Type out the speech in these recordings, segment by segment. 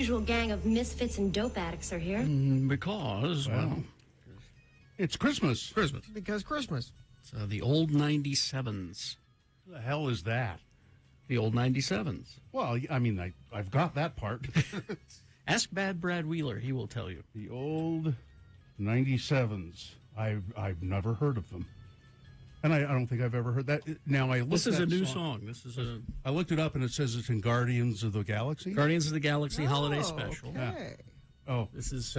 Usual gang of misfits and dope addicts are here. Because, well, it's Christmas. Because Christmas. it's the old 97s. What the hell is that? The old 97s. Well, I mean, I've got that part. Ask Bad Brad Wheeler. He will tell you. The old 97s. I've never heard of them. And I don't think I've ever heard that. Now, This is a new song. This is a I looked it up, and it says it's in Guardians of the Galaxy. Guardians of the Galaxy holiday special. Okay. Oh, This is,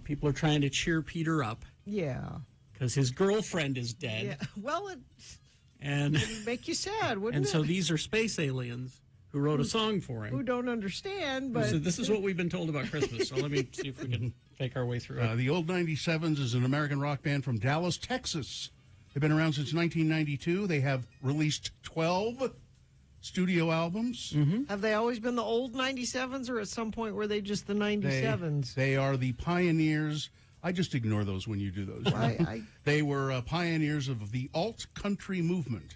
people are trying to cheer Peter up Yeah. because his girlfriend is dead. Yeah. Well, it And would make you sad, wouldn't and it? so these are space aliens who wrote a song for Who him. don't understand, but So this is what we've been told about Christmas. So let me see if we can fake our way through it. the old 97s is an American rock band from Dallas, Texas. They've been around since 1992. They have released 12 studio albums. have they always been the old 97s, or at some point were they just the 97s? They are the pioneers. I just ignore those when you do those. They were pioneers of the alt country movement.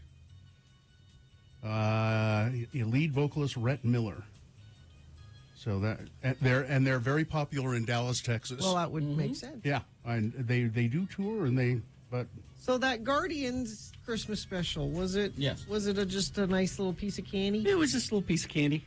Lead vocalist Rhett Miller. So they're very popular in Dallas, Texas. Well, that would make sense. Yeah, and they do tour, but So that Guardians Christmas special, was it? Yes. Was it just a nice little piece of candy? It was just a little piece of candy.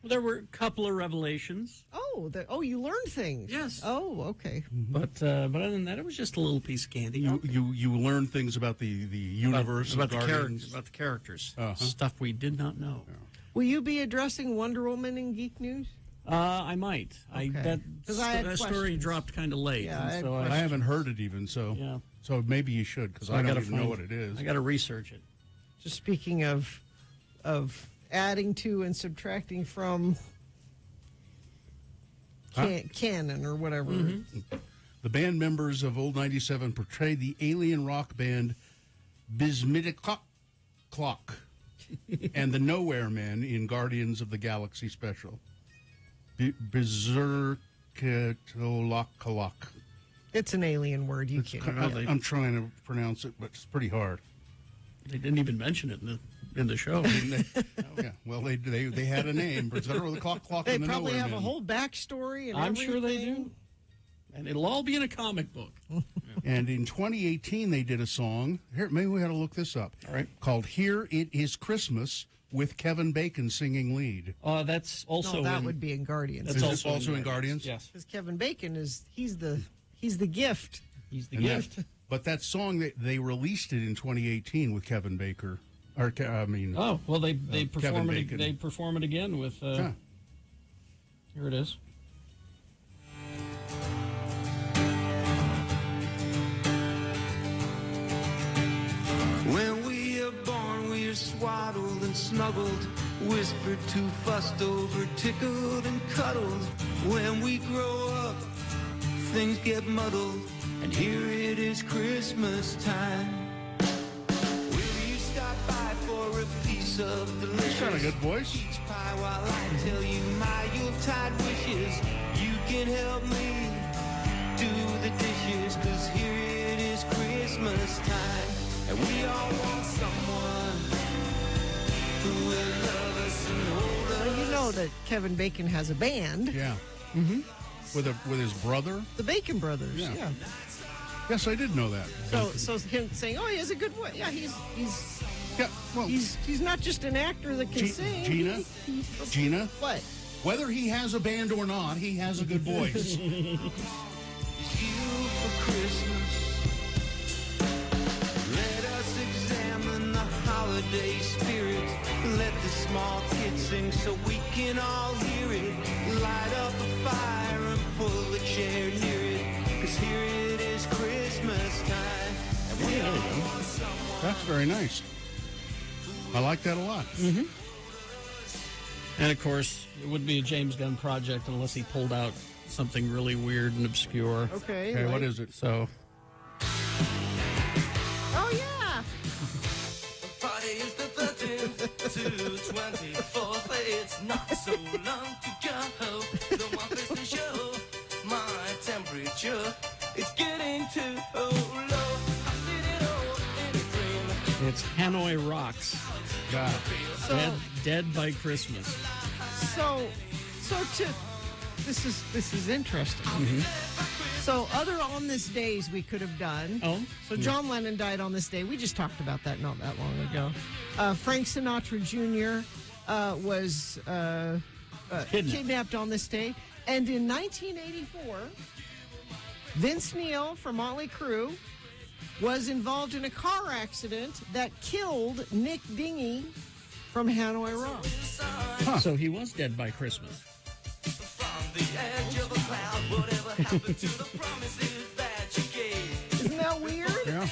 There were a couple of revelations, Oh, you learned things. Yes. Oh, okay. but other than that, it was just a little piece of candy. you learn things about the universe about of the Guardians. about the characters, Uh-huh. stuff we did not know. Will you be addressing Wonder Woman in Geek News? I might. Okay. 'Cause I had that story questions. dropped kind of late. Yeah, and I had so I haven't heard it even, so Yeah. so maybe you should, because So I gotta don't even know find- what it is. I got to research it. Just speaking of adding to and subtracting from canon or whatever. The band members of Old 97 portrayed the alien rock band Bismillah Clock and the Nowhere Men in Guardians of the Galaxy special. Berserketolok. It's an alien word. You can't. I'm trying to pronounce it, but it's pretty hard. They didn't even mention it in the show. Yeah, well, they had a name. Clock They and the probably Nowhere have a Men. whole backstory and I'm sure they everything. do. And it'll all be in a comic book. And in 2018, they did a song. Here, maybe we ought to look this up. All right. Called "Here It Is Christmas" with Kevin Bacon singing lead. That's also No, that in, would be in Guardians. that's Is it also, also in Guardians? Yes, Because Kevin Bacon he's the gift. he's the And gift. but that song, they released it in 2018 with Kevin Baker. Oh well, they perform it. Bacon. They perform it again with. Yeah. Here it is. When we are born, we are swaddled and snuggled, whispered to, fussed over, tickled and cuddled. When we grow up, things get muddled, and here it is Christmas time. Will you stop by for a piece of delicious Got a good voice. peach pie while I tell you my Yuletide wishes? You can help me do the dishes, 'cause here it is Christmas time. And we all want someone who will love us and hold us. Well, you know that Kevin Bacon has a band, Yeah. Mm-hmm. With his brother. the Bacon Brothers. Yeah. Yeah. Yes, I did know that. So him saying, "Oh, he has a good voice." Yeah, he's Yeah. Well, he's not just an actor that can sing. Gina. Gina. What? Whether he has a band or not, he has a good voice. You for Christmas. Let us examine the holiday spirit. Let the small kids sing so we can all hear it. Light up a fire and pull a chair near it. 'Cause here it is Christmas time. And we all want someone. That's very nice. I like that a lot. And of course, it wouldn't be a James Gunn project unless he pulled out something really weird and obscure. Okay. Okay, what like- is it? So Oh yeah. Party is the 13th to 24th. It's not so long to go. The one Christmas show. My temperature, it's getting too low. I've seen it all in a dream. it's Hanoi Rocks. Yeah. So Dead by Christmas. so This is interesting. So other on this days we could have done. Oh? So John Lennon died on this day. We just talked about that not that long ago. Frank Sinatra Jr. Was kidnapped on this day. And in 1984, Vince Neil from Motley Crue was involved in a car accident that killed Nick Dingy from Hanoi Rock. So he was dead by Christmas. Isn't that weird? Yeah.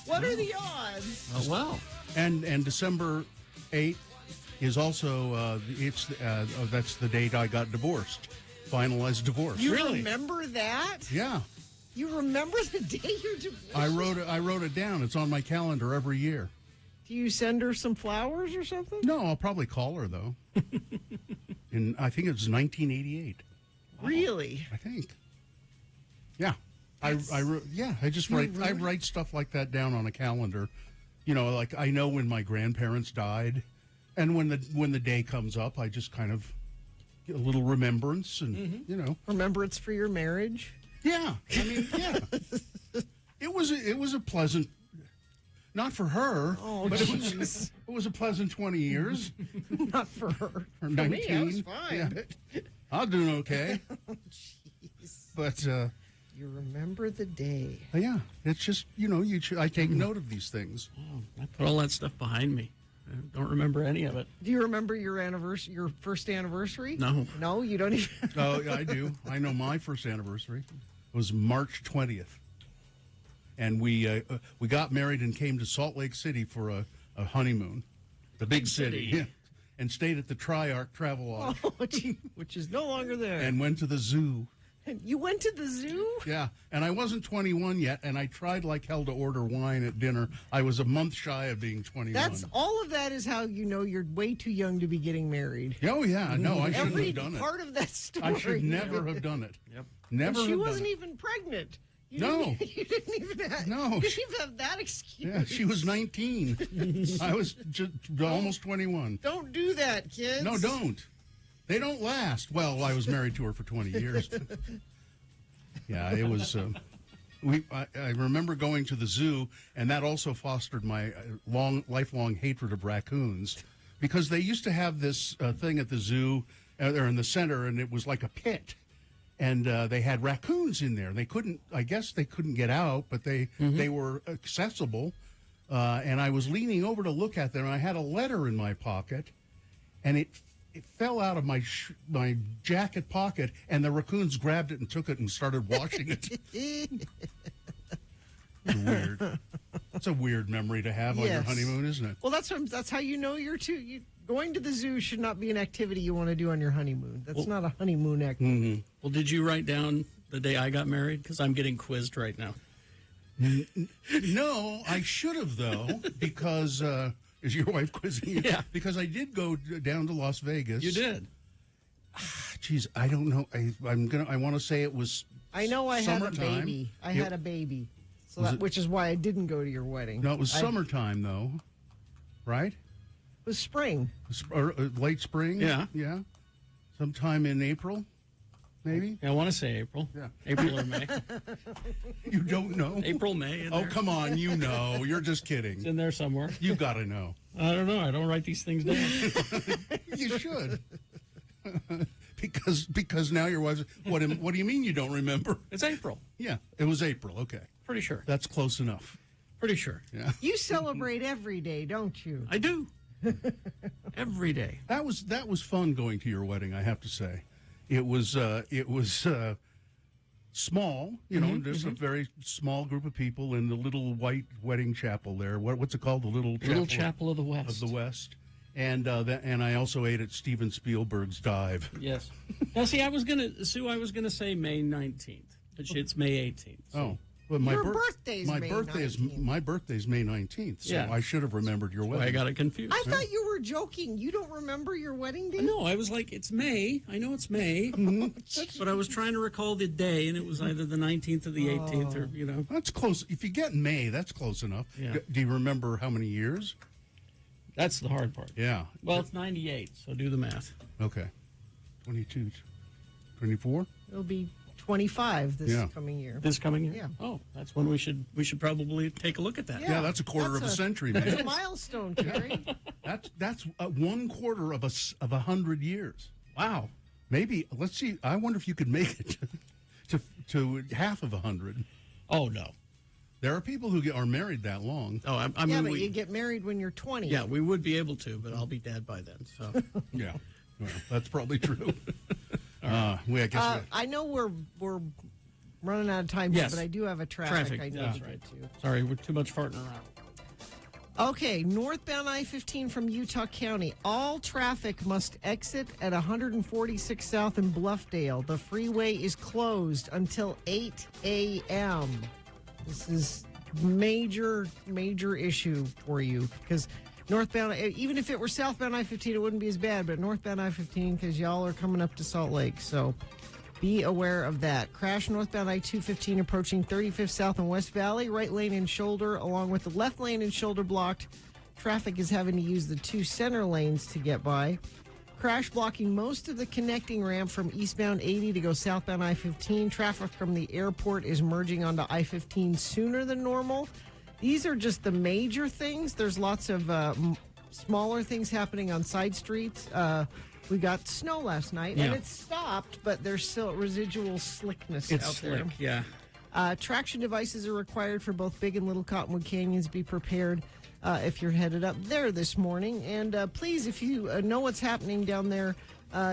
What are the odds? Oh, well. And December 8th is also that's the date I got divorced, finalized divorce. You Really? remember that? Yeah, You remember the day you're divorced? I wrote it down. It's on my calendar every year. Do you send her some flowers or something? No, I'll probably call her though. And I think it was 1988. Really? I think. Yeah, I just write stuff like that down on a calendar. You know, like I know when my grandparents died, and when the day comes up, I just kind of get a little remembrance, and you know. Remember, it's for your marriage. Yeah, I mean, yeah. It was a pleasant, not for her, but it was a pleasant 20 years. Not for her. Or For 19. me, I was fine. Yeah. But I'll do okay. But you remember the day. yeah, it's just I take note of these things. Oh, I put all that stuff behind me. I don't remember any of it. Do you remember your anniversary? Your first anniversary? No. No, you don't even. Oh, yeah, I do. I know my first anniversary was March 20th, and we got married and came to Salt Lake City for a honeymoon, the big city, yeah, and stayed at the Triarch Travelodge which is no longer there. and went to the zoo. You went to the zoo? Yeah, and I wasn't 21 yet, and I tried like hell to order wine at dinner. I was a month shy of being 21. That's all of that is how you know you're way too young to be getting married. Oh yeah, no, I shouldn't Every have done it. part of that story. I should never have done it. Yep. Never. She have wasn't done it. even pregnant. You No. you didn't even have. No, You didn't even have that excuse. Yeah, she was 19. I was just almost 21. Don't do that, kids. No, don't. They don't last. Well, I was married to her for 20 years. Yeah, it was. I remember going to the zoo, and that also fostered my lifelong hatred of raccoons, because they used to have this thing at the zoo. They're in the center, and it was like a pit, and they had raccoons in there. They couldn't. I guess they couldn't get out, but they were accessible. And I was leaning over to look at them, and I had a letter in my pocket, and it fell out of my jacket pocket, and the raccoons grabbed it and took it and started washing it. It's weird. It's a weird memory to have on your Yes. honeymoon, isn't it? Well, that's how you know you're too. Going to the zoo should not be an activity you want to do on your honeymoon. That's not a honeymoon activity. Well, did you write down the day I got married? Because I'm getting quizzed right now. No, I should have though, because is your wife quizzing you? Yeah. Because I did go down to Las Vegas. You did. Geez, I don't know. I want to say it was. I know I had a summertime. baby. I It- had a baby. So Was that, it- which is why I didn't go to your wedding. No, it was I- summertime though, right? It was spring. Or late spring. Yeah. Yeah. Sometime in April, maybe. I want to say April. Yeah. April or May. You don't know. April, May. In Oh, there. come on. You know. You're just It's kidding. in there somewhere. You got to know. I don't know. I don't write these things down. You should. because now your wife's. What do you mean you don't remember? It's April. Yeah, it was April. Okay. Pretty sure. That's close enough. Pretty sure. Yeah. You celebrate every day, don't you? I do. Every day. That was fun going to your wedding, I have to say. It was small, just a very small group of people in the little white wedding chapel there. What's it called? The Little Chapel of the West. of the West. And and I also ate at Steven Spielberg's Dive. Yes. Now, see, I was gonna say May 19th, but it's May 18th. So. Oh, well, my Your birthday's my May birthday 19th. is my birthday's May 19th. So Yeah. I should have remembered your Why I wedding. got it confused. I thought you were joking. You don't remember your wedding day? No, I was like, it's May. I know it's May. But I was trying to recall the day, and it was either the 19th or the 18th, or. That's close. If you get May, that's close enough. Yeah. Do you remember how many years? That's the hard part. Yeah. Well, it's 98, so do the math. Okay. 22. 24? It'll be 25 this coming year. This coming year? Yeah. Oh, that's when we should probably take a look at that. Yeah, that's a quarter of a century, man. That's a milestone, Terry. That's 1/4 of 100 years. Wow. Maybe, let's see, I wonder if you could make it to half of 100. Oh, no. There are people who are married that long. Oh, I Yeah, mean, but you get married when you're 20. yeah, we would be able to, but I'll be dead by then. So Yeah, well, that's probably true. I know we're running out of time here, Yes. but I do have a traffic I need that's to right. get to. Sorry, we're too much farting around. Okay, northbound I-15 from Utah County. All traffic must exit at 146 South in Bluffdale. The freeway is closed until 8 a.m. This is major issue for you because northbound, even if it were southbound I-15, it wouldn't be as bad, but northbound I-15 because y'all are coming up to Salt Lake, so be aware of that. Crash northbound I-215 approaching 35th South and West Valley. Right lane and shoulder, along with the left lane and shoulder blocked. Traffic is having to use the 2 center lanes to get by. Crash blocking most of the connecting ramp from eastbound 80 to go southbound I-15. Traffic from the airport is merging onto I-15 sooner than normal. These are just the major things. There's lots of smaller things happening on side streets. We got snow last night, and it stopped, but there's still residual slickness It's out slick, there. yeah. Traction devices are required for both Big and Little Cottonwood Canyons. Be prepared if you're headed up there this morning. And please, if you know what's happening down there,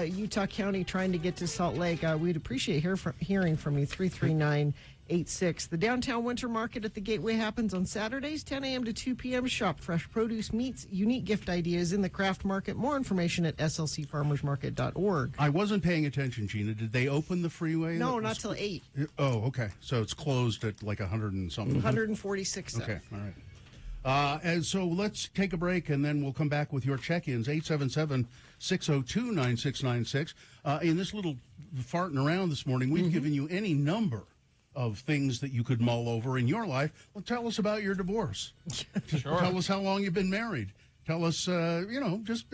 Utah County, trying to get to Salt Lake, we'd appreciate hearing from you. 339-86. The downtown winter market at the Gateway happens on Saturdays, 10 a.m. to 2 p.m. Shop fresh produce, meats, unique gift ideas in the craft market. More information at slcfarmersmarket.org. I wasn't paying attention, Gina. Did they open the freeway? No, not till 8. Oh, okay. So it's closed at like 100 and something. 146 South. Okay, all right. And so let's take a break, and then we'll come back with your check-ins, 877-602-9696. In this little farting around this morning, we've given you any number of things that you could mull over in your life. Well, tell us about your divorce. Sure. Tell us how long you've been married. Tell us, just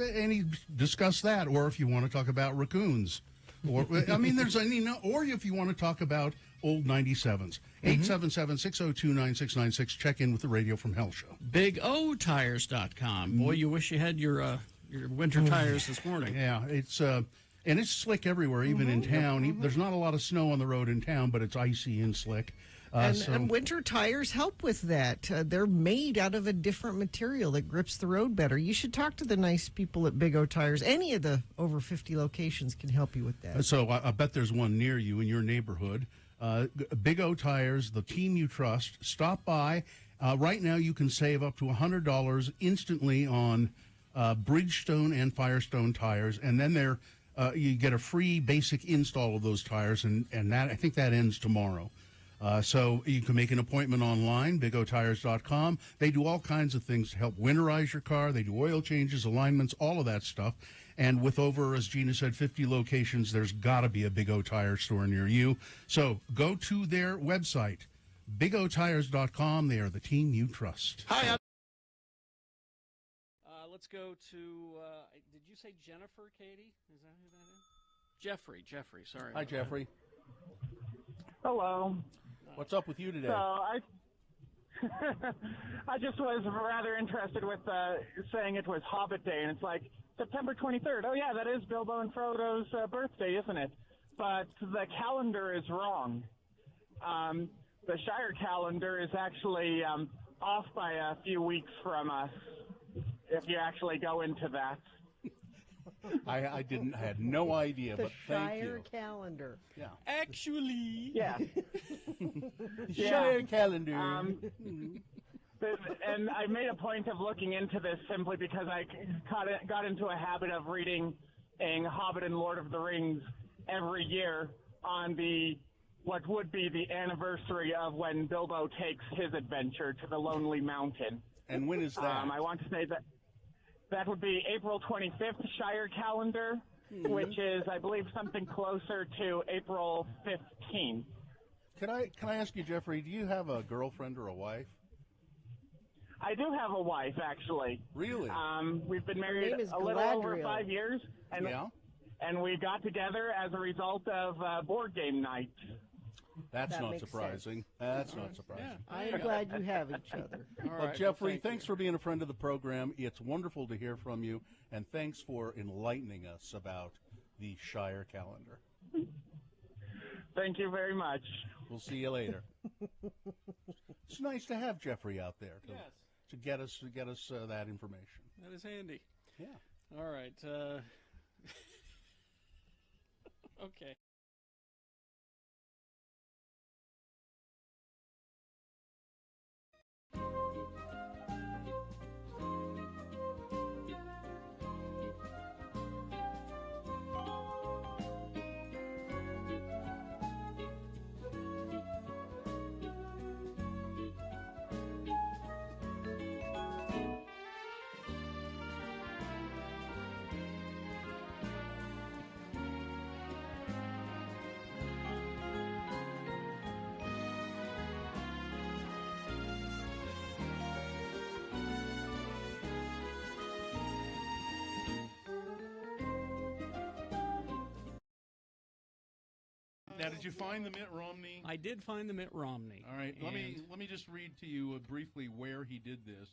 discuss that. Or if you want to talk about raccoons. Or, I mean, there's any, or if you want to talk about old 97s. 877-602-9696. Check in with the Radio from Hell show. BigOTires.com. Boy, you wish you had your winter tires this morning. Yeah, it's and it's slick everywhere, even in town. There's not a lot of snow on the road in town, but it's icy and slick. And winter tires help with that. They're made out of a different material that grips the road better. You should talk to the nice people at Big O Tires. Any of the over 50 locations can help you with that. So I bet there's one near you in your neighborhood. Big O Tires, the team you trust. Stop by. Right now you can save up to $100 instantly on Bridgestone and Firestone tires, and then you get a free basic install of those tires, and that I think that ends tomorrow. So you can make an appointment online, bigotires.com. They do all kinds of things to help winterize your car. They do oil changes, alignments, all of that stuff. And with over, as Gina said, 50 locations, there's got to be a Big O Tire store near you. So go to their website, bigotires.com. They are the team you trust. Hi, let's go to, did you say Jennifer, Katie? Is that who that is? Jeffrey, sorry. Hi, Jeffrey. Hello. What's up with you today? So I just was rather interested with saying it was Hobbit Day, and it's like September 23rd. Oh, yeah, that is Bilbo and Frodo's birthday, isn't it? But the calendar is wrong. The Shire calendar is actually off by a few weeks from us, if you actually go into that. I had no idea, The but thank Shire you. calendar. Yeah. Actually. Yeah. Shire calendar. And I made a point of looking into this simply because I got into a habit of reading Hobbit and Lord of the Rings every year on what would be the anniversary of when Bilbo takes his adventure to the Lonely Mountain. And when is that? I want to say that would be April 25th Shire calendar, which is, I believe, something closer to April 15th. Can I ask you, Jeffrey, do you have a girlfriend or a wife? I do have a wife, actually. Really? We've been Her married name is a little over Galadriel. 5 years. And Yeah? and we got together as a result of board game night. That's That not makes surprising. That's not surprising. I am glad you have each other. All Well, right, Jeffrey, thank thanks you. for being a friend of the program. It's wonderful to hear from you, and thanks for enlightening us about the Shire calendar. Thank you very much. We'll see you later. It's nice to have Jeffrey out there to get us that information. That is handy. Yeah. All right. Okay. Now, did you find the Mitt Romney? I did find the Mitt Romney. All right, let and- me just read to you briefly where he did this.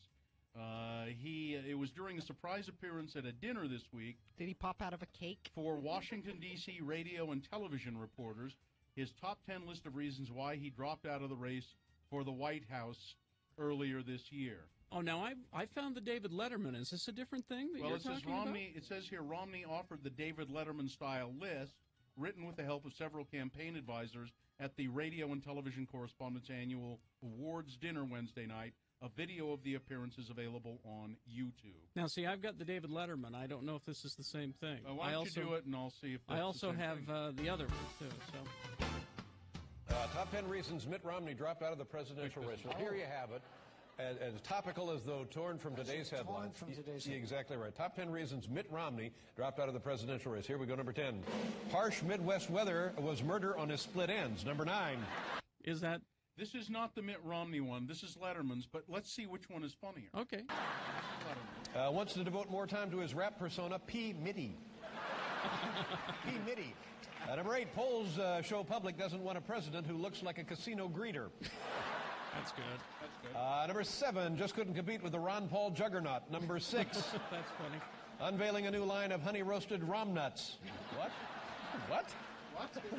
It was during a surprise appearance at a dinner this week Did he pop out of a cake? for Washington, D.C. radio and television reporters. His top 10 list of reasons why he dropped out of the race for the White House earlier this year. Oh, now I found the David Letterman. Is this a different thing that Well, you're it says talking about? Romney. It says here Romney offered the David Letterman style list, written with the help of several campaign advisors at the Radio and Television Correspondents Annual Awards dinner Wednesday night. A video of the appearance is available on YouTube. Now, see, I've got the David Letterman. I don't know if this is the same thing. Why don't you do it, and I'll see if that's I also the same have thing. the other one, too. So. Top 10 reasons Mitt Romney dropped out of the presidential race. Well, here you have it. As topical as though torn from today's headline. Exactly right. Top 10 reasons Mitt Romney dropped out of the presidential race. Here we go, number 10. Harsh Midwest weather was murder on his split ends. Number 9. Is that This is not the Mitt Romney one. This is Letterman's, but let's see which one is funnier. okay? Wants to devote more time to his rap persona, P. Mitty. P. Mitty. Number 8. Polls show public doesn't want a president who looks like a casino greeter. That's good. Number 7. Just couldn't compete with the Ron Paul juggernaut. Number 6. That's funny. Unveiling a new line of honey-roasted rom nuts. What? What?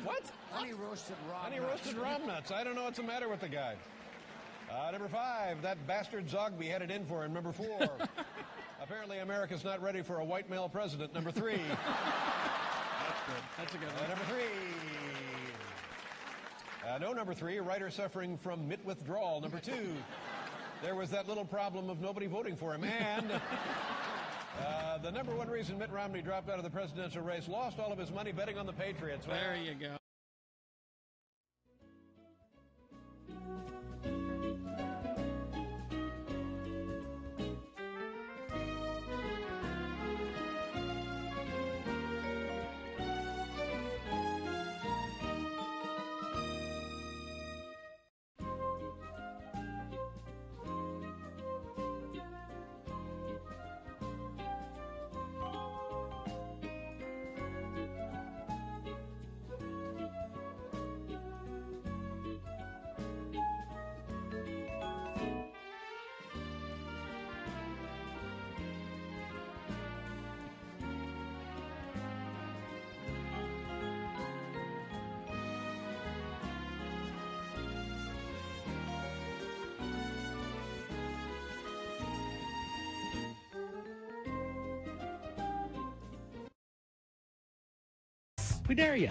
What? Honey-roasted rom Honey-roasted rom nuts. I don't know what's the matter with the guy. Number 5. That bastard Zogby had it in for him. Number 4. Apparently America's not ready for a white male president. Number 3. That's a good one. Number 3. No, number 3. A writer suffering from mitt withdrawal. Number 2. There was that little problem of nobody voting for him. And the number 1 reason Mitt Romney dropped out of the presidential race, lost all of his money betting on the Patriots. There you go. We dare you.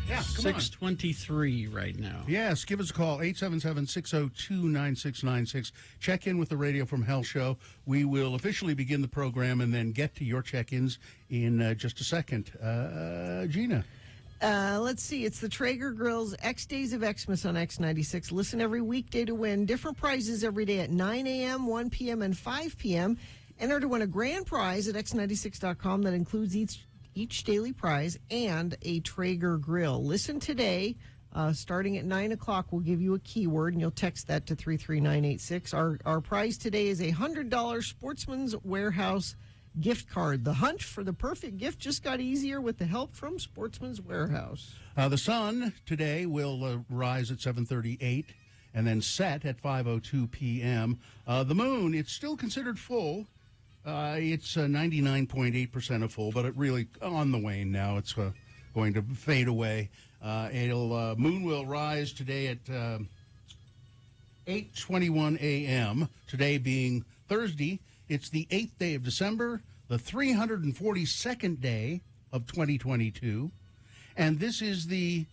Yeah, come on. 6:23 right now. Yes, give us a call, 877-602-9696. Check in with the Radio from Hell show. We will officially begin the program and then get to your check-ins in just a second. Gina. Let's see. It's the Traeger Grill's X Days of Xmas on X96. Listen every weekday to win different prizes every day at 9 a.m., 1 p.m., and 5 p.m. Enter to win a grand prize at X96.com that includes each daily prize and a Traeger grill. Listen today. Starting at 9 o'clock, we'll give you a keyword, and you'll text that to 33986. Our prize today is a $100 Sportsman's Warehouse gift card. The hunt for the perfect gift just got easier with the help from Sportsman's Warehouse. The sun today will rise at 7:38 and then set at 5:02 p.m. The moon, it's still considered full. It's 99.8% of full, but it really on the wane now. It's going to fade away. Moon will rise today at 8:21 a.m. Today being Thursday. It's the 8th day of December, the 342nd day of 2022. And this is the,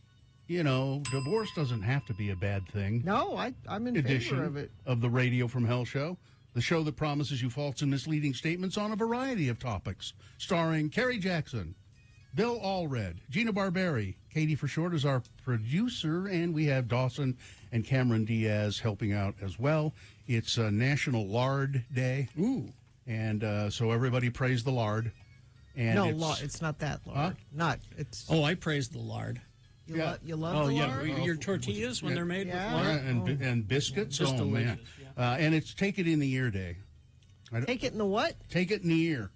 divorce doesn't have to be a bad thing. No, I'm in Edition favor of it. of the Radio from Hell show. The show that promises you false and misleading statements on a variety of topics. Starring Kerry Jackson, Bill Allred, Gina Barberi, Katie for short is our producer, and we have Dawson and Cameron Diaz helping out as well. It's National Lard Day. Ooh. And so everybody praise the lard. And No, it's not that lard. It's. Oh, I praise the lard. You yeah. you love Oh, the yeah. lard? Your tortillas when they're made Yeah. with lard. and biscuits. Just oh, man. delicious, yeah. And it's Take It in the Ear Day. Take it in the what? Take it in the ear.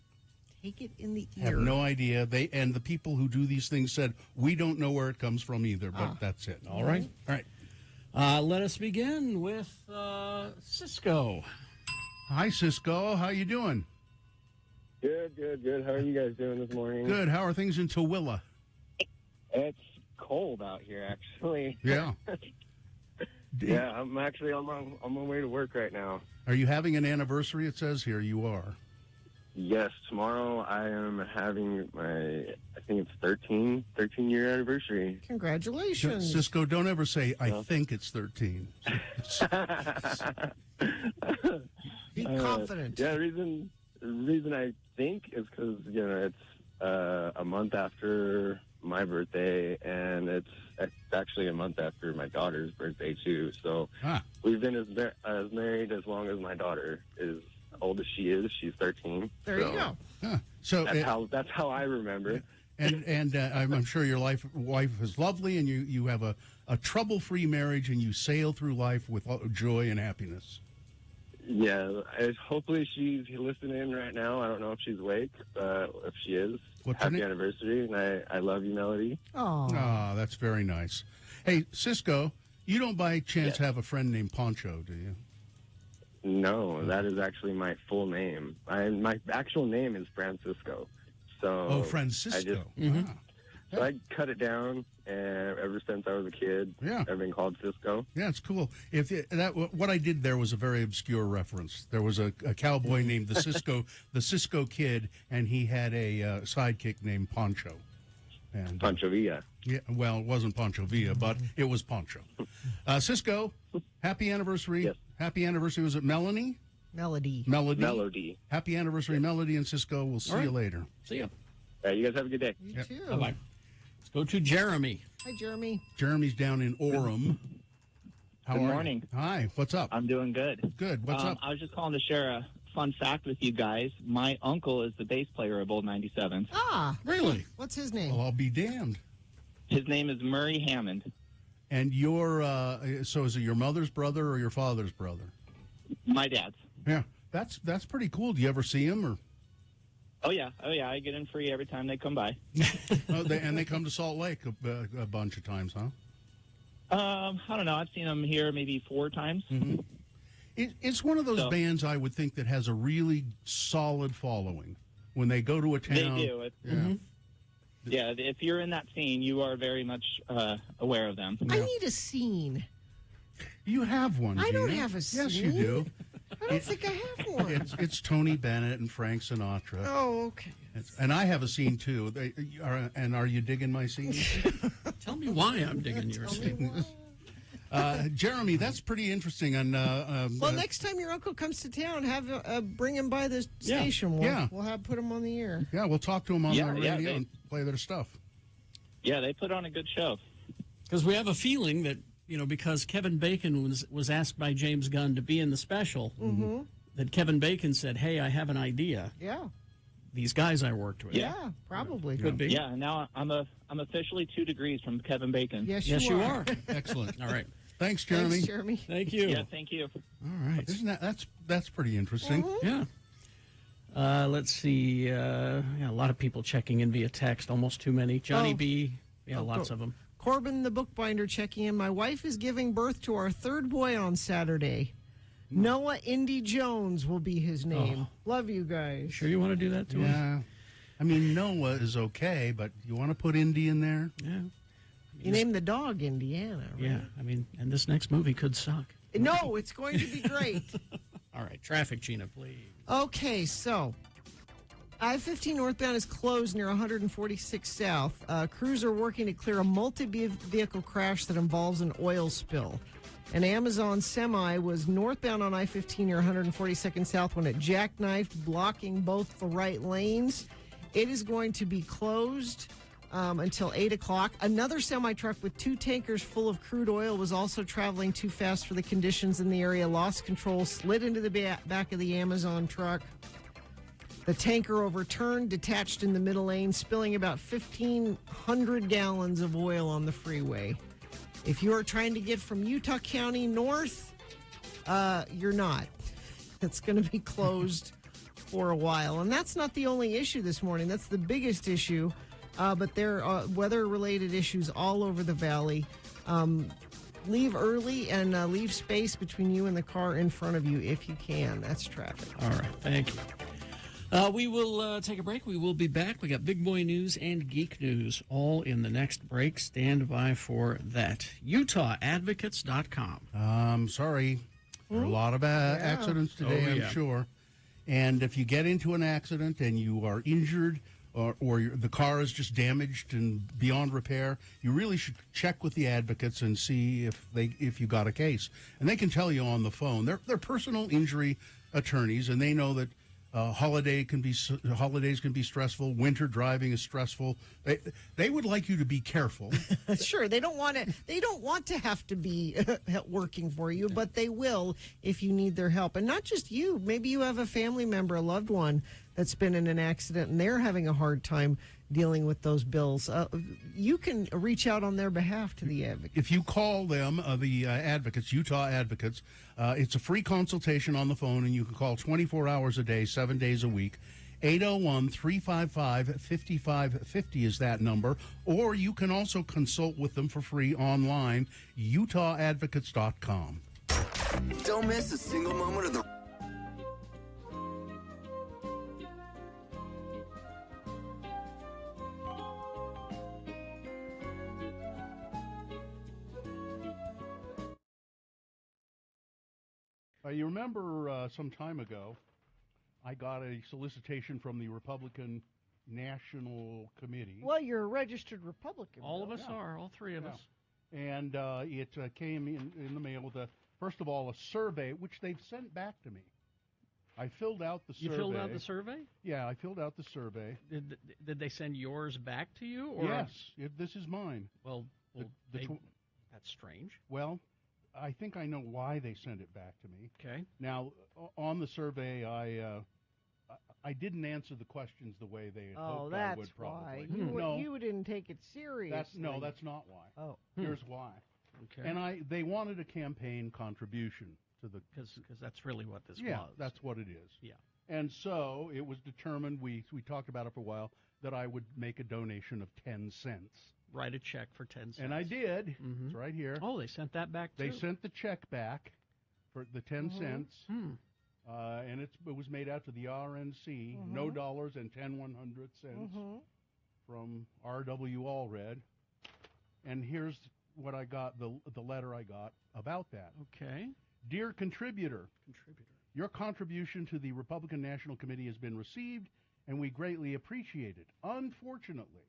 Take it in the ear. Have no idea. And the people who do these things said, we don't know where it comes from either, but that's it. All right. All right. Let us begin with Cisco. Hi, Cisco. How you doing? Good. How are you guys doing this morning? Good. How are things in Tooele? It's cold out here, actually. Yeah. Yeah, I'm actually on my way to work right now. Are you having an anniversary? It says here you are. Yes, tomorrow I am having I think it's 13-year anniversary. Congratulations. Cisco, don't ever say, I think it's 13. Be confident. Yeah, the reason I think is because, it's a month after my birthday, and it's actually a month after my daughter's birthday, too. So we've been as married as long as my daughter is old as she is. She's 13. There you go. So that's how I remember. And I'm sure your wife is lovely, and you have a trouble-free marriage, and you sail through life with joy and happiness. Yeah, hopefully she's listening right now. I don't know if she's awake, but if she is, happy anniversary, and I love you, Melody. Oh, that's very nice. Hey, Cisco, you don't by chance have a friend named Poncho, do you? No, that is actually my full name. My actual name is Francisco. So Francisco. So I cut it down, and ever since I was a kid, I've been called Cisco. Yeah, it's cool. What I did there was a very obscure reference. There was a cowboy named the Cisco Kid, and he had a sidekick named Poncho. And Pancho Villa. Yeah, well, it wasn't Pancho Villa, but it was Poncho. Cisco, happy anniversary. Yes. Happy anniversary. Was it Melanie? Melody. Melody. Happy anniversary, Melody and Cisco. We'll see you later. See ya. You guys have a good day. You too. Bye-bye. Let's go to Jeremy. Hi, Jeremy. Jeremy's down in Orem. Good morning. Hi, what's up? I'm doing good. Good. What's up? I was just calling to share a fun fact with you guys. My uncle is the bass player of Old 97. Ah, really? What's his name? Well, I'll be damned. His name is Murray Hammond. And you're, so is it your mother's brother or your father's brother? My dad's. Yeah, that's pretty cool. Do you ever see him? Or? Oh, yeah. I get in free every time they come by. And they come to Salt Lake a bunch of times, huh? I don't know. I've seen them here maybe 4 times. Mm-hmm. It's one of those bands I would think that has a really solid following. When they go to a town. They do. Yeah, if you're in that scene, you are very much aware of them. I need a scene. You have one, I don't Gina. have a scene. Yes, you do. I don't think I have one. It's Tony Bennett and Frank Sinatra. Oh, okay. And I have a scene, too. Are you digging my scene? Tell me why I'm digging your scene. Jeremy, that's pretty interesting. Well, next time your uncle comes to town, bring him by the station. We'll put him on the air. Yeah, we'll talk to him on the radio and play their stuff. Yeah, they put on a good show. Because we have a feeling that, because Kevin Bacon was asked by James Gunn to be in the special, that Kevin Bacon said, hey, I have an idea. Yeah. These guys I worked with. Yeah, probably. Could be. Yeah, now I'm officially 2 degrees from Kevin Bacon. Yes, you are. Excellent. All right. Thanks, Jeremy. Thanks, Jeremy. Thank you. Yeah, thank you. All right. Isn't that's pretty interesting? Yeah. Let's see. A lot of people checking in via text. Almost too many. Johnny B. Yeah, lots of them. Corbin, the bookbinder, checking in. My wife is giving birth to our third boy on Saturday. Noah Indy Jones will be his name. Love you guys. Sure you want to do that to him? Yeah. I mean, Noah is okay, but you want to put Indy in there? Yeah. You named the dog Indiana, right? Yeah. I mean, and this next movie could suck. No, it's going to be great. All right. Traffic, Gina, please. Okay, so I-15 northbound is closed near 146 South. Crews are working to clear a multi-vehicle crash that involves an oil spill. An Amazon semi was northbound on I-15 near 142nd South when it jackknifed, blocking both the right lanes. It is going to be closed until 8 o'clock. Another semi-truck with 2 tankers full of crude oil was also traveling too fast for the conditions in the area, lost control, slid into the back of the Amazon truck. The tanker overturned, detached in the middle lane, spilling about 1,500 gallons of oil on the freeway. If you are trying to get from Utah County north, you're not. It's going to be closed for a while. And that's not the only issue this morning. That's the biggest issue. But there are weather-related issues all over the valley. Leave early and leave space between you and the car in front of you if you can. That's traffic. All right. Thank you. We will take a break. We will be back. We got big boy news and geek news all in the next break. Stand by for that. UtahAdvocates.com. Sorry. There are a lot of accidents today, I'm sure. And if you get into an accident and you are injured or the car is just damaged and beyond repair, you really should check with the advocates and see if you got a case. And they can tell you on the phone. They're personal injury attorneys, and they know that holidays can be stressful. Winter driving is stressful. They would like you to be careful. Sure, they don't want to have to be working for you, but they will if you need their help. And not just you. Maybe you have a family member, a loved one that's been in an accident, and they're having a hard time dealing with those bills. You can reach out on their behalf to the advocate. If you call them, the advocates, Utah Advocates, it's a free consultation on the phone, and you can call 24 hours a day, 7 days a week. 801-355-5550 is that number. Or you can also consult with them for free online, UtahAdvocates.com. Don't miss a single moment of the... You remember some time ago, I got a solicitation from the Republican National Committee. Well, you're a registered Republican. All of us are, all three of us. And it came in the mail with, first of all, a survey, which they've sent back to me. I filled out the survey. You filled out the survey? Yeah, I filled out the survey. Did they send yours back to you? Or? Yes, this is mine. Well, that's strange. Well, I think I know why they sent it back to me. Okay. Now, on the survey, I didn't answer the questions the way they had hoped I would probably. Why. You didn't take it seriously. That's not why. Oh. Here's why. Okay. And they wanted a campaign contribution to the... Because that's really what this was. Yeah, that's what it is. Yeah. And so it was determined, we talked about it for a while, that I would make a donation of 10 cents. Write a check for 10 cents. And I did. Mm-hmm. It's right here. Oh, they sent that back too? They sent the check back for the 10 cents. And it was made out to the RNC, no dollars and 1/100 cents from R.W. Allred. And here's what I got, the letter I got about that. Okay. Dear contributor, your contribution to the Republican National Committee has been received, and we greatly appreciate it. Unfortunately,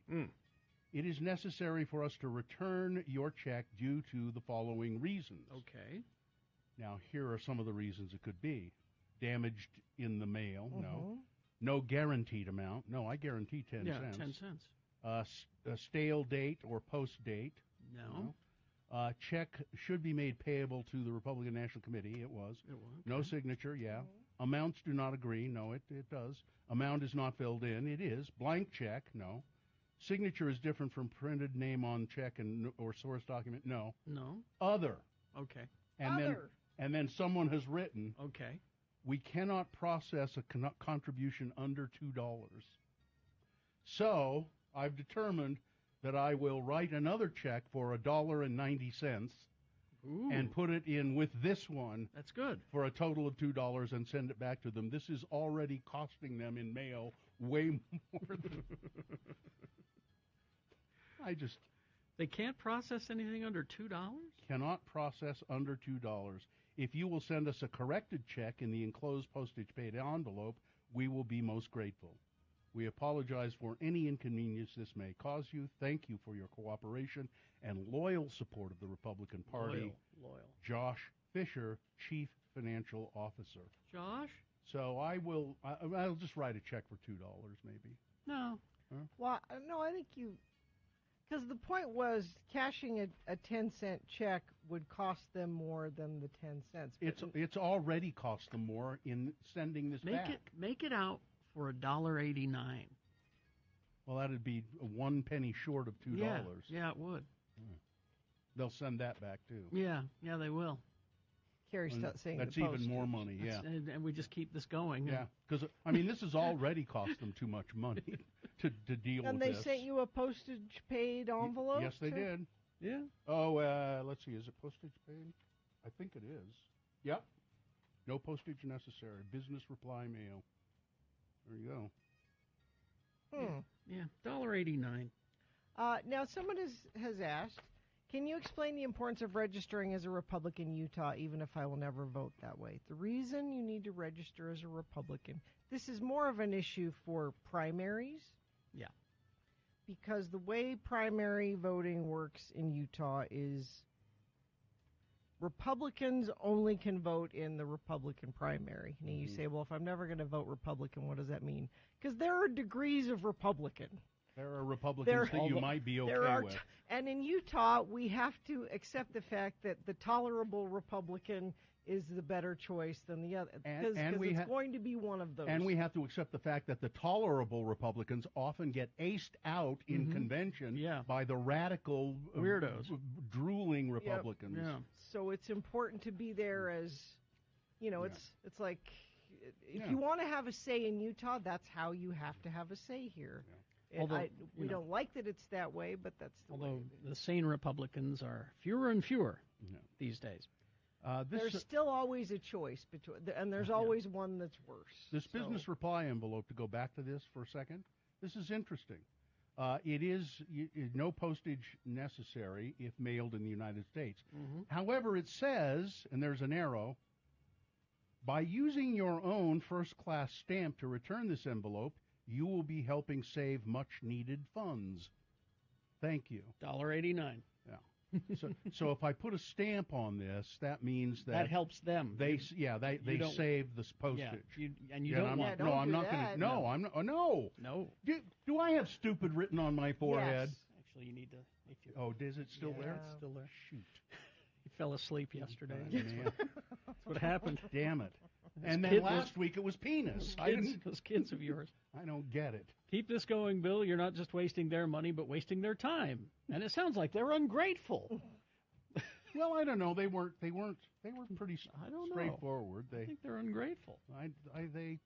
it is necessary for us to return your check due to the following reasons. Okay. Now, here are some of the reasons it could be. Damaged in the mail, no. No guaranteed amount. No, I guarantee 10 cents. Yeah, 10 cents. A stale date or post date. No. Check should be made payable to the Republican National Committee. It was. Okay. No signature, yeah. Amounts do not agree. No, it does. Amount is not filled in. It is. Blank check, no. Signature is different from printed name on check or source document, no. No. Other. Okay. And then someone has written. Okay. we cannot process a contribution under $2. So I've determined that I will write another check for $1.90 and put it in with this one. That's good. For a total of $2 and send it back to them. This is already costing them in mail way more than... They can't process anything under $2? Cannot process under $2. If you will send us a corrected check in the enclosed postage-paid envelope, we will be most grateful. We apologize for any inconvenience this may cause you. Thank you for your cooperation and loyal support of the Republican Party. Loyal. Josh Fisher, Chief Financial Officer. Josh? So I'll just write a check for $2 maybe. No. Huh? Well, no, I think because the point was cashing a 10-cent check would cost them more than the 10 cents. It's already cost them more in sending this back. Make it out for $1.89. Well, that'd be 1 penny short of $2. Yeah, it would. They'll send that back too. Yeah, they will. Carrie's saying that's the even more money. Yeah, and we just keep this going. Yeah, because this has already cost them too much money to deal with this. And they sent you a postage paid envelope. Yes, they did. Yeah. Oh, let's see. Is it postage paid? I think it is. Yep. No postage necessary. Business reply mail. There you go. Yeah, $1.89. Now, someone has asked, can you explain the importance of registering as a Republican in Utah, even if I will never vote that way? The reason you need to register as a Republican, this is more of an issue for primaries. Yeah. Because the way primary voting works in Utah is Republicans only can vote in the Republican primary. And you say, well, if I'm never going to vote Republican, what does that mean? Because there are degrees of Republican. There are Republicans that you might be okay with. And in Utah, we have to accept the fact that the tolerable Republican is the better choice than the other. Because it's going to be one of those. And we have to accept the fact that the tolerable Republicans often get aced out in convention by the radical, weirdos, drooling Republicans. Yep. Yeah. So it's important to be there as, it's like, if you want to have a say in Utah, that's how you have to have a say here. Yeah. We don't like that it's that way, but that's the way. Although the sane Republicans are fewer and fewer these days. There's still always a choice between, and there's always one that's worse. This business reply envelope, to go back to this for a second, this is interesting. It is no postage necessary if mailed in the United States. However, it says, and there's an arrow, by using your own first-class stamp to return this envelope, you will be helping save much-needed funds. Thank you. $1.89. Yeah. So if I put a stamp on this, that means that helps them. They save this postage. Yeah, you don't want. No, I'm not going to. No, I'm not. No. No. Do I have stupid written on my forehead? Yes. Actually, you need to. Is it still there? It's still there. Shoot. He fell asleep yesterday. That's what happened. Damn it. And then last week it was penis. Those kids of yours. I don't get it. Keep this going, Bill. You're not just wasting their money, but wasting their time. And it sounds like they're ungrateful. Well, I don't know. They were pretty straightforward. I think they're ungrateful. They.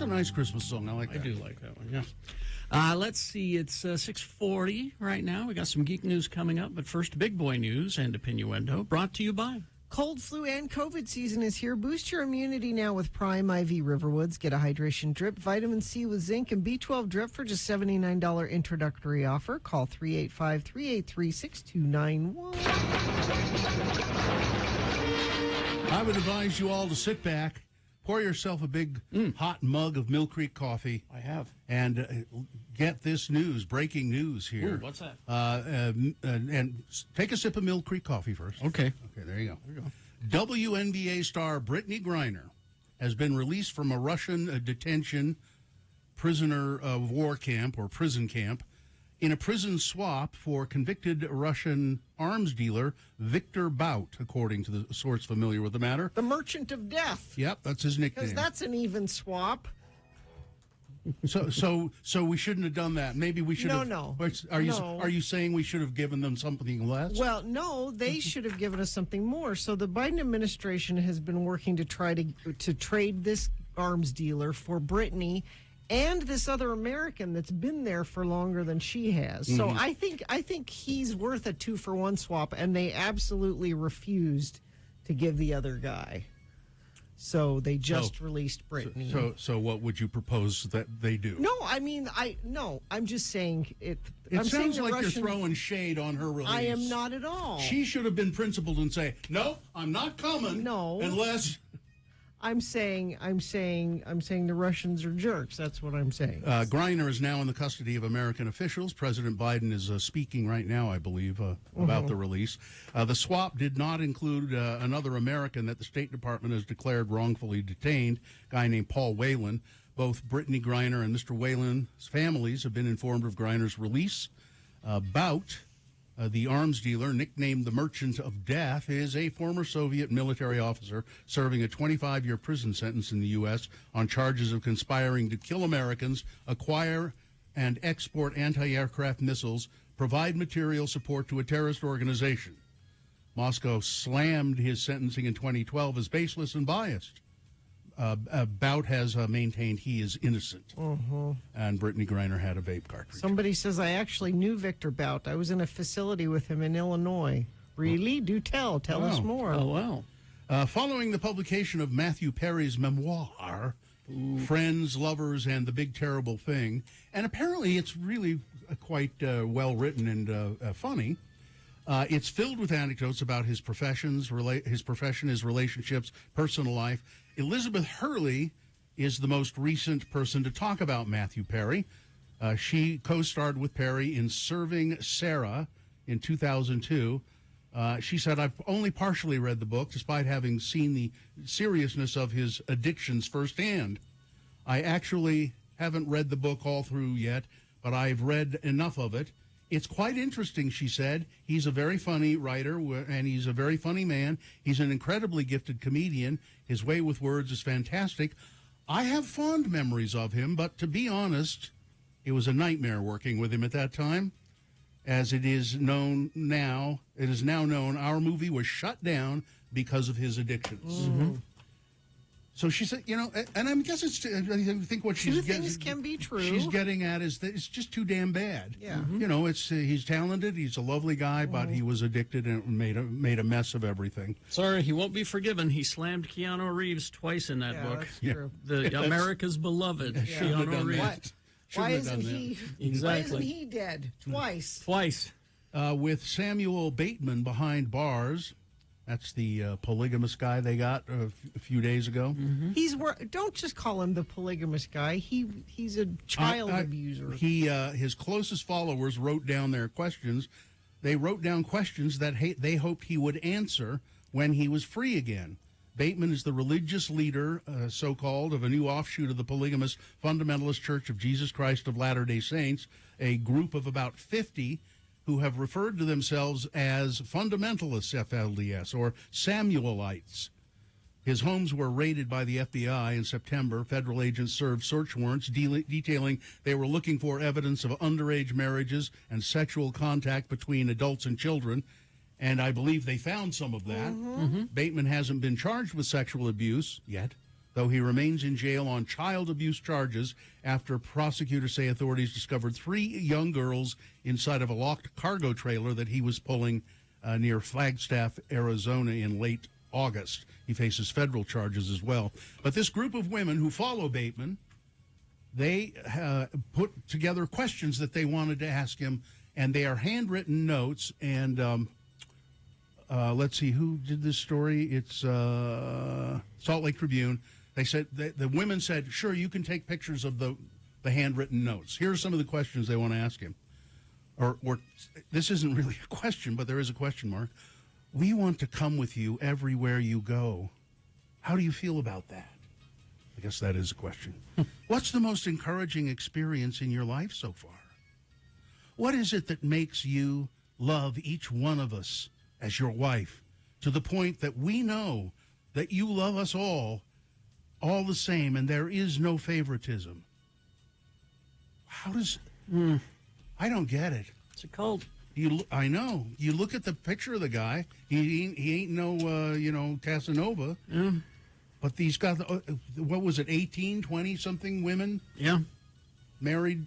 It's a nice Christmas song. I like that. I do like that one, yes. Let's see, it's 6:40 right now. We got some geek news coming up, but first, big boy news and Opinioendo, brought to you by... Cold, flu, and COVID season is here. Boost your immunity now with Prime IV Riverwoods. Get a hydration drip, vitamin C with zinc, and B12 drip for just $79 introductory offer. Call 385-383-6291. I would advise you all to sit back, pour yourself a big hot mug of Mill Creek coffee. I have. And get this news, breaking news here. Ooh, what's that? And take a sip of Mill Creek coffee first. Okay. Okay, there you go. WNBA star Brittany Griner has been released from a Russian detention prisoner of war camp or prison camp in a prison swap for convicted Russian arms dealer Viktor Bout, according to the source familiar with the matter. The Merchant of Death. Yep, that's his nickname. Because that's an even swap. So we shouldn't have done that. Maybe we should have. No. Are you saying we should have given them something less? Well, no, they should have given us something more. So the Biden administration has been working to try to trade this arms dealer for Brittany and this other American that's been there for longer than she has. So I think he's worth a 2-for-1 swap, and they absolutely refused to give the other guy. So they just released Brittany. So what would you propose that they do? No, I mean, I'm just saying it. It sounds like you're throwing shade on her release. I am not at all. She should have been principled and say, "No, I'm not coming." No, unless. I'm saying the Russians are jerks. That's what I'm saying. Griner is now in the custody of American officials. President Biden is speaking right now, I believe, about the release. The swap did not include another American that the State Department has declared wrongfully detained, a guy named Paul Whelan. Both Brittany Griner and Mr. Whelan's families have been informed of Griner's release. Bout, the arms dealer, nicknamed the Merchant of Death, is a former Soviet military officer serving a 25-year prison sentence in the U.S. on charges of conspiring to kill Americans, acquire and export anti-aircraft missiles, provide material support to a terrorist organization. Moscow slammed his sentencing in 2012 as baseless and biased. Bout has maintained he is innocent. And Brittany Griner had a vape cartridge. Somebody says, I actually knew Victor Bout. I was in a facility with him in Illinois. Really? Do tell. Tell us more. Oh, wow. Following the publication of Matthew Perry's memoir, Friends, Lovers, and the Big Terrible Thing, and apparently it's really quite well written and funny. It's filled with anecdotes about his profession, his relationships, personal life. Elizabeth Hurley is the most recent person to talk about Matthew Perry. She co-starred with Perry in Serving Sarah in 2002. She said, I've only partially read the book, despite having seen the seriousness of his addictions firsthand. I actually haven't read the book all through yet, but I've read enough of it. It's quite interesting, she said. He's a very funny writer, and he's a very funny man. He's an incredibly gifted comedian. His way with words is fantastic. I have fond memories of him, but to be honest, it was a nightmare working with him at that time. As it is known now, it is now known our movie was shut down because of his addictions. So she said, and I guess I think what she's getting, things can be true. She's getting at is that it's just too damn bad. Yeah. He's talented, he's a lovely guy, but he was addicted and made a mess of everything. Sorry, he won't be forgiven. He slammed Keanu Reeves twice in that book. That's true. America's beloved Keanu Reeves. Why isn't he? Exactly. Why isn't he dead twice? Twice. With Samuel Bateman behind bars. That's the polygamous guy they got a few days ago. Don't just call him the polygamous guy. He's a child abuser. His closest followers wrote down their questions. They wrote down questions that they hoped he would answer when he was free again. Bateman is the religious leader, so-called, of a new offshoot of the polygamous Fundamentalist Church of Jesus Christ of Latter-day Saints, a group of about 50 who have referred to themselves as fundamentalists, FLDS, or Samuelites. His homes were raided by the FBI in September. Federal agents served search warrants detailing they were looking for evidence of underage marriages and sexual contact between adults and children, and I believe they found some of that. Bateman hasn't been charged with sexual abuse yet, though he remains in jail on child abuse charges after prosecutors say authorities discovered 3 young girls inside of a locked cargo trailer that he was pulling near Flagstaff, Arizona in late August. He faces federal charges as well. But this group of women who follow Bateman, they put together questions that they wanted to ask him, and they are handwritten notes. And let's see, who did this story? It's Salt Lake Tribune. They said, the women said, sure, you can take pictures of the handwritten notes. Here are some of the questions they want to ask him. Or this isn't really a question, but there is a question mark. We want to come with you everywhere you go. How do you feel about that? I guess that is a question. What's the most encouraging experience in your life so far? What is it that makes you love each one of us as your wife to the point that we know that you love us all the same, and there is no favoritism? How does... I don't get it. It's a cult. I know. You look at the picture of the guy. He ain't no, Casanova. Yeah. But he's got, what was it, 18, 20-something women? Yeah. Married?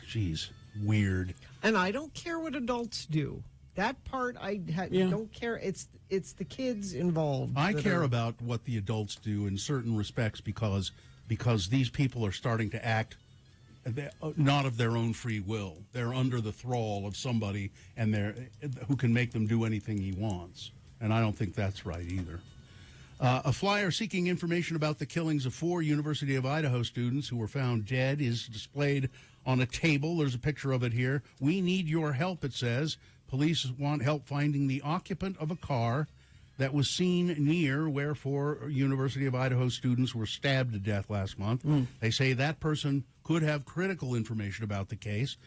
Jeez, weird. And I don't care what adults do. That part, don't care. It's the kids involved. I care about what the adults do in certain respects because these people are starting to act not of their own free will. They're under the thrall of somebody who can make them do anything he wants. And I don't think that's right either. A flyer seeking information about the killings of 4 University of Idaho students who were found dead is displayed on a table. There's a picture of it here. We need your help, it says. Police want help finding the occupant of a car that was seen near where 4 University of Idaho students were stabbed to death last month. They say that person could have critical information about the case,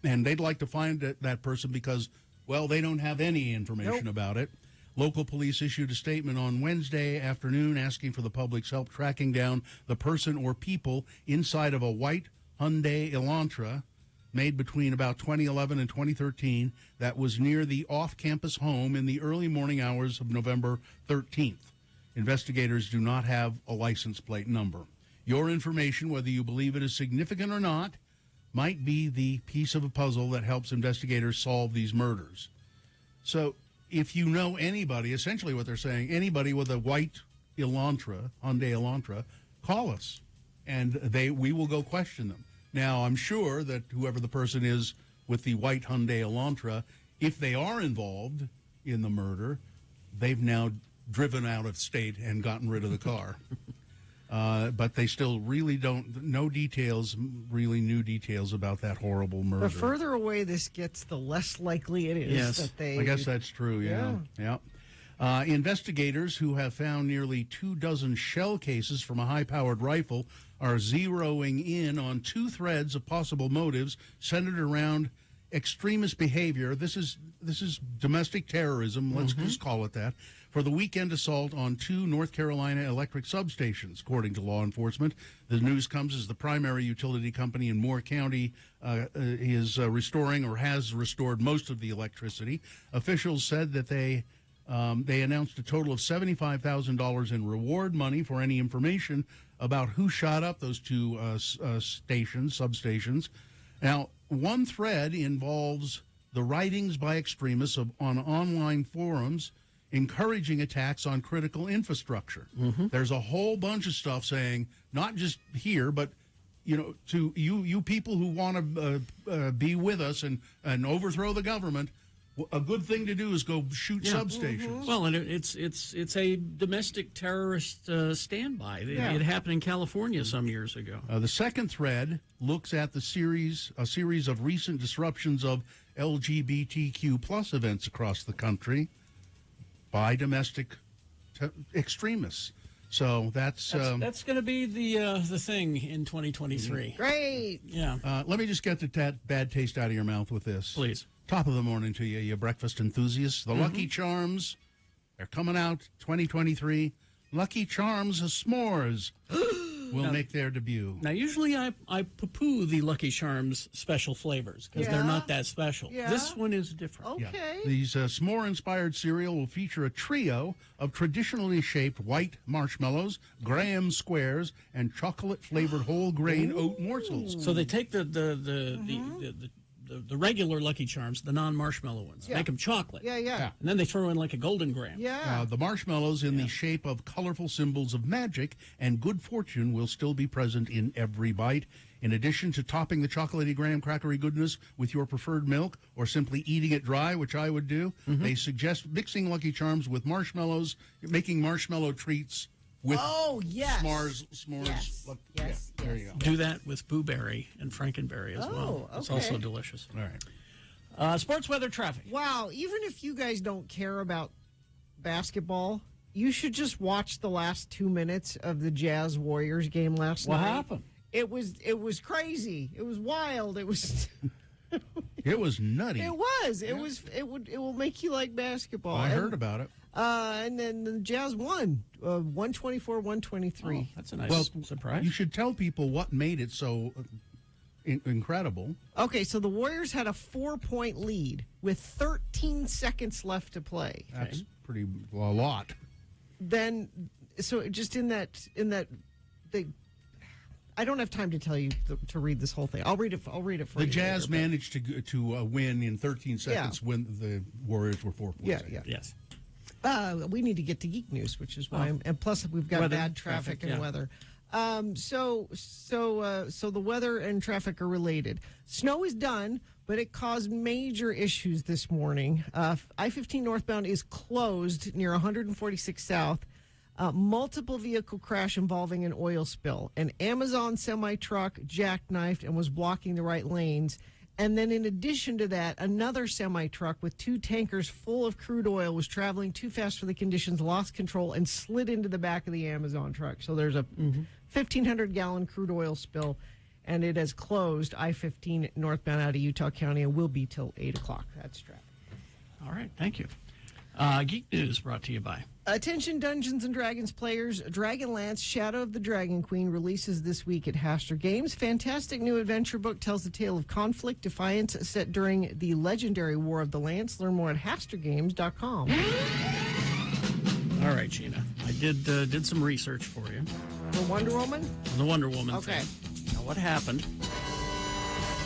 and they'd like to find that person because, well, they don't have any information about it. Local police issued a statement on Wednesday afternoon asking for the public's help tracking down the person or people inside of a white Hyundai Elantra made between about 2011 and 2013 that was near the off-campus home in the early morning hours of November 13th. Investigators do not have a license plate number. Your information, whether you believe it is significant or not, might be the piece of a puzzle that helps investigators solve these murders. So if you know anybody, essentially what they're saying, anybody with a white Elantra, Hyundai Elantra, call us, and we will go question them. Now, I'm sure that whoever the person is with the white Hyundai Elantra, if they are involved in the murder, they've now driven out of state and gotten rid of the car. But they still really don't, no details, really new details about that horrible murder. The further away this gets, the less likely it is that they... I guess that's true, yeah. Investigators who have found nearly 24 shell cases from a high-powered rifle are zeroing in on 2 threads of possible motives centered around extremist behavior. This is domestic terrorism, let's just call it that, for the weekend assault on 2 North Carolina electric substations, according to law enforcement. The news comes as the primary utility company in Moore County is restoring or has restored most of the electricity. Officials said that they announced a total of $75,000 in reward money for any information about who shot up those 2 substations. Now, one thread involves the writings by extremists on online forums encouraging attacks on critical infrastructure. There's a whole bunch of stuff saying, not just here, but to you people who want to be with us and overthrow the government, a good thing to do is go shoot substations. Well, and it's a domestic terrorist standby. It happened in California some years ago. The second thread looks at a series of recent disruptions of LGBTQ plus events across the country by domestic extremists. So that's going to be the thing in 2023. Great. Yeah. Let me just get the bad taste out of your mouth with this, please. Top of the morning to you breakfast enthusiasts. The Lucky Charms, they're coming out 2023. Lucky Charms s'mores. will make their debut. Now, usually I poo-poo the Lucky Charms special flavors because they're not that special. Yeah. This one is different. Okay. These s'more-inspired cereal will feature a trio of traditionally shaped white marshmallows, graham squares, and chocolate-flavored whole grain oat morsels. So they take the regular Lucky Charms, the non-marshmallow ones, make them chocolate. Yeah. And then they throw in like a golden graham. Yeah. The marshmallows in the shape of colorful symbols of magic and good fortune will still be present in every bite. In addition to topping the chocolatey graham crackery goodness with your preferred milk or simply eating it dry, which I would do, they suggest mixing Lucky Charms with marshmallows, making marshmallow treats with s'mores. Yes. Yes. There you go. Do that with Boo Berry and Frankenberry as well. It's also okay. delicious. All right. Sports weather traffic. Wow, even if you guys don't care about basketball, you should just watch the last 2 minutes of the Jazz Warriors game last night. What happened? It was crazy. It was wild. It was It was nutty. It was. It will make you like basketball. I heard about it. And then the Jazz won 124-123. That's a nice surprise. You should tell people what made it so incredible. Okay, so the Warriors had a 4-point lead with 13 seconds left to play. That's a lot. Then, so just in that, I don't have time to tell you to read this whole thing. I'll read it for you. The Jazz managed to win in 13 seconds when the Warriors were 4 points. Yeah. Yes. We need to get to Geek News, which is why, and plus we've got Weather, bad traffic and yeah. weather. So the weather and traffic are related. Snow is done, but it caused major issues this morning. I-15 northbound is closed near 146 South. Multiple vehicle crash involving an oil spill. An Amazon semi-truck jackknifed and was blocking the right lanes. And then in addition to that, another semi-truck with 2 tankers full of crude oil was traveling too fast for the conditions, lost control, and slid into the back of the Amazon truck. So there's a 1,500-gallon crude oil spill, and it has closed I-15 northbound out of Utah County and will be till 8 o'clock. That's traffic. All right, thank you. Geek News brought to you by... Attention Dungeons & Dragons players, Dragonlance Shadow of the Dragon Queen releases this week at Hastur Games. Fantastic new adventure book tells the tale of conflict, defiance set during the legendary War of the Lance. Learn more at HasturGames.com. All right, Gina. I did some research for you. The Wonder Woman? The Wonder Woman Okay. thing. Now, what happened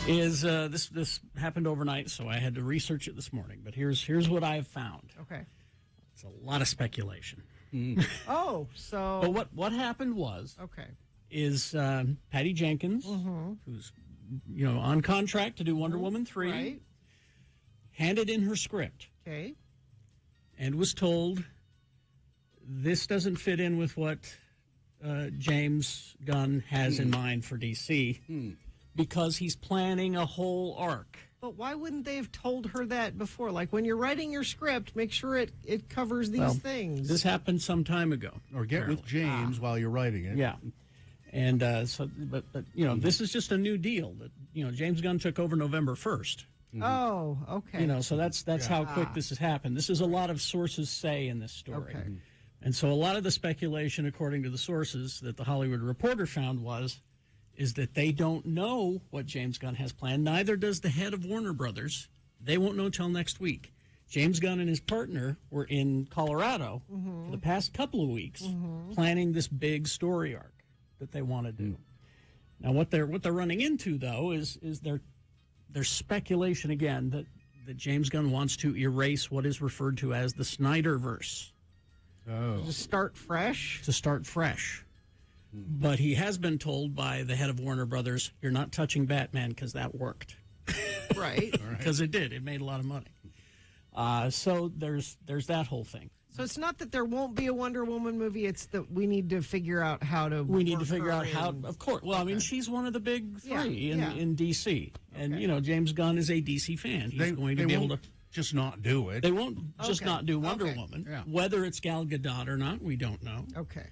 is this happened overnight, so I had to research it this morning. But here's what I've found. Okay. It's a lot of speculation. Oh, so... But what happened was... Okay. Is Patty Jenkins, who's on contract to do Wonder Woman 3, Right. handed in her script Okay. and was told this doesn't fit in with what James Gunn has in mind for DC because he's planning a whole arc. But why wouldn't they have told her that before? Like, when you're writing your script, make sure it covers these things. This happened some time ago. Or get with James while you're writing it. Yeah. And but this is just a new deal that, James Gunn took over November 1st. Oh, okay. So that's how quick this has happened. This is a lot of sources say in this story. Okay. And so a lot of the speculation, according to the sources that the Hollywood Reporter found is that they don't know what James Gunn has planned. Neither does the head of Warner Brothers. They won't know till next week. James Gunn and his partner were in Colorado for the past couple of weeks planning this big story arc that they want to do. Now, what they're running into, though, is there's speculation again that James Gunn wants to erase what is referred to as the Snyderverse. Oh. To start fresh? To start fresh. But he has been told by the head of Warner Brothers, you're not touching Batman because that worked. Right. Because it did. It made a lot of money. So there's that whole thing. So it's not that there won't be a Wonder Woman movie. It's that we need to figure out how to. We need to figure out how. Of course. Well, I mean, she's one of the big three in DC, and James Gunn is a DC fan. He's going to be able to just not do it. They won't just not do Wonder Woman. Yeah. Whether it's Gal Gadot or not, we don't know. Okay.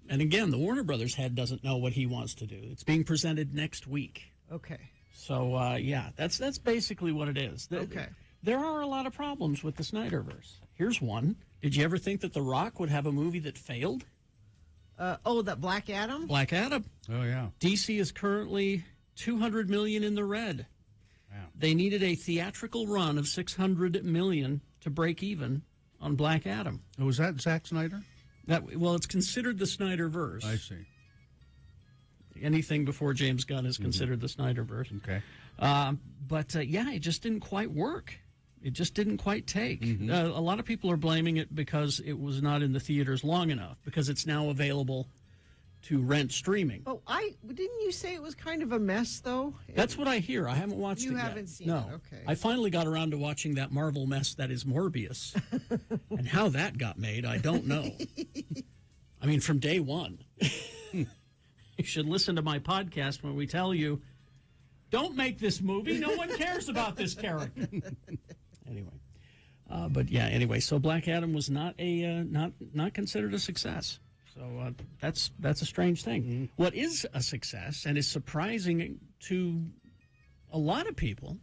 And again, the Warner Brothers head doesn't know what he wants to do. It's being presented next week. Okay. So that's basically what it is. Okay. There are a lot of problems with the Snyderverse. Here's one. Did you ever think that The Rock would have a movie that failed? That Black Adam? Black Adam. Oh, yeah. DC is currently $200 million in the red. Wow. They needed a theatrical run of $600 million to break even on Black Adam. Oh, was that Zack Snyder? Well, it's considered the Snyderverse. I see. Anything before James Gunn is considered the Snyderverse. Okay. But it just didn't quite work. It just didn't quite take. A lot of people are blaming it because it was not in the theaters long enough, because it's now available to rent streaming. Oh, didn't you say it was kind of a mess, though? That's what I hear. I haven't watched it yet. You haven't seen no. it, okay. I finally got around to watching that Marvel mess that is Morbius. And how that got made, I don't know. I mean, from day one. You should listen to my podcast when we tell you, don't make this movie. No one cares about this character. Anyway. So Black Adam was not considered a success. So that's a strange thing. What is a success and is surprising to a lot of people,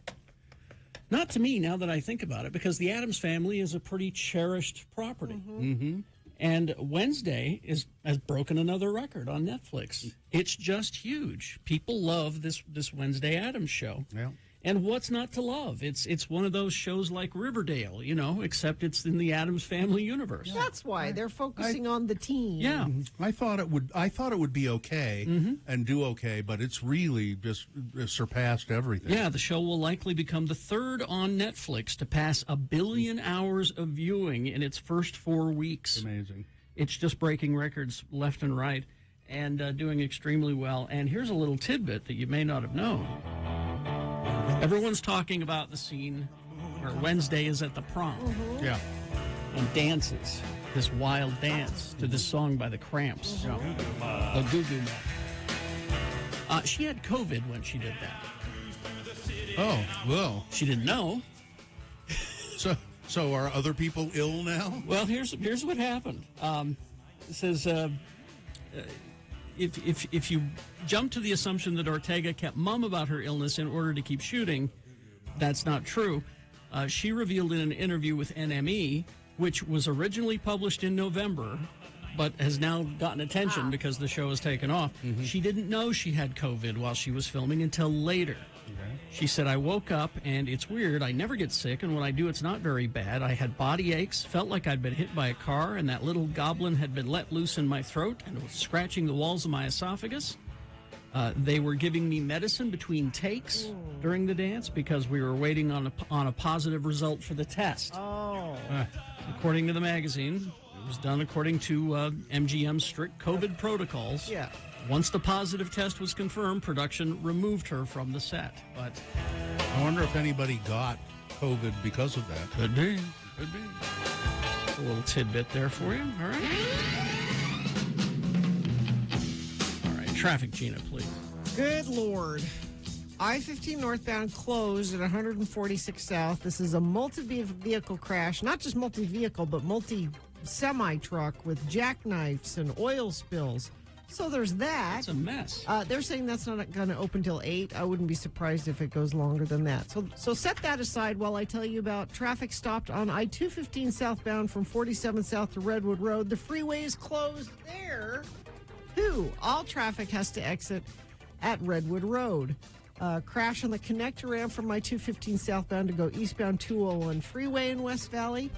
not to me now that I think about it, because the Addams Family is a pretty cherished property. And Wednesday has broken another record on Netflix. It's just huge. People love this Wednesday Addams show. Yeah. And what's not to love? It's one of those shows like Riverdale, except it's in the Addams Family universe. That's why they're focusing on the teen. Yeah. I thought it would be okay and do okay, but it's really just surpassed everything. Yeah, the show will likely become the third on Netflix to pass 1 billion hours of viewing in its first 4 weeks. Amazing. It's just breaking records left and right and doing extremely well. And here's a little tidbit that you may not have known. Everyone's talking about the scene where Wednesday is at the prom. Yeah. And dances this wild dance to this song by the Cramps. Yeah. The Goo Goo Man. She had COVID when she did that. Oh, well. She didn't know. So are other people ill now? Well, here's what happened. It says if you jump to the assumption that Ortega kept mum about her illness in order to keep shooting, that's not true. She revealed in an interview with NME, which was originally published in November, but has now gotten attention because the show has taken off. She didn't know she had COVID while she was filming until later. Okay. She said, I woke up, and it's weird. I never get sick, and when I do, it's not very bad. I had body aches, felt like I'd been hit by a car, and that little goblin had been let loose in my throat and was scratching the walls of my esophagus. They were giving me medicine between takes during the dance because we were waiting on a positive result for the test. According to the magazine, it was done according to MGM's strict COVID protocols. Yeah. Once the positive test was confirmed, production removed her from the set. But I wonder if anybody got COVID because of that. Could be. A little tidbit there for you. All right. Traffic, Gina, please. Good Lord. I-15 northbound closed at 146 South. This is a multi-vehicle crash. Not just multi-vehicle, but multi-semi-truck with jackknives and oil spills. So there's that. It's a mess. They're saying that's not going to open till 8. I wouldn't be surprised if it goes longer than that. So set that aside while I tell you about traffic stopped on I-215 southbound from 47 South to Redwood Road. The freeway is closed there. All traffic has to exit at Redwood Road. Crash on the connector ramp from I-215 southbound to go eastbound 201 freeway in West Valley.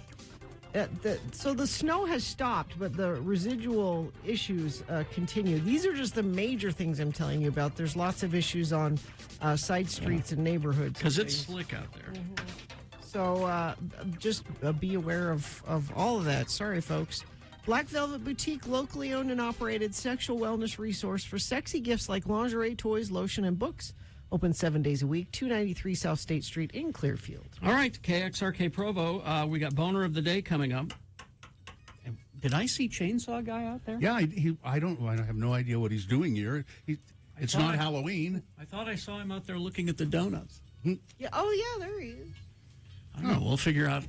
So the snow has stopped, but the residual issues continue. These are just the major things I'm telling you about. There's lots of issues on side streets and neighborhoods. Because it's slick out there. So just be aware of all of that. Sorry, folks. Black Velvet Boutique, locally owned and operated sexual wellness resource for sexy gifts like lingerie, toys, lotion, and books. Open 7 days a week, 293 South State Street in Clearfield. All right, KXRK Provo. We got Boner of the Day coming up. Did I see Chainsaw Guy out there? Yeah, I have no idea what he's doing here. It's not Halloween. I thought I saw him out there looking at the donuts. Yeah. Oh, yeah, there he is. I don't know. We'll figure out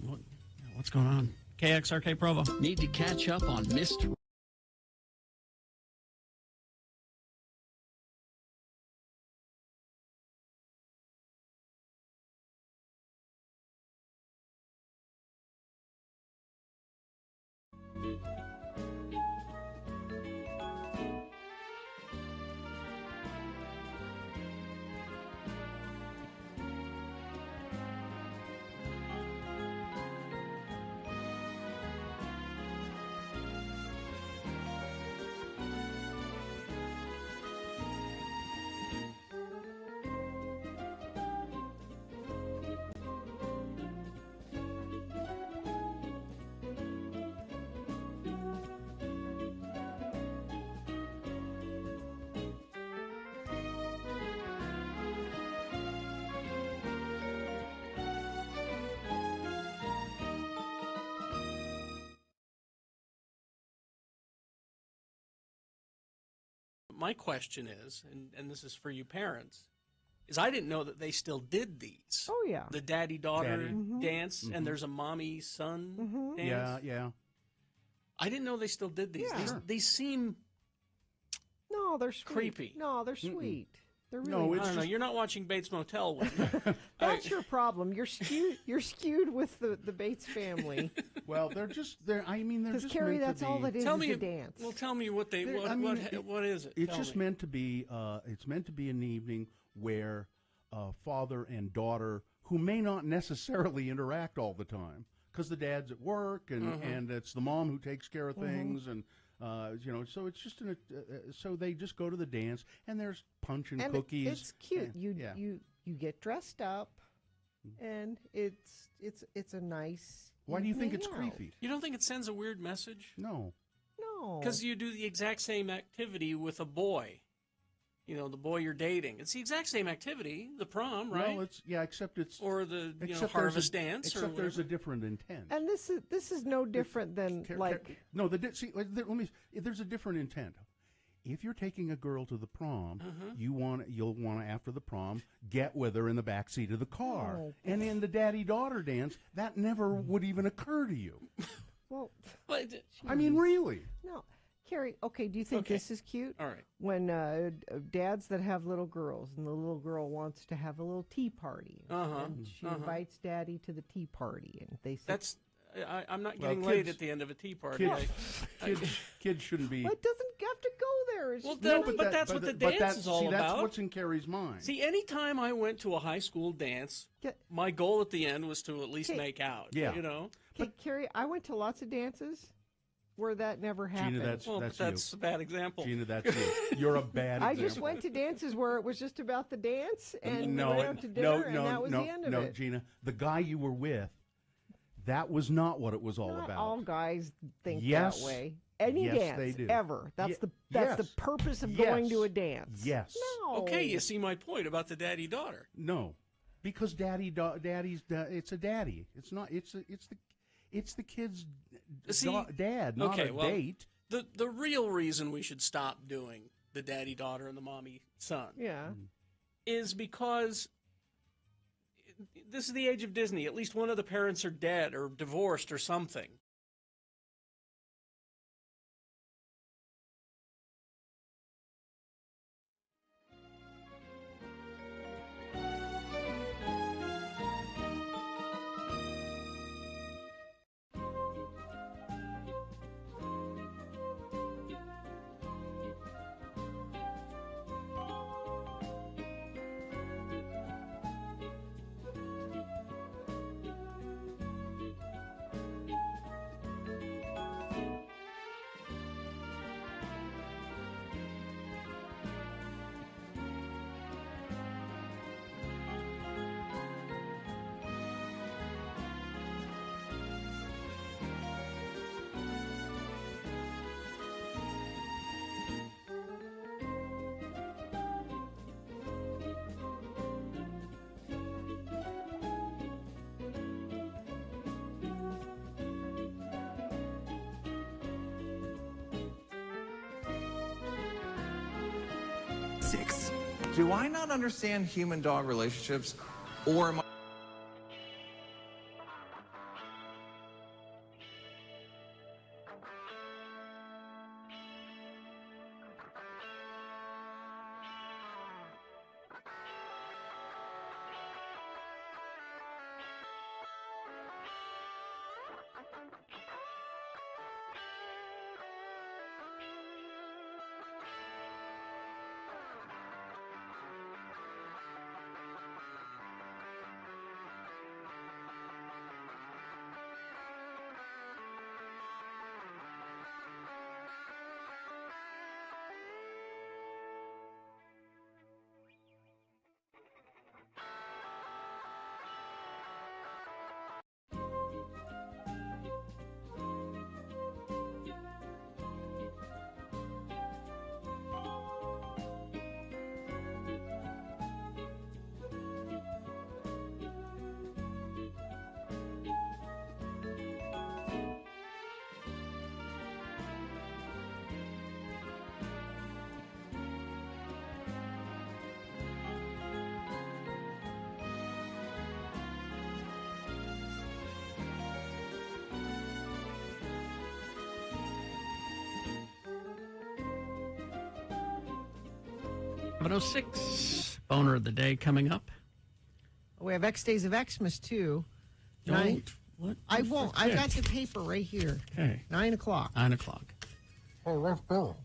what's going on. KXRK Provo. Need to catch up on missed my question is, and this is for you parents, is I didn't know that they still did these. Oh, yeah. The daddy-daughter Daddy. dance, and there's a mommy-son dance. Yeah, yeah. I didn't know they still did these. Yeah. These seem No, they're sweet. creepy. No, they're sweet. They're really No, I it's don't know. just- You're not watching Bates Motel with me. That's your problem. You're skewed. You're skewed with the Bates family. Well, they're just I mean, they're Because just Carrie, meant to that's all be- that is Tell is me a dance. Well, tell me what they There- what I mean, what is it? It's Tell just me. meant to be. It's meant to be an evening where father and daughter, who may not necessarily interact all the time, because the dad's at work and it's the mom who takes care of things, and so it's just so they just go to the dance, and there's punch and cookies. It's cute. and- You yeah. you get dressed up, and it's a nice. Why do you think evening it's out. creepy? You don't think it sends a weird message? No. No, Because you do the exact same activity with a boy. You know, the boy you're dating. It's the exact same activity, the prom, right? Well, except it's or the except there's harvest dance. Except or there's a whatever. different intent. and this is no different than No, let me. There's a different intent. If you're taking a girl to the prom, you'll want to after the prom get with her in the back seat of the car, Oh. and in the daddy-daughter dance, that never would even occur to you. well. But, I mean, really. No, Carrie. Okay, do you think Okay. this is cute? all right. When dads that have little girls and the little girl wants to have a little tea party, and she invites daddy to the tea party, and they sit. That's. I'm not Well, getting laid kids- at the end of a tea party. Kids shouldn't be. Well, it doesn't have to go there. It's Well, just then- really- but that's what the dance is all see, about. That's what's in Carrie's mind. See, anytime I went to a high school dance, Get- my goal at the end was to at least Okay. make out. Yeah. You know? Okay, Carrie, I went to lots of dances where that never happened. Gina, that's Well, that's that's a bad example. you. Gina, that's you. You're a bad I example. just went to dances where it was just about the dance and no, went out to dinner, no, and no, that was no, the end of no, it. Gina. The guy you were with, that was not what it was all Not about. all guys think Yes. that way. Any Yes, dance they do. ever. That's Ye- that's the yes. purpose of Yes. going to a dance. Yes. No. Okay, you see my point about the daddy-daughter. No, because daddy's it's a daddy. It's not. It's the kid's See, dad, not okay, a well, date. The real reason we should stop doing the daddy-daughter and the mommy-son Yeah. is because this is the age of Disney. At least one of the parents are dead or divorced or something. Six. Do I not understand human-dog relationships, or am I... 7:06. Boner of the day coming up. We have X Days of Xmas, too. Don't. What? I won't. I got the paper right here. Okay. 9 o'clock. 9 o'clock. Hey, where's Bill?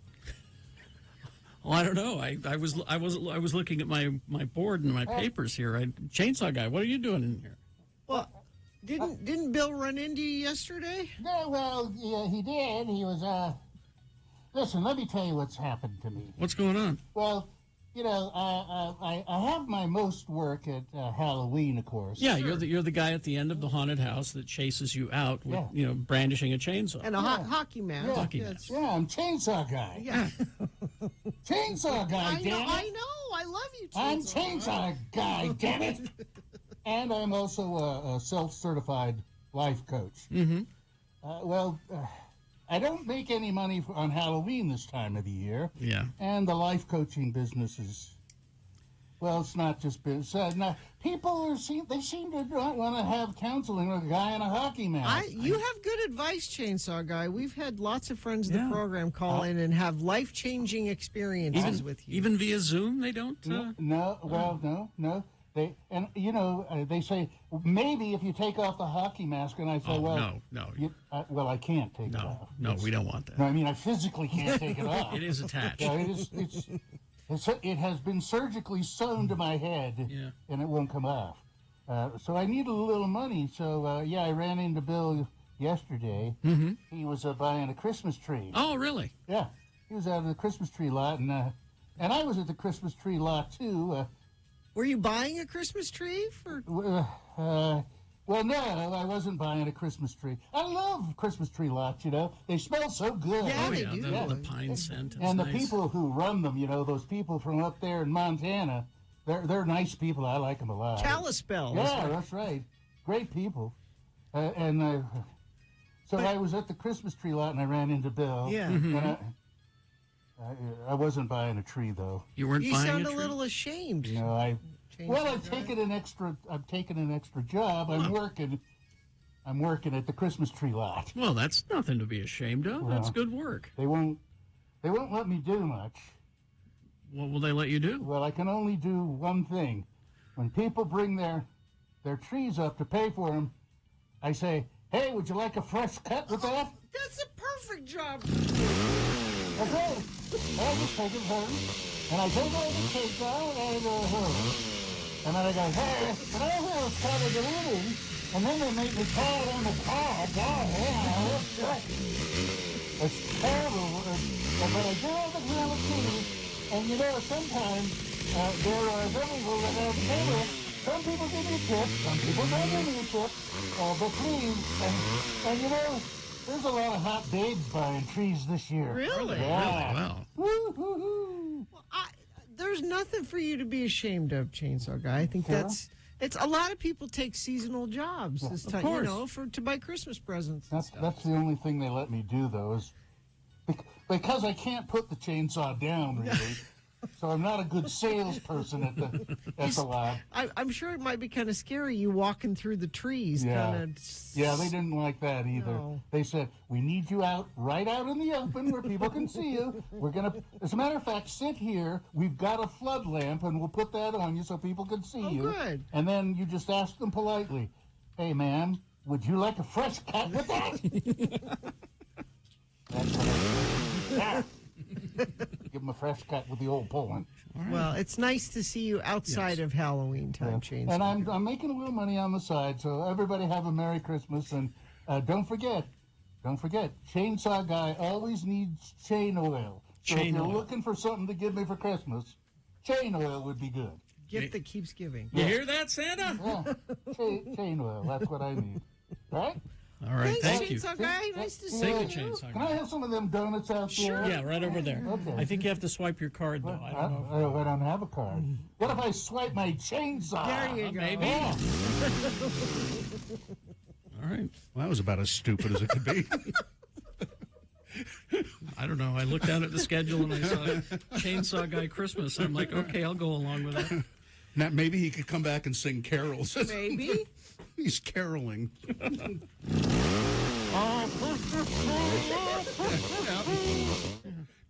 Well, I don't know. I was looking at my board and my papers here. Chainsaw Guy, what are you doing in here? Well, didn't Bill run into you yesterday? No, well, yeah, he did. He was, listen, let me tell you what's happened to me. What's going on? Well, you know, I have my most work at Halloween, of course. Yeah, sure. you're the guy at the end of the haunted house that chases you out with brandishing a chainsaw and a hockey mask. Yeah. Hockey mask. Yeah, I'm Chainsaw Guy. Yeah, Chainsaw Guy. Damn it. I know. I love you. I'm Chainsaw Guy. Damn it. And I'm also a self-certified life coach. Mm-hmm. I don't make any money on Halloween this time of the year. Yeah. And the life coaching business is, well, it's not just business. People seem to not want to have counseling with a guy in a hockey mask. You have good advice, Chainsaw Guy. We've had lots of friends of the program call in and have life-changing experiences with you. Even via Zoom, they don't? No. They say, maybe if you take off the hockey mask, and I say, no. I can't take it off. No, we don't want that. No, I mean, I physically can't take it off. It is attached. Yeah, it has been surgically sewn to my head, and it won't come off. So I need a little money. So, I ran into Bill yesterday. Mm-hmm. He was buying a Christmas tree. Oh, really? Yeah. He was out of the Christmas tree lot, and I was at the Christmas tree lot, too. Were you buying a Christmas tree for? Well, no, I wasn't buying a Christmas tree. I love Christmas tree lots, you know. They smell so good. Yeah, they do. The pine scent. And the nice. people who run them, you know, those people from up there in Montana, they're nice people. I like them a lot. Kalispell. Yeah, that's right. Great people. So I was at the Christmas tree lot, and I ran into Bill. Yeah. Mm-hmm. And I wasn't buying a tree, though. You weren't You buying sound a a tree? little ashamed. No, I've taken an extra job. I'm working at the Christmas tree lot. Well, that's nothing to be ashamed of. Well, That's good work. They won't let me do much. What will they let you do? Well, I can only do one thing. When people bring their trees up to pay for them, I say, "Hey, would you like a fresh cut with that?" That's a perfect job. Okay. I just take it home, and I take all the cake out, and then I go, "Hey, but I have to cut it a little," and then they make me call it on the car. It's terrible, but I do all the quality, and you know, sometimes there are some people that have payment. Some people give you tips, some people don't give you tips, but please, and you know, there's a lot of hot babes buying trees this year. Really? Yeah. Wow. Woo-hoo-hoo. There's nothing for you to be ashamed of, Chainsaw Guy. I think it's a lot of people take seasonal jobs this time, you know, to buy Christmas presents. That's the only thing they let me do, though, is because I can't put the chainsaw down, really. So I'm not a good salesperson at the lot. I'm sure it might be kind of scary, you walking through the trees. Yeah, they didn't like that either. No. They said, "We need you right out in the open where people can see you. We're going to, as a matter of fact, sit here. We've got a flood lamp, and we'll put that on you so people can see you. Good. And then you just ask them politely, 'Hey, ma'am, would you like a fresh cut with that?'" That's what I do. Yeah. Give them a fresh cut with the old pulling. Right. Well, it's nice to see you outside of Halloween time, Chainsaw. And I'm making a little money on the side, so everybody have a Merry Christmas. And don't forget, Chainsaw Guy always needs chain oil. So if you're looking for something to give me for Christmas, chain oil would be good. Gift that keeps giving. You hear that, Santa? Yeah, chain oil. That's what I need. Right? All right, thank you. Chainsaw Guy. Nice to see Thank you. you, Chainsaw Guy. Can I have some of them donuts out there? Yeah, right over there. Okay. I think you have to swipe your card, though. I don't know. I don't have a card. What if I swipe my chainsaw? There you go. Maybe. Yeah. All right. Well, that was about as stupid as it could be. I don't know. I looked down at the schedule and I saw Chainsaw Guy Christmas. I'm like, okay, I'll go along with that. Now, maybe he could come back and sing carols. Maybe. He's caroling.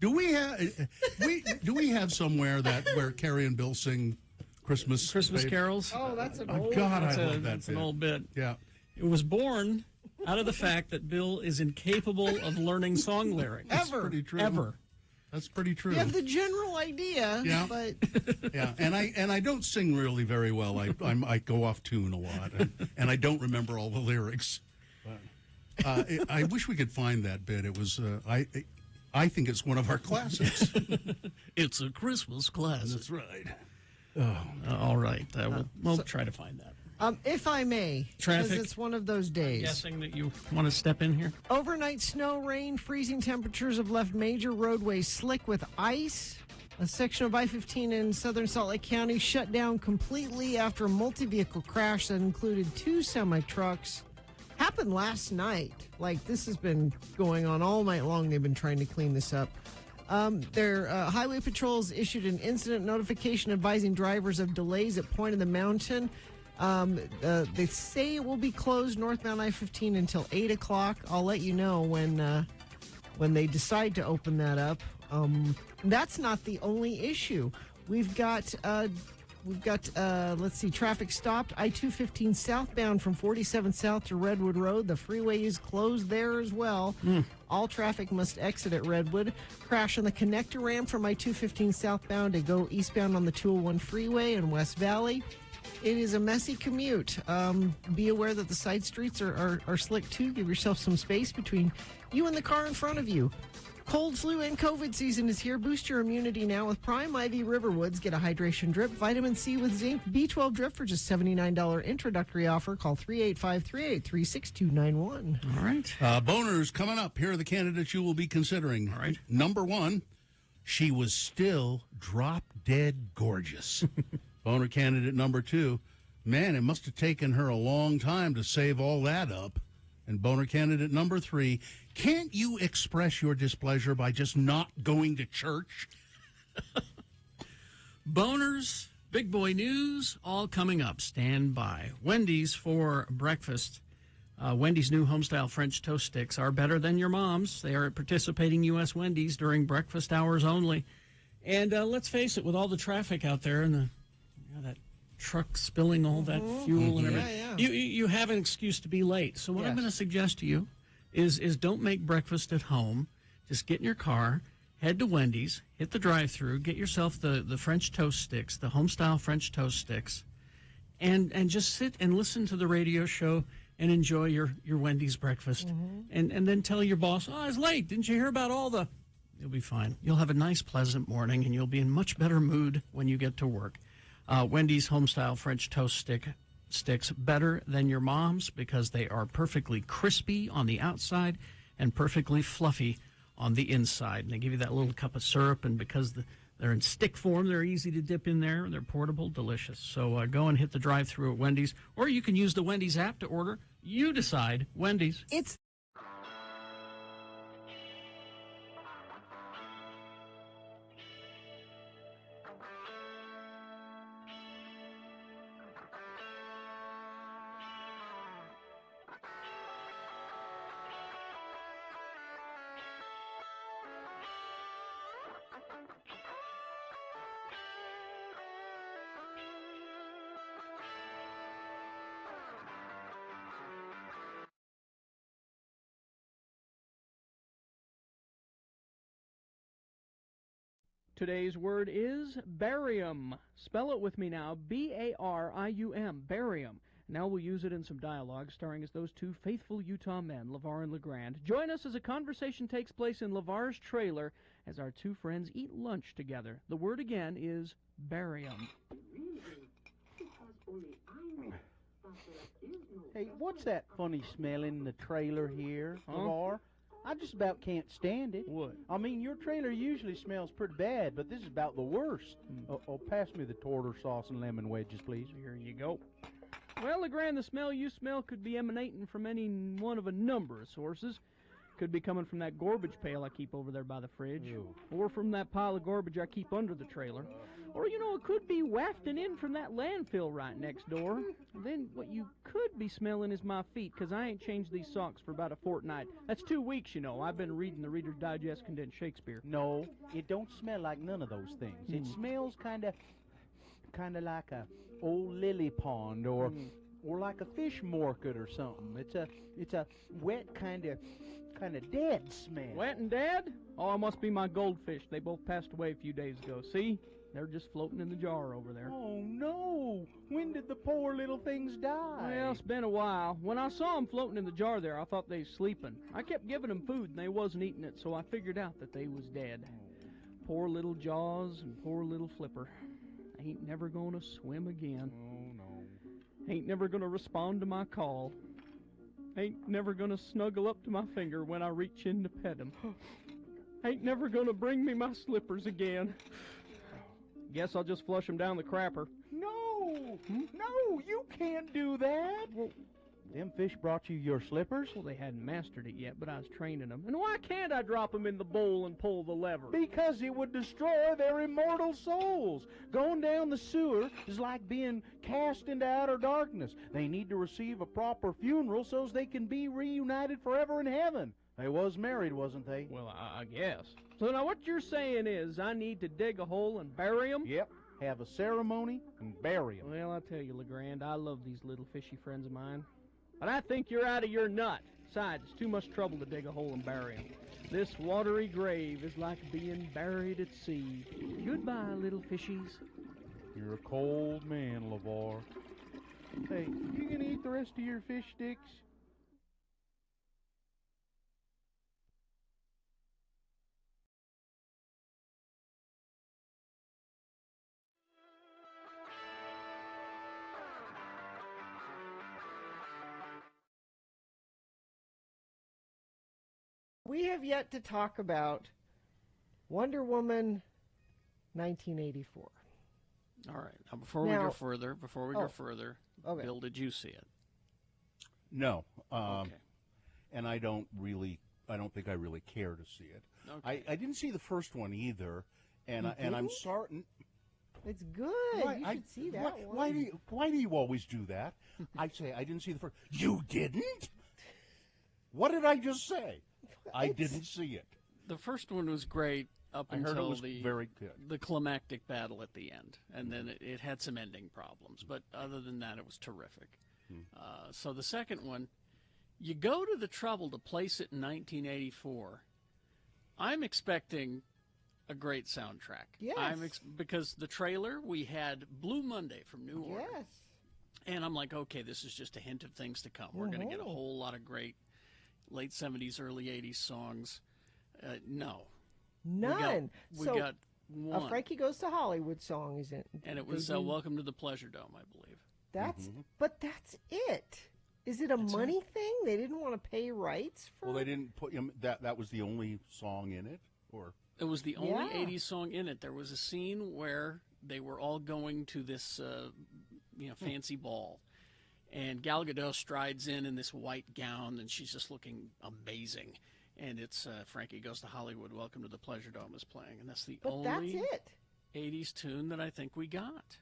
Do we have somewhere where Carrie and Bill sing Christmas carols? Oh, that's an Oh, old. God, I love that. That's an old bit. Yeah. It was born out of the fact that Bill is incapable of learning song lyrics. Ever. Pretty true. Ever. That's pretty true. You have the general idea, Yeah. but Yeah, and I don't sing really very well. I go off tune a lot, and I don't remember all the lyrics. I wish we could find that bit. It was I think it's one of our classics. It's a Christmas classic. That's right. All right. We'll try to find that. if I may, Traffic. because it's one of those days. Guessing that you want to step in here. Overnight snow, rain, freezing temperatures have left major roadways slick with ice. A section of I-15 in southern Salt Lake County shut down completely after a multi-vehicle crash that included 2 semi-trucks. Happened last night. Like, this has been going on all night long. They've been trying to clean this up. Their highway patrols issued an incident notification advising drivers of delays at Point of the Mountain. They say it will be closed northbound I-15 until 8 o'clock. I'll let you know when they decide to open that up. That's not the only issue. We've got let's see, traffic stopped. I-215 southbound from 47 South to Redwood Road. The freeway is closed there as well. All traffic must exit at Redwood. Crash on the connector ramp from I-215 southbound to go eastbound on the 201 freeway in West Valley. It is a messy commute. Be aware that the side streets are slick too. Give yourself some space between you and the car in front of you. Cold, flu, and COVID season is here. Boost your immunity now with Prime IV Riverwoods. Get a hydration drip, vitamin C with zinc, B12 drip for just $79 introductory offer. Call 385-383-6291. All right. Boners coming up. Here are the candidates you will be considering. All right. Number 1, she was still drop dead gorgeous. Boner candidate number 2, man, it must have taken her a long time to save all that up. And boner candidate number 3, can't you express your displeasure by just not going to church? Boners, big boy news, all coming up. Stand by. Wendy's for breakfast. Wendy's new homestyle French toast sticks are better than your mom's. They are at participating U.S. Wendy's during breakfast hours only. And let's face it, with all the traffic out there and that truck spilling all that fuel and everything, you have an excuse to be late. So what I'm going to suggest to you is don't make breakfast at home. Just get in your car, head to Wendy's, hit the drive-thru, get yourself the French toast sticks, the homestyle French toast sticks, and just sit and listen to the radio show and enjoy your Wendy's breakfast. And then tell your boss, oh, I was late. Didn't you hear about all the... You'll be fine. You'll have a nice, pleasant morning, and you'll be in much better mood when you get to work. Wendy's homestyle French toast sticks, better than your mom's because they are perfectly crispy on the outside and perfectly fluffy on the inside. And they give you that little cup of syrup, and because they're in stick form, they're easy to dip in there. They're portable, delicious. So go and hit the drive-thru at Wendy's, or you can use the Wendy's app to order. You decide. Wendy's. It's Today's word is barium. Spell it with me now, B-A-R-I-U-M, barium. Now we'll use it in some dialogue, starring as those two faithful Utah men, LeVar and LeGrand. Join us as a conversation takes place in LeVar's trailer as our two friends eat lunch together. The word again is barium. Hey, what's that funny smell in the trailer here, LeVar? I just about can't stand it. What? I mean, your trailer usually smells pretty bad, but this is about the worst. Pass me the tartar sauce and lemon wedges, please. Here you go. Well, LeGrand, the smell you smell could be emanating from any one of a number of sources. Could be coming from that garbage pail I keep over there by the fridge, or from that pile of garbage I keep under the trailer, Or, it could be wafting in from that landfill right next door. Then what you could be smelling is my feet, 'cause I ain't changed these socks for about a fortnight. That's 2 weeks, I've been reading the Reader's Digest condensed Shakespeare. No, it don't smell like none of those things. It smells kind of like a old lily pond or like a fish market or something. It's a wet kind of dead smell. Wet and dead? Oh, it must be my goldfish. They both passed away a few days ago. See? They're just floating in the jar over there. Oh, no. When did the poor little things die? Well, it's been a while. When I saw them floating in the jar there, I thought they was sleeping. I kept giving them food, and they wasn't eating it, so I figured out that they was dead. Poor little Jaws and poor little Flipper. Ain't never gonna swim again. Oh, no. Ain't never gonna respond to my call. Ain't never gonna snuggle up to my finger when I reach in to pet him. Ain't never gonna bring me my slippers again. Guess I'll just flush them down the crapper. No! No, you can't do that. Well, them fish brought you your slippers? Well, they hadn't mastered it yet, but I was training them. And why can't I drop them in the bowl and pull the lever? Because it would destroy their immortal souls. Going down the sewer is like being cast into outer darkness. They need to receive a proper funeral so they can be reunited forever in heaven. They was married, wasn't they? Well, I guess. So now what you're saying is I need to dig a hole and bury them? Yep. Have a ceremony and bury them. Well, I tell you, LeGrand, I love these little fishy friends of mine. But I think you're out of your nut. Besides, it's too much trouble to dig a hole and bury them. This watery grave is like being buried at sea. Goodbye, little fishies. You're a cold man, LeVar. Hey, you gonna eat the rest of your fish sticks? We have yet to talk about Wonder Woman 1984. All right. Now, before we go further, okay. Bill, did you see it? No. Okay. And I don't think I really care to see it. Okay. I didn't see the first one either, and I'm sorry. It's good. You should see that one. Why do you always do that? I say I didn't see the first. You didn't? What did I just say? I didn't see it. The first one was great up until it was very good. The climactic battle at the end, and then it had some ending problems. But other than that, it was terrific. So the second one, you go to the trouble to place it in 1984. I'm expecting a great soundtrack. Yes. Because the trailer, we had Blue Monday from New Order. Yes. And I'm like, okay, this is just a hint of things to come. We're going to get a whole lot of great late 70s, early 80s songs. No. None. We got one. A Frankie Goes to Hollywood song is in. And it was Welcome to the Pleasure Dome, I believe. But that's it. Is it a money thing? They didn't want to pay rights for. Well, they didn't put that was the only song in it, or it was the only 80s song in it. There was a scene where they were all going to this fancy ball. And Gal Gadot strides in this white gown, and she's just looking amazing. And it's Frankie Goes to Hollywood, Welcome to the Pleasure Dome is playing. And that's the only 80s tune that I think we got.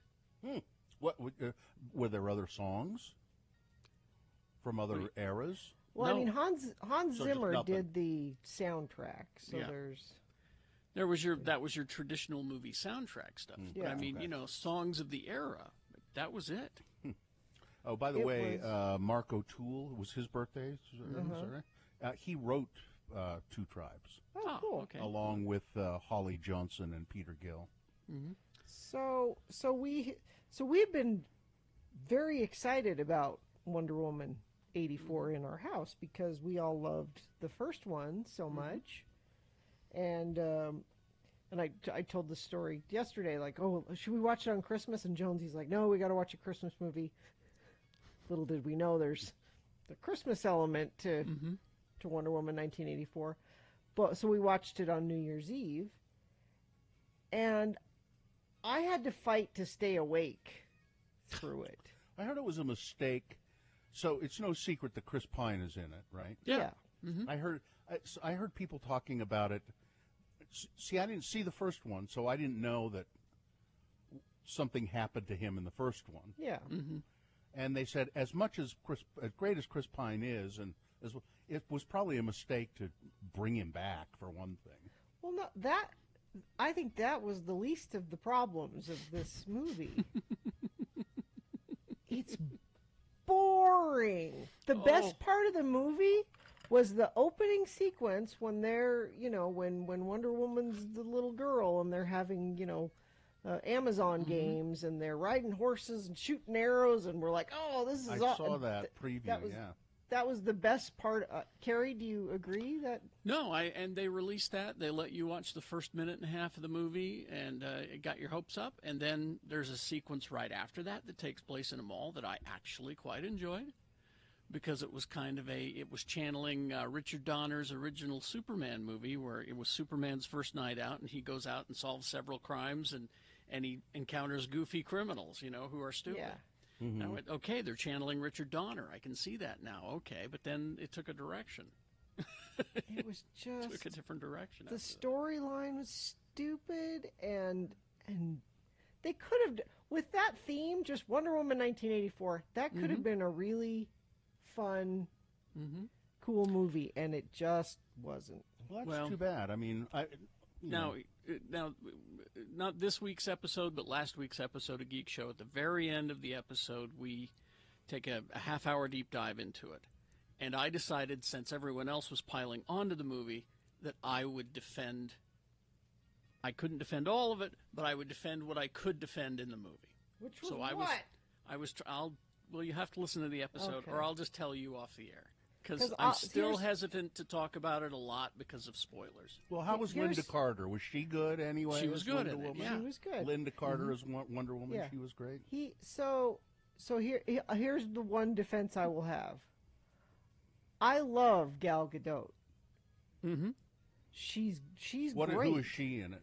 What were there other songs from other eras? Well, no. I mean, Hans Zimmer did the soundtrack, so that was your traditional movie soundtrack stuff. But I mean, songs of the era. That was it. Oh, by the way, Mark O'Toole, it was his birthday. He wrote Two Tribes. Oh, cool. Okay. Along with Holly Johnson and Peter Gill. Mm-hmm. So we've been very excited about Wonder Woman 84 in our house because we all loved the first one so much, and I told the story yesterday, like, oh, should we watch it on Christmas? And Jonesy's like, no, we got to watch a Christmas movie. Little did we know there's the Christmas element to Wonder Woman 1984. But so we watched it on New Year's Eve, and I had to fight to stay awake through it. I heard it was a mistake. So it's no secret that Chris Pine is in it, right? Yeah. Mm-hmm. I heard people talking about it. See, I didn't see the first one, so I didn't know that something happened to him in the first one. Yeah. Mm-hmm. And they said, as much as great as Chris Pine is, and it was probably a mistake to bring him back, for one thing. Well, no, I think that was the least of the problems of this movie. It's boring. The best part of the movie was the opening sequence when they're, when Wonder Woman's the little girl and they're having, Amazon games and they're riding horses and shooting arrows and we're like, oh, this is I saw that preview, yeah. That was the best part. Carrie, do you agree that? No, and they released that. They let you watch the first minute and a half of the movie, and it got your hopes up. And then there's a sequence right after that takes place in a mall that I actually quite enjoyed, because it was it was channeling Richard Donner's original Superman movie, where it was Superman's first night out, and he goes out and solves several crimes, and he encounters goofy criminals, who are stupid. Yeah. Mm-hmm. I went, okay, they're channeling Richard Donner. I can see that now. Okay, but then it took a direction. It was just took a different direction. The storyline was stupid, and they could have, with that theme, just Wonder Woman 1984. That could have been a really fun, cool movie, and it just wasn't. Well, that's too bad. I mean, Now, not this week's episode, but last week's episode of Geek Show, at the very end of the episode, we take a half-hour deep dive into it. And I decided, since everyone else was piling onto the movie, that I would defend. I couldn't defend all of it, but I would defend what I could defend in the movie. Which was so well, you have to listen to the episode, or I'll just tell you off the air. Because I'm still hesitant to talk about it a lot because of spoilers. Well, how was Linda Carter? Was she good anyway? She was good Wonder in it, Woman? yeah. She was good. Linda Carter as Wonder Woman, Yeah. she was great. So here's the one defense I will have. I love Gal Gadot. Mm-hmm. She's great. Who is she in it?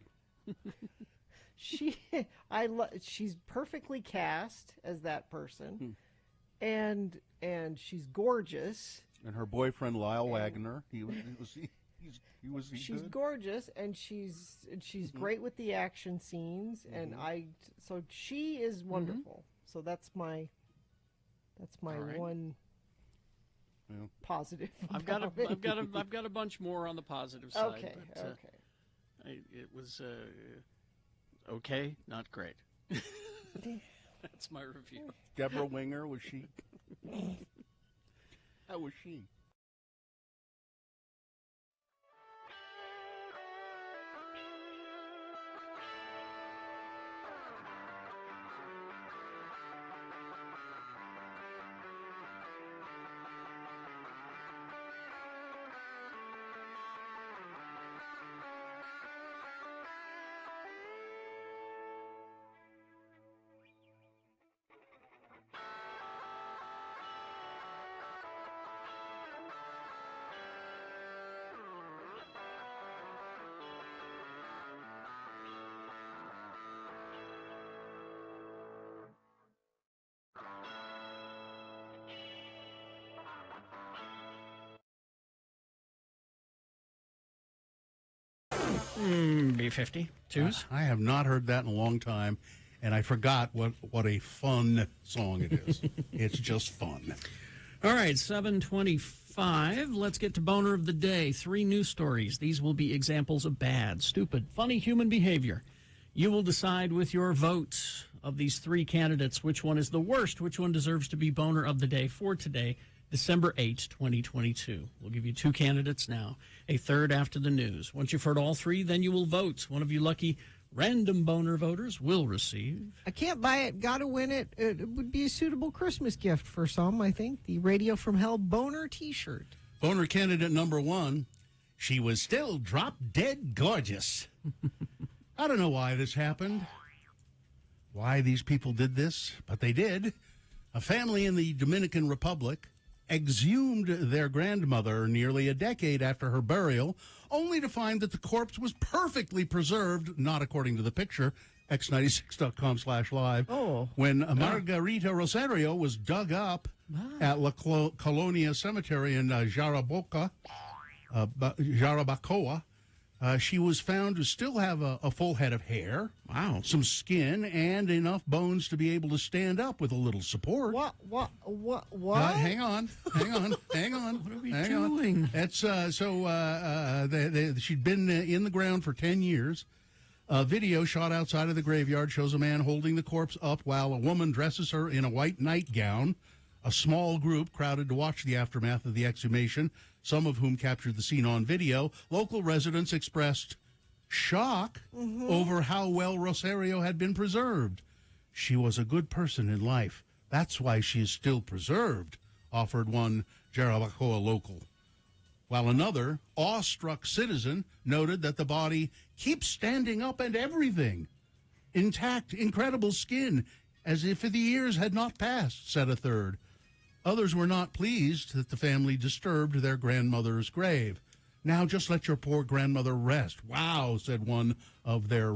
She's perfectly cast as that person, and she's gorgeous. And her boyfriend Lyle Wagner, She's gorgeous, and she's great with the action scenes, and so she is wonderful. So that's my one positive. I've got a bunch more on the positive side. Okay, but, it was okay, not great. That's my review. Deborah Winger, was she? How was she? B-50. Twos? I have not heard that in a long time, and I forgot what a fun song it is. It's just fun. All right, 7:25. Let's get to Boner of the Day. 3 news stories. These will be examples of bad, stupid, funny human behavior. You will decide with your votes of these 3 candidates which one is the worst, which one deserves to be Boner of the Day for today, December 8, 2022. We'll give you 2 candidates now, a third after the news. Once you've heard all 3, then you will vote. One of you lucky random Boner voters will receive. I can't buy it, gotta win it. It would be a suitable Christmas gift for some, I think. The Radio from Hell Boner t-shirt. Boner candidate number 1, she was still drop dead gorgeous. I don't know why this happened, why these people did this, but they did. A family in the Dominican Republic exhumed their grandmother nearly a decade after her burial, only to find that the corpse was perfectly preserved, not according to the picture, x96.com/live, when Margarita Rosario was dug up at La Colonia Cemetery in Jarabacoa. She was found to still have a full head of hair, wow, some skin, and enough bones to be able to stand up with a little support. What? Hang on. What are we doing? That's she'd been in the ground for 10 years. A video shot outside of the graveyard shows a man holding the corpse up while a woman dresses her in a white nightgown. A small group crowded to watch the aftermath of the exhumation, some of whom captured the scene on video. Local residents expressed shock over how well Rosario had been preserved. She was a good person in life. That's why she is still preserved, offered one Jarabacoa local. While another, awestruck citizen, noted that the body keeps standing up and everything. Intact, incredible skin, as if the years had not passed, said a third. Others were not pleased that the family disturbed their grandmother's grave. Now just let your poor grandmother rest. Wow, said one of their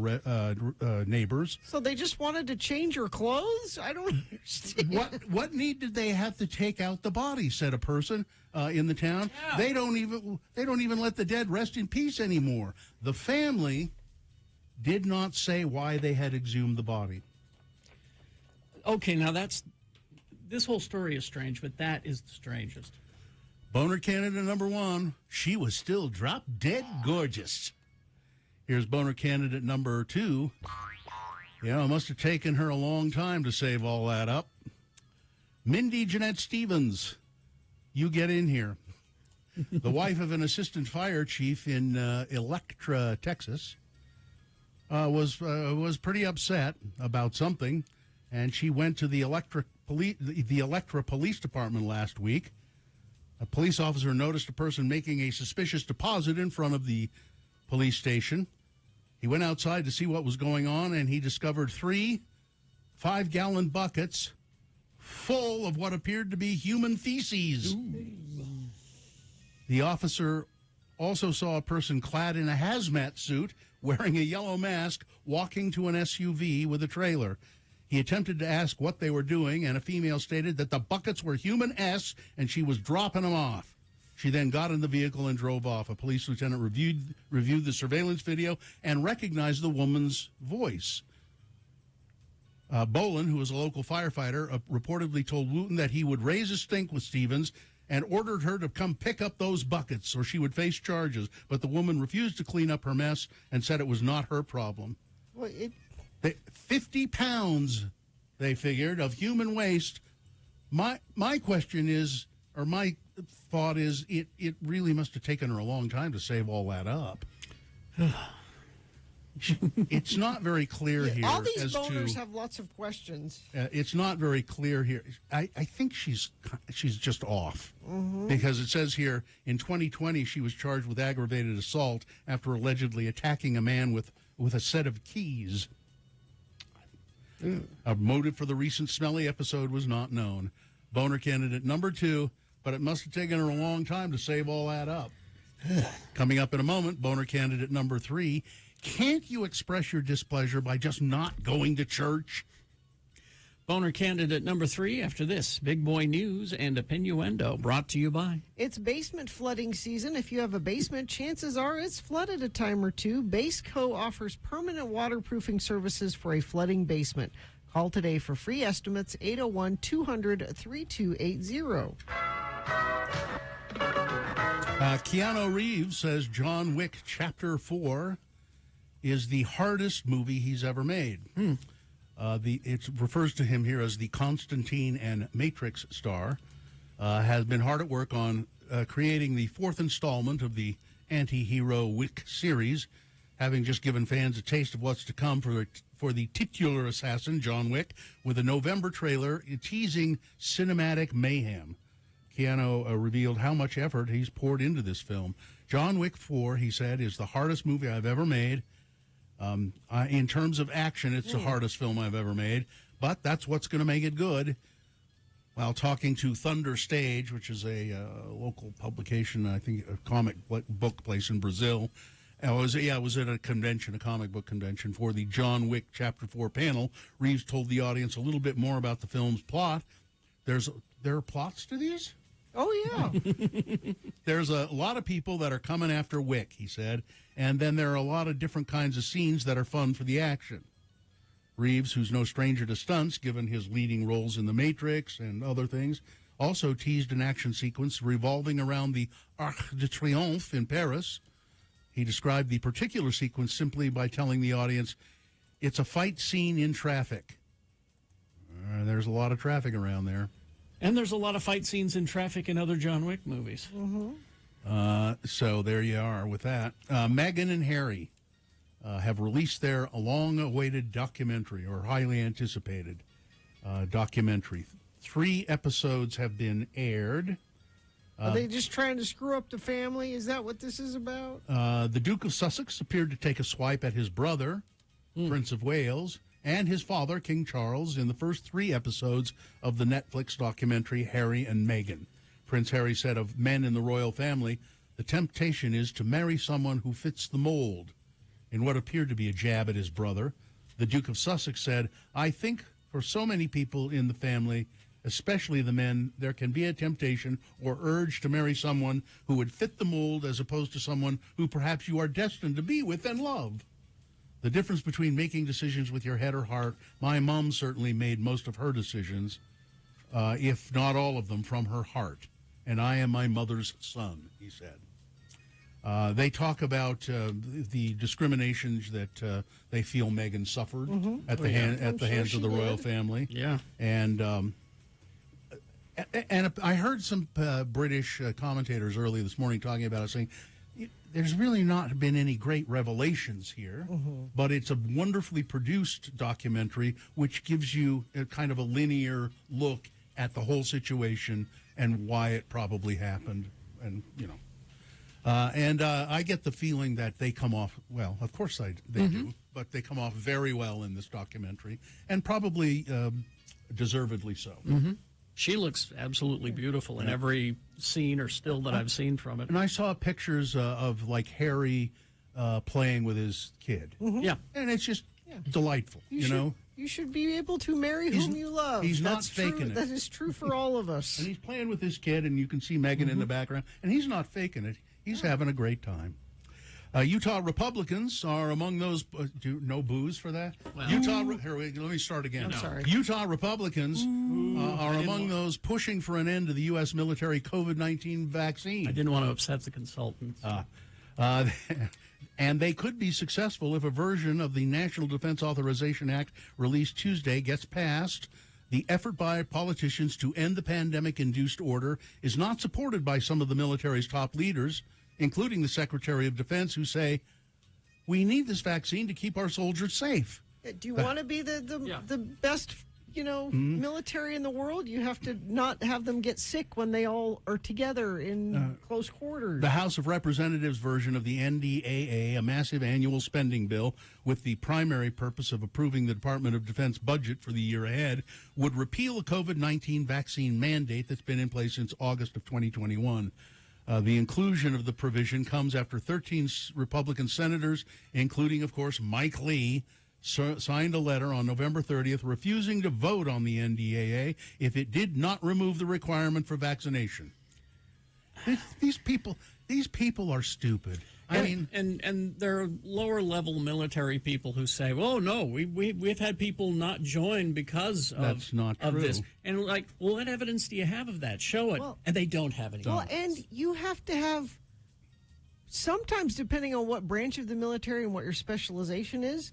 neighbors. So they just wanted to change her clothes? I don't understand. What need did they have to take out the body, said a person in the town. Yeah. They don't even let the dead rest in peace anymore. The family did not say why they had exhumed the body. Okay, now this whole story is strange, but that is the strangest. Boner candidate number 1, she was still drop dead gorgeous. Here's boner candidate number 2. Yeah, it must have taken her a long time to save all that up. Mindy Jeanette Stevens, you get in here. The wife of an assistant fire chief in Electra, Texas, was pretty upset about something, and she went to the Electra Police Department last week. A police officer noticed a person making a suspicious deposit in front of the police station. He went outside to see what was going on, and he discovered 3 5-gallon buckets full of what appeared to be human feces. Ooh. The officer also saw a person clad in a hazmat suit, wearing a yellow mask, walking to an SUV with a trailer. He attempted to ask what they were doing, and a female stated that the buckets were human S, and she was dropping them off. She then got in the vehicle and drove off. A police lieutenant reviewed the surveillance video and recognized the woman's voice. Bolin, who was a local firefighter, reportedly told Wooten that he would raise a stink with Stevens and ordered her to come pick up those buckets or she would face charges. But the woman refused to clean up her mess and said it was not her problem. Well, 50 pounds, they figured, of human waste. My question is, or my thought is, it really must have taken her a long time to save all that up. It's not very clear here. All these boners have lots of questions. It's not very clear here. I think she's just off. Because it says here, in 2020, she was charged with aggravated assault after allegedly attacking a man with a set of keys. A motive for the recent smelly episode was not known. Boner candidate number 2, but it must have taken her a long time to save all that up. Coming up in a moment, boner candidate number 3. Can't you express your displeasure by just not going to church? Boner candidate number 3 after this. Big Boy News and a Penuendo brought to you by. It's basement flooding season. If you have a basement, chances are it's flooded a time or two. Baseco offers permanent waterproofing services for a flooding basement. Call today for free estimates, 801-200-3280. Keanu Reeves says John Wick Chapter 4 is the hardest movie he's ever made. It refers to him here as the Constantine and Matrix star. Has been hard at work on creating the 4th installment of the anti-hero Wick series, having just given fans a taste of what's to come for the titular assassin, John Wick, with a November trailer teasing cinematic mayhem. Keanu revealed how much effort he's poured into this film. John Wick 4, he said, is the hardest movie I've ever made. In terms of action, it's the hardest film I've ever made, but that's what's going to make it good. While talking to Thunder Stage, which is a local publication, I think a comic book place in Brazil, it was at a convention, a comic book convention for the John Wick Chapter 4 panel. Reeves told the audience a little bit more about the film's plot. There are plots to these? Oh, yeah. There's a lot of people that are coming after Wick, he said, and then there are a lot of different kinds of scenes that are fun for the action. Reeves, who's no stranger to stunts, given his leading roles in The Matrix and other things, also teased an action sequence revolving around the Arc de Triomphe in Paris. He described the particular sequence simply by telling the audience, it's a fight scene in traffic. There's a lot of traffic around there. And there's a lot of fight scenes in traffic in other John Wick movies. So there you are with that. Meghan and Harry have released their long-awaited documentary, or highly anticipated documentary. 3 episodes have been aired. Are they just trying to screw up the family? Is that what this is about? The Duke of Sussex appeared to take a swipe at his brother, Prince of Wales, and his father, King Charles, in the first 3 episodes of the Netflix documentary Harry and Meghan. Prince Harry said of men in the royal family, the temptation is to marry someone who fits the mold. In what appeared to be a jab at his brother, the Duke of Sussex said, I think for so many people in the family, especially the men, there can be a temptation or urge to marry someone who would fit the mold as opposed to someone who perhaps you are destined to be with and love. The difference between making decisions with your head or heart, my mom certainly made most of her decisions, if not all of them, from her heart. And I am my mother's son, he said. They talk about the discriminations that they feel Meghan suffered at the hands of the royal family. Yeah. And I heard some British commentators early this morning talking about it, saying, there's really not been any great revelations here, but it's a wonderfully produced documentary which gives you a kind of a linear look at the whole situation and why it probably happened. And, I get the feeling that they come off, well, of course they do, but they come off very well in this documentary, and probably deservedly so. She looks absolutely beautiful in every scene or still that I've seen from it. And I saw pictures of, like, Harry playing with his kid. Yeah. And it's just delightful, you know? You should be able to marry whom you love. He's not That's faking true. it. That is true for all of us. And he's playing with his kid, and you can see Meghan in the background. And he's not faking it. He's having a great time. Utah Republicans are among those. No booze for that? Well, let me start again. I'm sorry. Utah Republicans are among those pushing for an end to the U.S. military COVID-19 vaccine. I didn't want to upset the consultants. And they could be successful if a version of the National Defense Authorization Act released Tuesday gets passed. The effort by politicians to end the pandemic-induced order is not supported by some of the military's top leaders, including the Secretary of Defense, who say, we need this vaccine to keep our soldiers safe. Do you want to be the best, military in the world? You have to not have them get sick when they all are together in close quarters. The House of Representatives version of the NDAA, a massive annual spending bill with the primary purpose of approving the Department of Defense budget for the year ahead, would repeal a COVID-19 vaccine mandate that's been in place since August of 2021. The inclusion of the provision comes after 13 Republican senators, including, of course, Mike Lee, signed a letter on November 30th refusing to vote on the NDAA if it did not remove the requirement for vaccination. These people are stupid. And there are lower level military people who say, "Well, no, we've had people not join because That's not of true. this." And like, well, what evidence do you have of that? Show it. And they don't have any. Well, and you have to have, sometimes depending on what branch of the military and what your specialization is,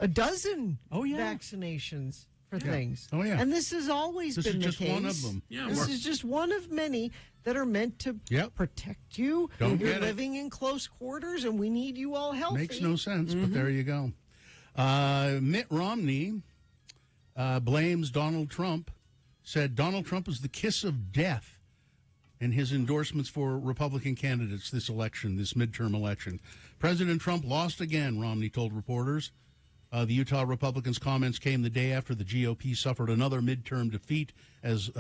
a dozen vaccinations for things. Oh, yeah. And this has always This been is the just case. one of them. Yeah, This is just one of many that are meant to protect you. Don't You're get it. living in close quarters, and we need you all healthy. Makes no sense, but there you go. Mitt Romney blames Donald Trump, said Donald Trump is the kiss of death in his endorsements for Republican candidates this election, this midterm election. President Trump lost again, Romney told reporters. The Utah Republicans' comments came the day after the GOP suffered another midterm defeat as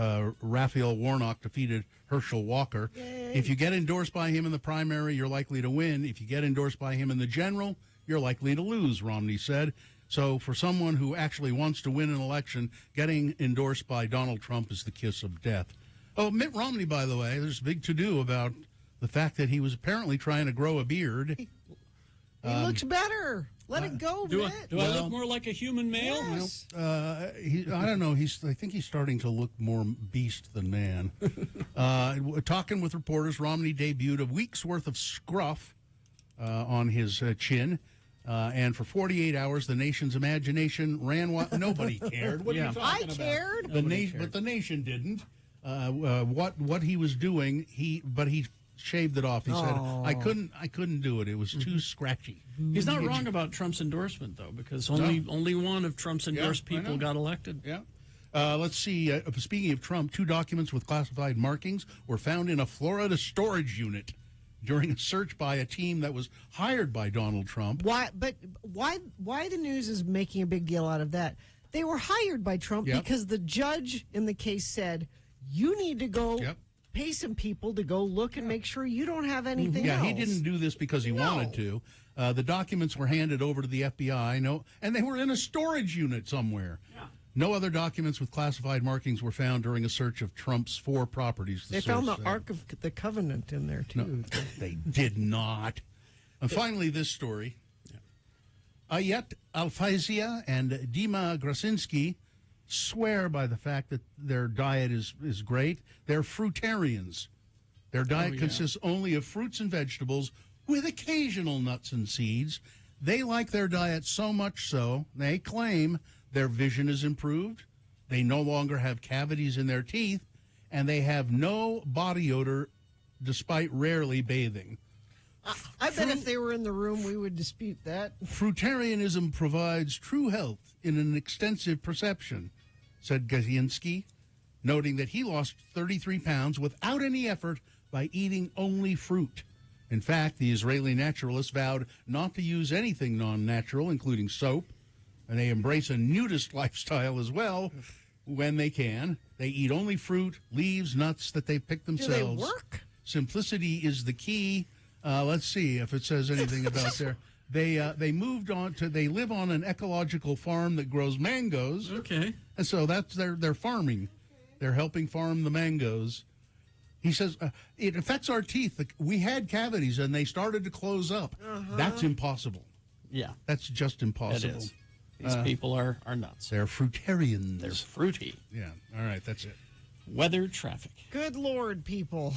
Raphael Warnock defeated Herschel Walker. Yay. If you get endorsed by him in the primary, you're likely to win. If you get endorsed by him in the general, you're likely to lose, Romney said. So for someone who actually wants to win an election, getting endorsed by Donald Trump is the kiss of death. Oh, Mitt Romney, by the way, there's a big to-do about the fact that he was apparently trying to grow a beard. He looks better. Let it go, Do Mitt. I look more like a human male? Yes. I don't know. I think he's starting to look more beast than man. Talking with reporters, Romney debuted a week's worth of scruff on his chin. And for 48 hours, the nation's imagination ran wild. Nobody cared. What are you talking about? Cared. But the nation didn't. What he was doing, he shaved it off. He said, "I couldn't do it. It was too scratchy." He's not wrong about Trump's endorsement, though, because only one of Trump's endorsed people got elected. Yeah. Let's see. Speaking of Trump, 2 documents with classified markings were found in a Florida storage unit during a search by a team that was hired by Donald Trump. Why the news is making a big deal out of that? They were hired by Trump because the judge in the case said, you need to go pay some people to go look and make sure you don't have anything else. He didn't do this because he wanted to. The documents were handed over to the FBI, and they were in a storage unit somewhere. Yeah. No other documents with classified markings were found during a search of Trump's 4 properties. They found the Ark of the Covenant in there, too. No, they did not. And finally, this story. Ayat Al-Faizia and Dima Grasinski swear by the fact that their diet is great. They're fruitarians. Their diet consists only of fruits and vegetables with occasional nuts and seeds. They like their diet so much so, they claim their vision is improved, they no longer have cavities in their teeth, and they have no body odor despite rarely bathing. I bet if they were in the room, we would dispute that. Fruitarianism provides true health in an extensive perception, said Gazinski, noting that he lost 33 pounds without any effort by eating only fruit. In fact, the Israeli naturalists vowed not to use anything non-natural, including soap, and they embrace a nudist lifestyle as well when they can. They eat only fruit, leaves, nuts that they pick themselves. Do they work? Simplicity is the key. Let's see if it says anything about there. They moved on to, they live on an ecological farm that grows mangoes. Okay. And so that's their farming. They're helping farm the mangoes. He says, it affects our teeth. We had cavities and they started to close up. That's impossible. Yeah. That's just impossible. It is. These people are nuts. They're fruitarians. They're fruity. Yeah. All right. That's it. Weather, traffic. Good Lord, people.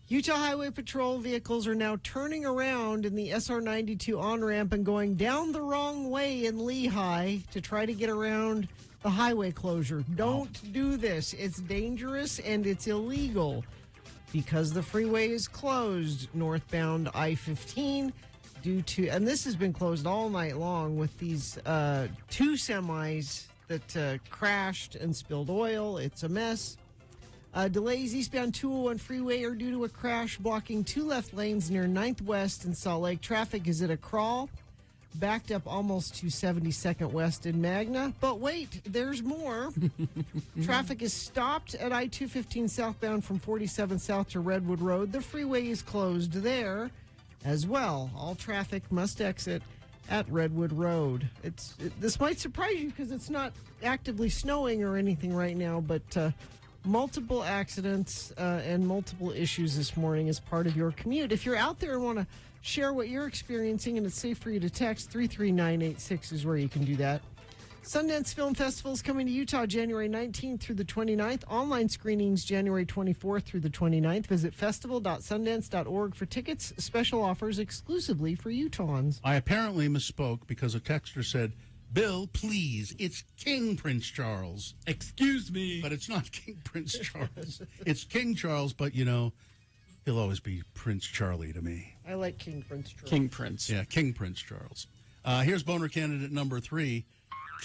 Utah Highway Patrol vehicles are now turning around in the SR-92 on-ramp and going down the wrong way in Lehigh to try to get around the highway closure. Don't do this. It's dangerous and it's illegal because the freeway is closed northbound I-15 due to, and this has been closed all night long with these 2 semis that crashed and spilled oil. It's a mess. Delays eastbound 201 freeway are due to a crash blocking 2 left lanes near 9th West in Salt Lake. Traffic is at a crawl, backed up almost to 72nd West in Magna. But wait, there's more. Traffic is stopped at I-215 southbound from 47 South to Redwood Road. The freeway is closed there as well. All traffic must exit at Redwood Road. This might surprise you because it's not actively snowing or anything right now, but multiple accidents and multiple issues this morning as part of your commute. If you're out there and want to share what you're experiencing and it's safe for you to text, 33986 is where you can do that. Sundance Film Festival is coming to Utah January 19th through the 29th. Online screenings January 24th through the 29th. Visit festival.sundance.org for tickets, special offers exclusively for Utahns. I apparently misspoke because a texter said, Bill, please, it's King Prince Charles. Excuse me. But it's not King Prince Charles. It's King Charles, but, he'll always be Prince Charlie to me. I like King Prince Charles. King Prince. Yeah, King Prince Charles. Here's boner candidate number 3.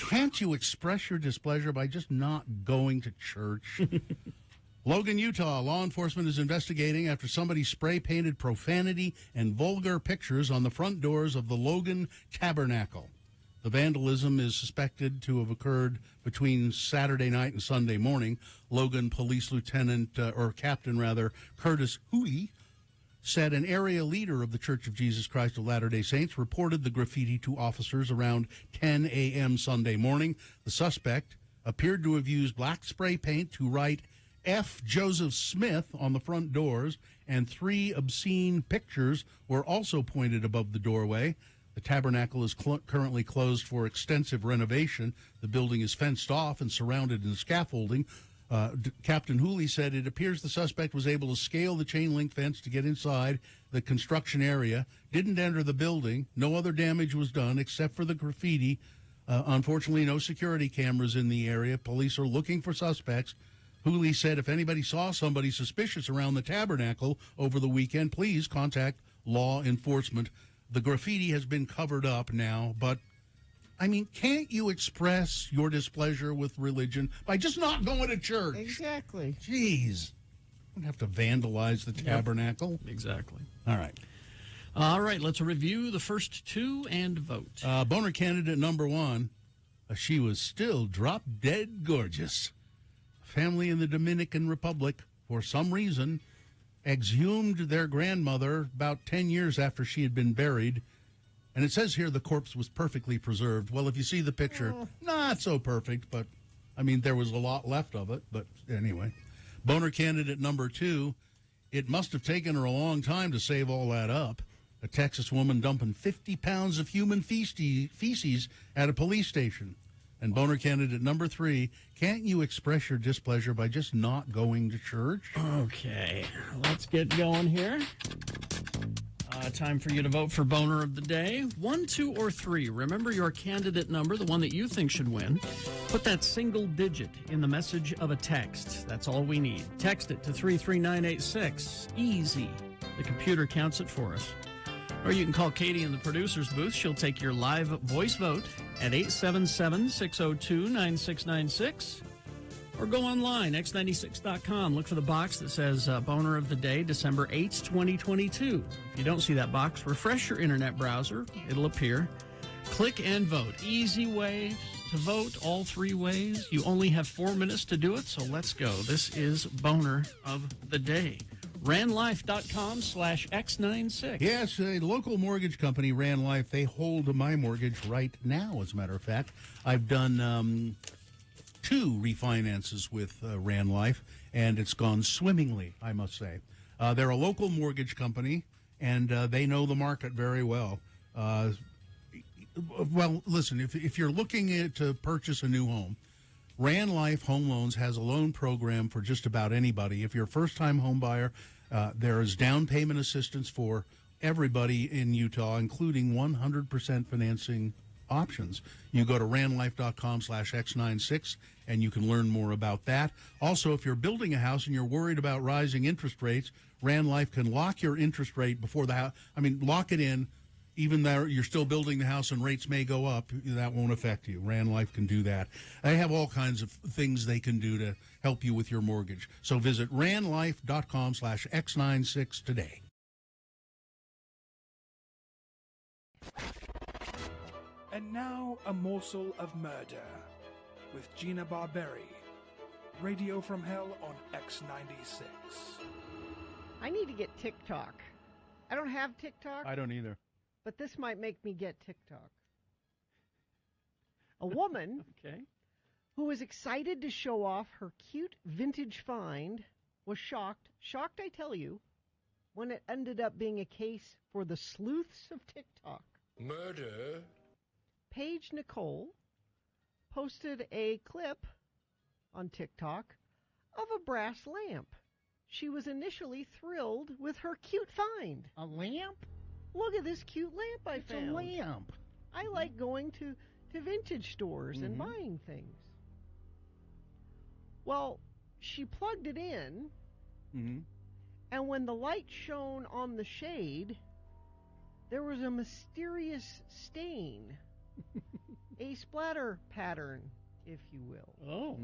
Can't you express your displeasure by just not going to church? Logan, Utah, law enforcement is investigating after somebody spray-painted profanity and vulgar pictures on the front doors of the Logan Tabernacle. The vandalism is suspected to have occurred between Saturday night and Sunday morning. Logan Police Lieutenant, or Captain rather, Curtis Huey, said an area leader of the Church of Jesus Christ of Latter-day Saints reported the graffiti to officers around 10 a.m. Sunday morning. The suspect appeared to have used black spray paint to write F. Joseph Smith on the front doors, and 3 obscene pictures were also pointed above the doorway. The tabernacle is currently closed for extensive renovation. The building is fenced off and surrounded in scaffolding. Captain Hooley said it appears the suspect was able to scale the chain link fence to get inside the construction area, didn't enter the building. No other damage was done except for the graffiti. Unfortunately, no security cameras in the area. Police are looking for suspects. Hooley said if anybody saw somebody suspicious around the tabernacle over the weekend, please contact law enforcement. The graffiti has been covered up now, but I mean, can't you express your displeasure with religion by just not going to church? Exactly. Jeez. Don't have to vandalize the tabernacle. Exactly. All right. All right, let's review the first 2 and vote. Boner candidate number 1, she was still drop-dead gorgeous. Family in the Dominican Republic, for some reason, exhumed their grandmother about 10 years after she had been buried. And it says here the corpse was perfectly preserved. Well, if you see the picture, not so perfect, but, I mean, there was a lot left of it. But anyway, Boner candidate number 2, it must have taken her a long time to save all that up. A Texas woman dumping 50 pounds of human feces at a police station. And Boner candidate number 3, can't you express your displeasure by just not going to church? Okay, let's get going here. Time for you to vote for Boner of the Day. 1, 2, or 3. Remember your candidate number, the one that you think should win. Put that single digit in the message of a text. That's all we need. Text it to 33986. Easy. The computer counts it for us. Or you can call Katie in the producer's booth. She'll take your live voice vote at 877-602-9696. Or go online, x96.com. Look for the box that says Boner of the Day, December 8th, 2022. If you don't see that box, refresh your internet browser. It'll appear. Click and vote. Easy way to vote, all 3 ways. You only have 4 minutes to do it, so let's go. This is Boner of the Day. RandLife.com/X96. Yes, a local mortgage company, Rand Life, they hold my mortgage right now, as a matter of fact. I've done 2 refinances with Rand Life, and it's gone swimmingly, I must say. They're a local mortgage company, and they know the market very well. Well, listen, if you're looking to purchase a new home, Rand Life Home Loans has a loan program for just about anybody. If you're a first-time home buyer, there is down payment assistance for everybody in Utah, including 100% financing options. You go to randlife.com/X96 and you can learn more about that. Also, if you're building a house and you're worried about rising interest rates, Rand Life can lock your interest rate before the house. I mean, lock it in. Even though you're still building the house and rates may go up, that won't affect you. Rand Life can do that. They have all kinds of things they can do to help you with your mortgage. So visit randlife.com/X96 today. And now, a morsel of murder with Gina Barberi. Radio from Hell on X96. I need to get TikTok. I don't have TikTok. I don't either. But this might make me get TikTok. A woman who was excited to show off her cute vintage find was shocked, I tell you, when it ended up being a case for the sleuths of TikTok. Murder? Paige Nicole posted a clip on TikTok of a brass lamp. She was initially thrilled with her cute find. A lamp? Look at this cute lamp I found. It's a lamp. I like going to vintage stores and buying things. Well, she plugged it in, and when the light shone on the shade, there was a mysterious stain. A splatter pattern, if you will. Oh.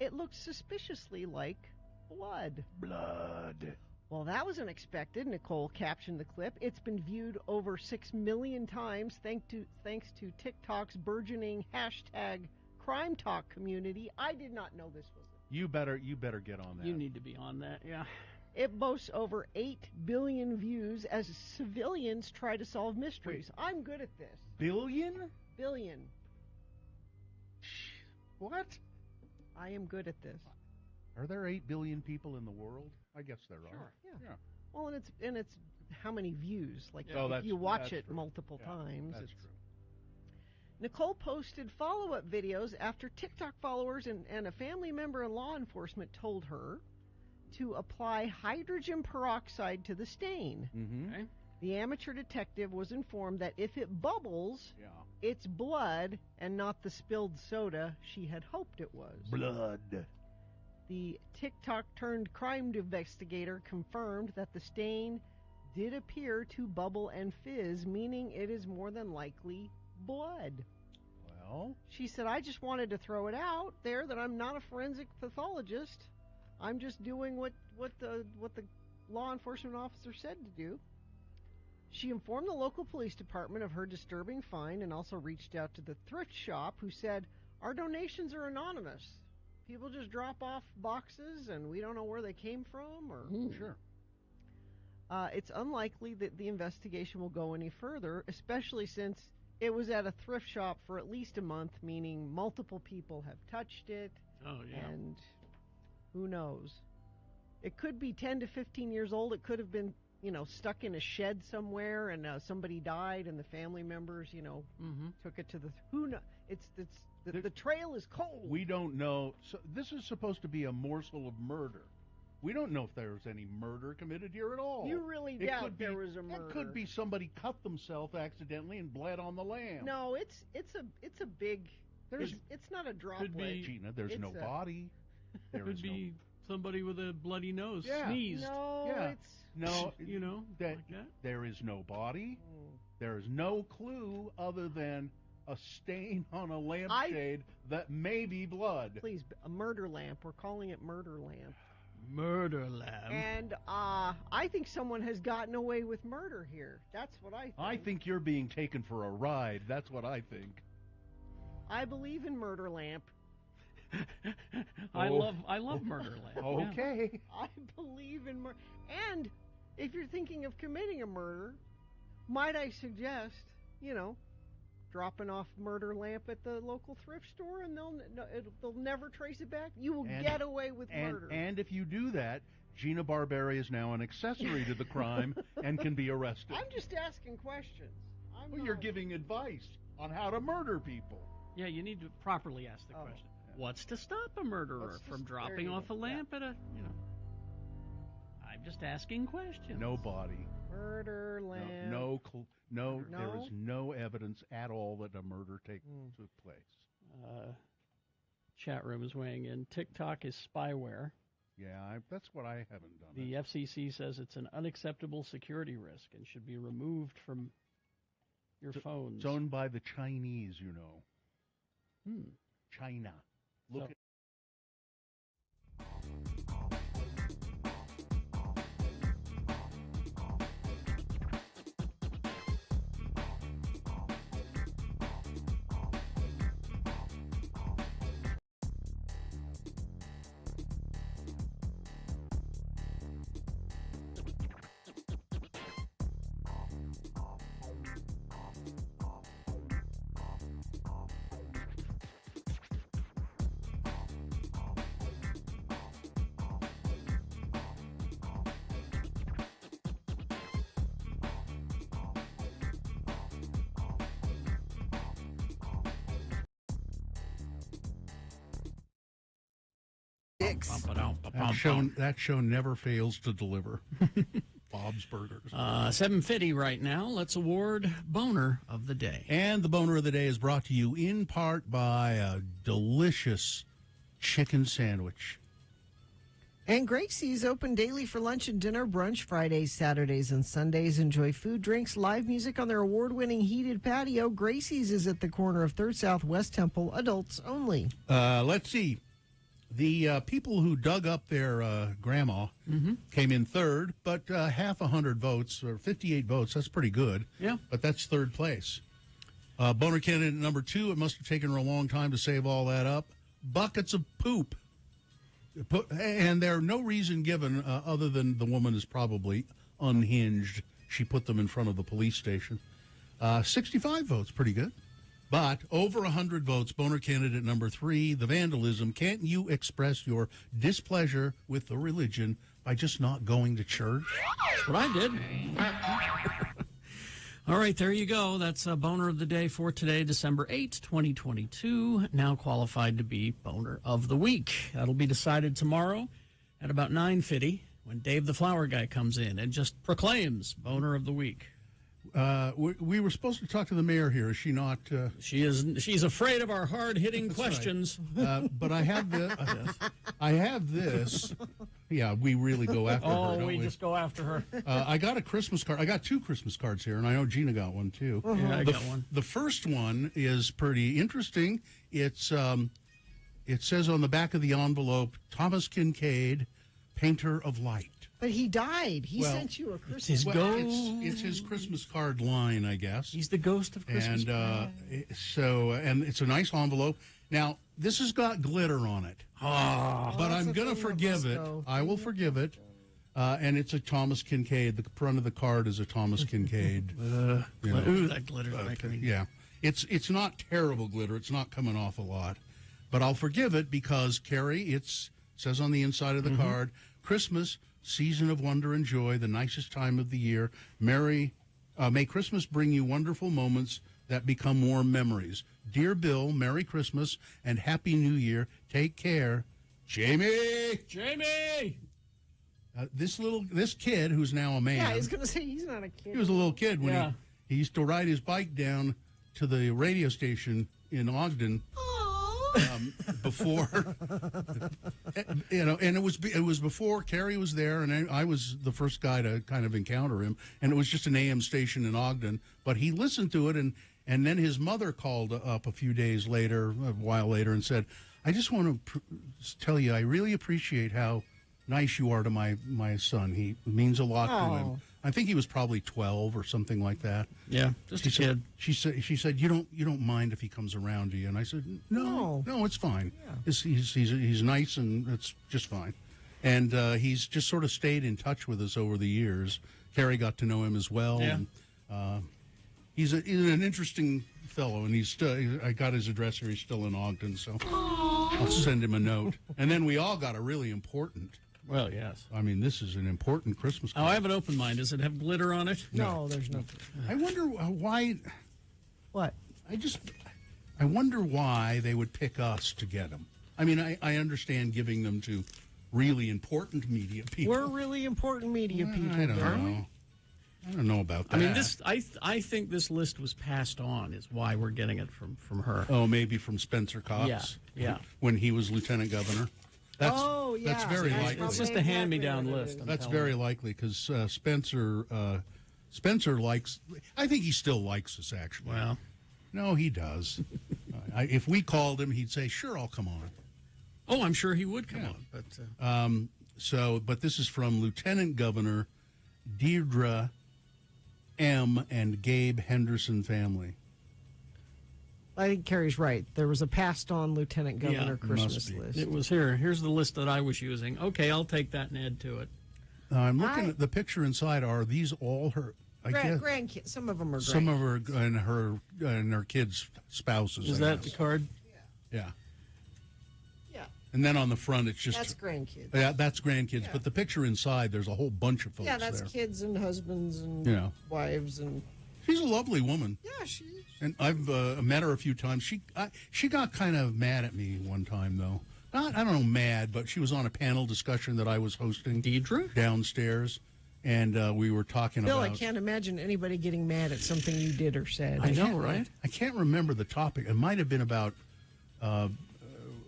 It looked suspiciously like blood. Blood. Well, that was unexpected, Nicole captioned the clip. It's been viewed over 6 million times thanks to TikTok's burgeoning #Crime Talk community. I did not know this was it. You better get on that. You need to be on that, yeah. It boasts over 8 billion views as civilians try to solve mysteries. Wait. I'm good at this. Billion? Billion. What? I am good at this. Are there 8 billion people in the world? I guess there are. Sure. Yeah. Well, and it's how many views? Like if you watch it multiple times. That's true. Nicole posted follow-up videos after TikTok followers and a family member in law enforcement told her to apply hydrogen peroxide to the stain. Mm-hmm. Okay. The amateur detective was informed that if it bubbles, it's blood and not the spilled soda she had hoped it was. Blood. The TikTok-turned-crime investigator confirmed that the stain did appear to bubble and fizz, meaning it is more than likely blood. Well, she said, I just wanted to throw it out there that I'm not a forensic pathologist. I'm just doing what the law enforcement officer said to do. She informed the local police department of her disturbing find and also reached out to the thrift shop, who said, our donations are anonymous. People just drop off boxes and we don't know where they came from. Or Sure. It's unlikely that the investigation will go any further, especially since it was at a thrift shop for at least a month, meaning multiple people have touched it. Oh, yeah. And who knows? It could be 10 to 15 years old. It could have been, stuck in a shed somewhere and somebody died and the family members, took it to the... Who knows? The trail is cold. We don't know. So this is supposed to be a morsel of murder. We don't know if there's any murder committed here at all. You really doubt there was a murder. It could be somebody cut themselves accidentally and bled on the lamb. No, it's a big... It's not a droplet. Gina, there's no body. There could be somebody with a bloody nose Yeah. sneezed. No, it's... No, like that. There is no body. There is no clue other than a stain on a lampshade that may be blood. Please, a murder lamp. We're calling it murder lamp. Murder lamp. And I think someone has gotten away with murder here. That's what I think. I think you're being taken for a ride. That's what I think. I believe in murder lamp. I love murder lamp. Okay. Yeah. I believe in murder. And if you're thinking of committing a murder, might I suggest, dropping off murder lamp at the local thrift store, and they'll never trace it back. You will get away with murder. And if you do that, Gina Barberi is now an accessory to the crime and can be arrested. I'm just asking questions. You're giving advice on how to murder people. Yeah, you need to properly ask the question. What's to stop a murderer from dropping off a lamp at a, I'm just asking questions. No body. Murder lamp. No, there is no evidence at all that a murder took place. Chat room is weighing in. TikTok is spyware. Yeah, that's what I haven't done. The FCC says it's an unacceptable security risk and should be removed from your phones. It's owned by the Chinese, China. Look at that show never fails to deliver. Bob's Burgers. 7:50 right now. Let's award Boner of the Day. And the Boner of the Day is brought to you in part by a delicious chicken sandwich. And Gracie's open daily for lunch and dinner, brunch, Fridays, Saturdays, and Sundays. Enjoy food, drinks, live music on their award-winning heated patio. Gracie's is at the corner of 3rd South West Temple, adults only. Let's see. The people who dug up their grandma came in third, but half 100 votes, or 58 votes, that's pretty good. Yeah. But that's third place. Boner candidate number 2, it must have taken her a long time to save all that up. Buckets of poop. And there's no reason given other than the woman is probably unhinged. She put them in front of the police station. 65 votes, pretty good. But over 100 votes, boner candidate number 3, the vandalism. Can't you express your displeasure with the religion by just not going to church? That's what I did. All right, there you go. That's a boner of the day for today, December 8th, 2022. Now qualified to be boner of the week. That'll be decided tomorrow at about 9:50 when Dave the Flower Guy comes in and just proclaims boner of the week. We were supposed to talk to the mayor here. Is she not? She is. She's afraid of our hard-hitting questions. Right. But I have I have this. Yeah, we really go after her. Oh, don't we just go after her. I got a Christmas card. I got 2 Christmas cards here, and I know Gina got one too. Yeah, I got one. The first one is pretty interesting. It's it says on the back of the envelope, Thomas Kincaid, painter of light. But he died. He sent you a Christmas his card. ghost. It's his Christmas card line, I guess. He's the ghost of Christmas. And and it's a nice envelope. Now, this has got glitter on it. But I'm going to forgive it. I will forgive it. And it's a Thomas Kincaid. The front of the card is a Thomas Kincaid. Ooh, that glitter's making me... Yeah. It's not terrible glitter. It's not coming off a lot. But I'll forgive it because, Carrie, it says on the inside of the card, Christmas, season of wonder and joy, the nicest time of the year. May Christmas bring you wonderful moments that become warm memories. Dear Bill, Merry Christmas and Happy New Year. Take care. Jamie! Jamie! This kid, who's now a man. Yeah, I was going to say he's not a kid. He was a little kid when he used to ride his bike down to the radio station in Ogden. Before, and it was before Carrie was there, and I was the first guy to kind of encounter him, and it was just an AM station in Ogden. But he listened to it, and then his mother called up a while later, and said, "I just want to tell you, I really appreciate how nice you are to my son. He means a lot to him." I think he was probably 12 or something like that. Yeah, just a kid. She said, you don't mind if he comes around to you, and I said, no, it's fine. Yeah. He's nice, and it's just fine. And he's just sort of stayed in touch with us over the years. Carrie got to know him as well. Yeah. And, he's an interesting fellow, and I got his address here. He's still in Ogden, so I'll send him a note. And then we all got a really important. Well, yes. I mean, this is an important Christmas card. Oh, I have an open mind. Does it have glitter on it? No, there's nothing. I wonder why. What? I wonder why they would pick us to get them. I mean, I understand giving them to really important media people. We're really important media people. I don't know. I don't know about that. I mean, I think this list was passed on is why we're getting it from her. Oh, maybe from Spencer Cox. Yeah. When he was lieutenant governor. That's very likely. It's just a hand-me-down list. That's very likely because Spencer likes. I think he still likes us. Actually, well, no, he does. If we called him, he'd say, "Sure, I'll come on." Oh, I'm sure he would come on. But but this is from Lieutenant Governor Deirdre M. and Gabe Henderson family. I think Carrie's right. There was a passed-on Lieutenant Governor Christmas list. It was here. Here's the list that I was using. Okay, I'll take that and add to it. I'm looking at the picture inside. Are these all her? I guess grandkids. Some of them are. Some of her and her kids' spouses. Is that the card? Yeah. Yeah. And then on the front, it's just that's grandkids. Yeah, that's grandkids. Yeah. But the picture inside, there's a whole bunch of folks. Yeah, that's there. Kids and husbands and wives and. She's a lovely woman. Yeah, she is. And I've met her a few times. She got kind of mad at me one time, though. I don't know, mad, but she was on a panel discussion that I was hosting. Deidre? Downstairs. And we were talking Bill, about... I can't imagine anybody getting mad at something you did or said. I know, right? I can't remember the topic. It might have been about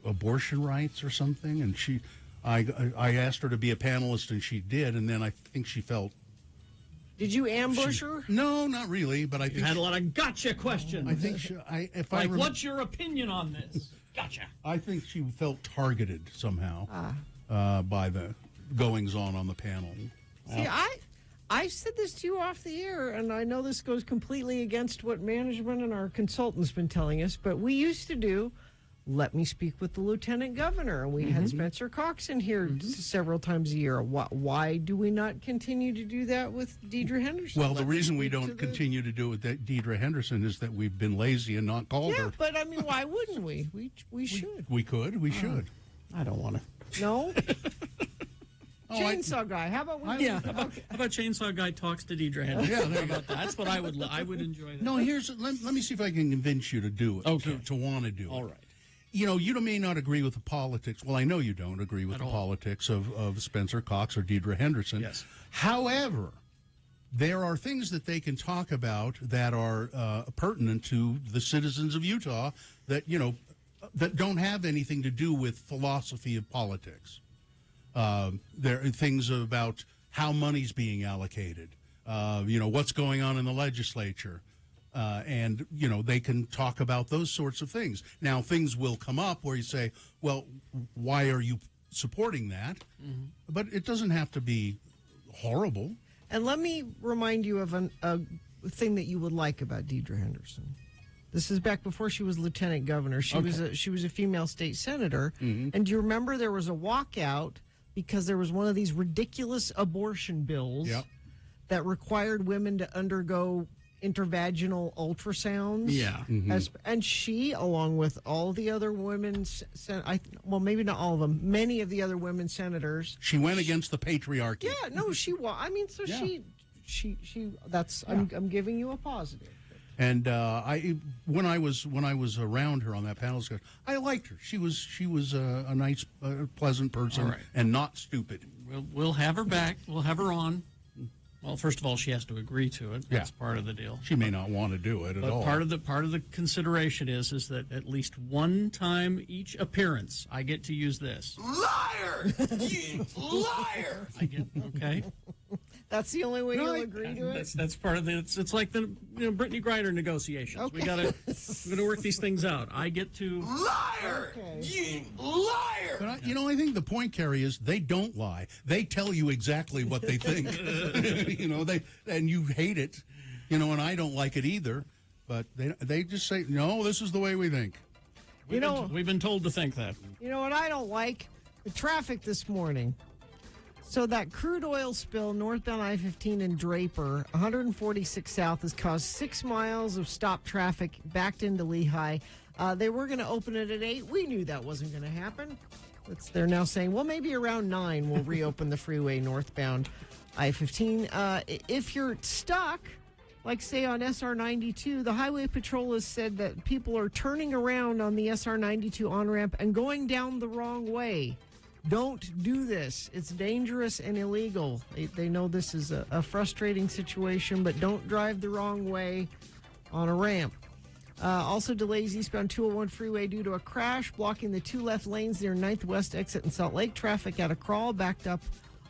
abortion rights or something. And I asked her to be a panelist, and she did. And then I think she felt... Did you ambush her? No, not really. But I think you had a lot of gotcha questions. I think what's your opinion on this? Gotcha. I think she felt targeted somehow by the goings on the panel. See, I said this to you off the air, and I know this goes completely against what management and our consultants been telling us, but we used to do let me speak with the lieutenant governor. And we had Spencer Cox in here several times a year. Why do we not continue to do that with Deidre Henderson? Well, the reason we don't continue to do it with Deidre Henderson is that we've been lazy and not called her. Yeah, but I mean, why wouldn't we? We should. We could. We should. I don't want to. No? Chainsaw Guy. How about we? How about Chainsaw Guy talks to Deidre Henderson? Yeah, how about that? That's what I would enjoy. That. No, let me see if I can convince you to do it. Okay. To want to do it. All right. You know, you may not agree with the politics. Well, I know you don't agree with the politics of Spencer Cox or Deidre Henderson. Yes. However, there are things that they can talk about that are pertinent to the citizens of Utah that, that don't have anything to do with philosophy of politics. There are things about how money's being allocated, what's going on in the legislature. And they can talk about those sorts of things. Now, things will come up where you say, well, why are you supporting that? Mm-hmm. But it doesn't have to be horrible. And let me remind you of a thing that you would like about Deidre Henderson. This is back before she was lieutenant governor. She was a female state senator. Mm-hmm. And do you remember there was a walkout because there was one of these ridiculous abortion bills that required women to undergo intervaginal ultrasounds. Yeah. Mm-hmm. And she, along with all the other women, maybe not all of them, many of the other women senators. She went against the patriarchy. Yeah, no, I'm giving you a positive. And when I was around her on that panel discussion, I liked her. She was a nice, pleasant person and not stupid. We'll have her back. We'll have her on. Well, first of all, she has to agree to it. That's part of the deal. She may not want to do it at all. Part of the consideration is that at least one time each appearance, I get to use this. Liar! You liar! I get okay. That's the only way you'll agree to it. That's part of the. It's like the Brittany Griner negotiations. Okay. We're gonna work these things out. I get to liar. Okay. You liar. But I think the point, Carrie, is they don't lie. They tell you exactly what they think. And you hate it. And I don't like it either. But they just say no. This is the way we think. We've been told to think that. You know what I don't like? The traffic this morning. So that crude oil spill northbound I-15 in Draper, 146 South, has caused 6 miles of stopped traffic backed into Lehigh. They were going to open it at 8. We knew that wasn't going to happen. They're now saying, well, maybe around 9 we'll reopen the freeway northbound I-15. If you're stuck, like, say, on SR-92, the Highway Patrol has said that people are turning around on the SR-92 on-ramp and going down the wrong way. Don't do this. It's dangerous and illegal. They know this is a frustrating situation, but don't drive the wrong way on a ramp. Also delays eastbound 201 freeway due to a crash, blocking the 2 left lanes near 9th West exit in Salt Lake. Traffic at a crawl backed up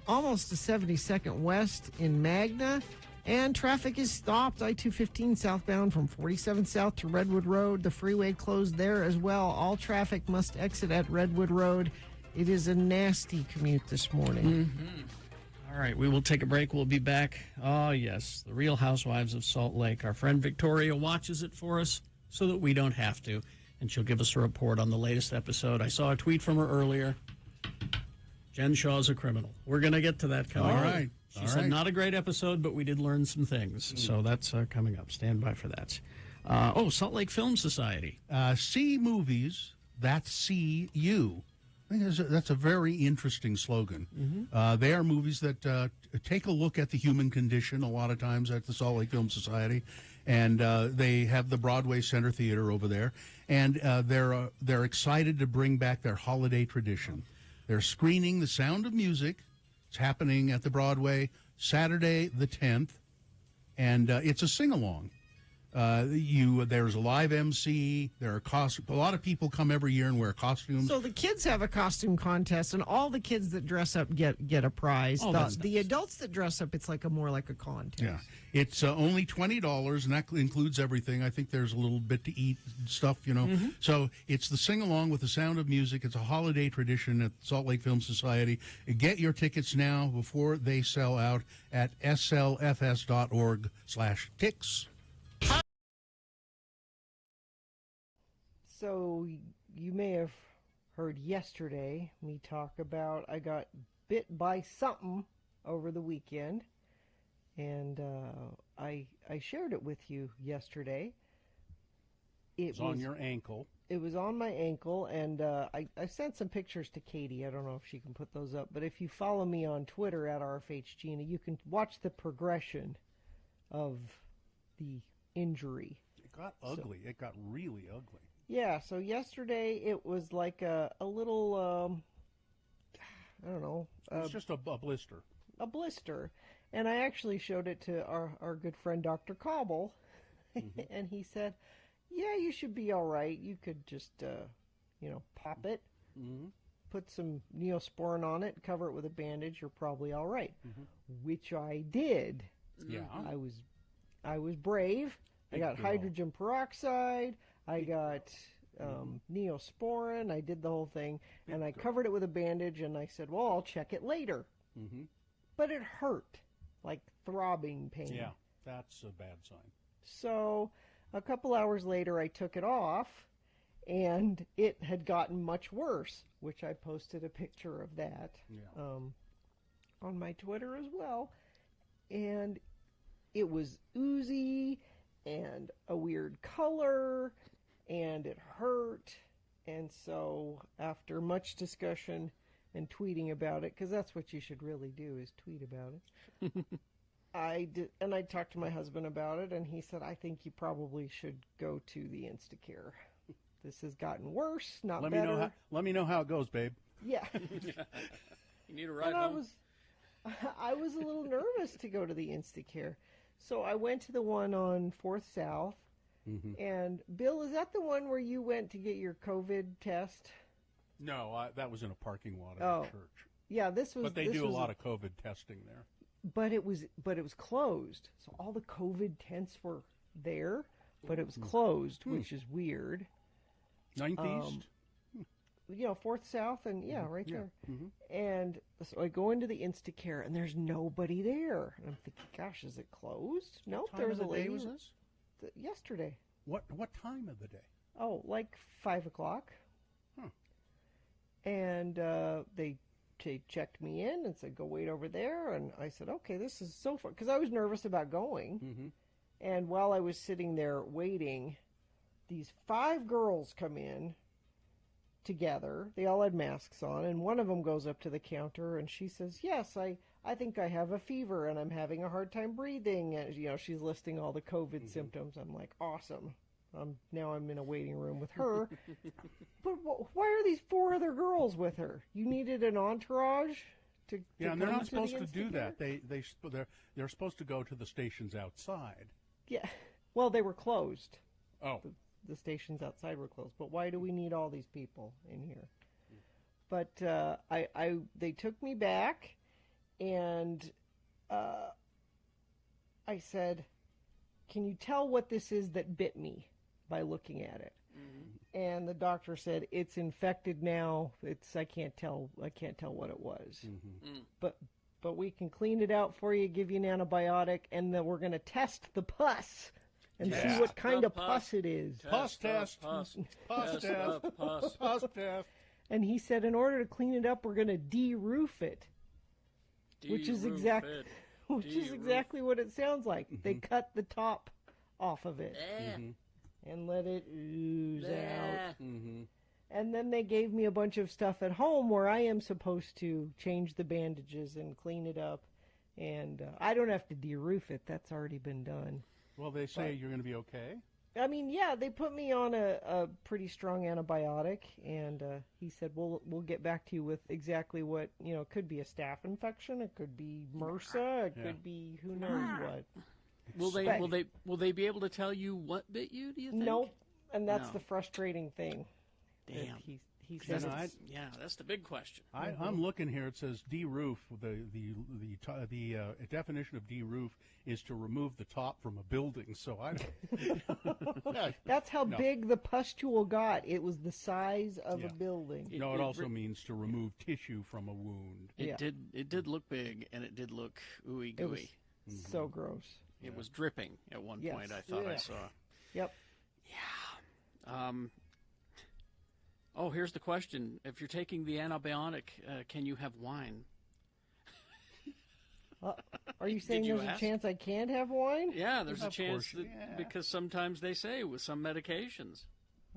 almost to 72nd West in Magna. And traffic is stopped I-215 southbound from 47 South to Redwood Road. The freeway closed there as well. All traffic must exit at Redwood Road. It is a nasty commute this morning. Mm-hmm. All right, we will take a break. We'll be back. Oh, yes, the Real Housewives of Salt Lake. Our friend Victoria watches it for us so that we don't have to, and she'll give us a report on the latest episode. I saw a tweet from her earlier. Jen Shaw's a criminal. We're going to get to that coming up. All right. She said not a great episode, but we did learn some things. So that's coming up. Stand by for that. Salt Lake Film Society. See movies that see you. I think that's a very interesting slogan. Mm-hmm. They are movies that take a look at the human condition a lot of times at the Salt Lake Film Society, and they have the Broadway Center Theater over there, and they're excited to bring back their holiday tradition. They're screening The Sound of Music. It's happening at the Broadway Saturday the 10th, and it's a sing-along. There's a live MC. There are a lot of people come every year and wear costumes. So the kids have a costume contest, and all the kids that dress up get a prize. The adults that dress up, it's more like a contest. Yeah, it's only $20, and that includes everything. I think there's a little bit to eat and stuff, Mm-hmm. So it's the sing along with The Sound of Music. It's a holiday tradition at Salt Lake Film Society. Get your tickets now before they sell out at slfs.org/tickets. So you may have heard yesterday me talk about I got bit by something over the weekend, and I shared it with you yesterday. It was on your ankle. It was on my ankle, and I sent some pictures to Katie. I don't know if she can put those up, but if you follow me on Twitter at RFHGina, you can watch the progression of the injury. It got ugly. It got really ugly. Yeah, so yesterday it was like a little, I don't know. It's just a blister. A blister. And I actually showed it to our good friend Dr. Cobble, and he said, yeah, you should be all right. You could just, pop it, put some Neosporin on it, cover it with a bandage. You're probably all right, which I did. Yeah. I was brave. Big I got girl. hydrogen peroxide. I got Neosporin. I did the whole thing, and I covered it with a bandage, and I said, well, I'll check it later. But it hurt, like throbbing pain. Yeah, that's a bad sign. So a couple hours later, I took it off, and it had gotten much worse, which I posted a picture of that on my Twitter as well. And it was oozy and a weird color, and it hurt. And so after much discussion and tweeting about it, because that's what you should really do, is tweet about it. I talked to my husband about it, and he said, I think you probably should go to the Instacare. This has gotten worse, not better. Let me know how it goes, babe. Yeah. You need a ride and home? I was a little nervous to go to the Instacare. So I went to the one on 4th South. And, Bill, is that the one where you went to get your COVID test? No, that was in a parking lot at a church. Yeah, this was. But they do a lot of COVID testing there. But it was closed. So all the COVID tents were there, but it was closed, which is weird. 9th East? 4th South, and right there. And so I go into the Instacare, and there's nobody there. And I'm thinking, gosh, is it closed? Nope, there was a lady. What time of the day was this? Yesterday. What time of the day? Oh, like 5 o'clock. And they checked me in and said, go wait over there. And I said, okay, this is so far. Because I was nervous about going. And while I was sitting there waiting, these 5 girls come in together. They all had masks on. And one of them goes up to the counter and she says, yes, I think I have a fever and I'm having a hard time breathing. And, she's listing all the COVID symptoms. I'm like, awesome. Now I'm in a waiting room with her. But why are these 4 other girls with her? You needed an entourage to Yeah, and they're come not to supposed the to do Instacare? that. They're supposed to go to the stations outside. Yeah. Well, they were closed. Oh. The stations outside were closed. But why do we need all these people in here? But they took me back, and I said, can you tell what this is that bit me by looking at it? And the doctor said, it's infected now. I can't tell what it was. But we can clean it out for you, give you an antibiotic, and then we're going to test the pus and see what kind of pus it is. Pus test. Pus test. Pus test. And he said, in order to clean it up, we're going to de-roof it. Which is exactly what it sounds like. They cut the top off of it and let it ooze out. And then they gave me a bunch of stuff at home where I am supposed to change the bandages and clean it up. And I don't have to de-roof it. That's already been done. Well, they say you're going to be okay. I mean, yeah, they put me on a pretty strong antibiotic, and he said, we'll get back to you with exactly what, it could be a staph infection, it could be MRSA, it could be who knows what. Will they be able to tell you what bit you, do you think? Nope, and that's the frustrating thing. Damn. He says that's the big question. I'm looking here. It says de-roof. The definition of de-roof is to remove the top from a building. So that's how big the pustule got. It was the size of a building. It also means to remove tissue from a wound. It did look big, and it did look ooey gooey. It was so gross. It was dripping at one point. I thought I saw. Yep. Yeah. Oh, here's the question. If you're taking the antibiotic, can you have wine? Are you saying you there's ask? a chance I can't have wine? Yeah, there's a Of chance course, that because sometimes they say with some medications.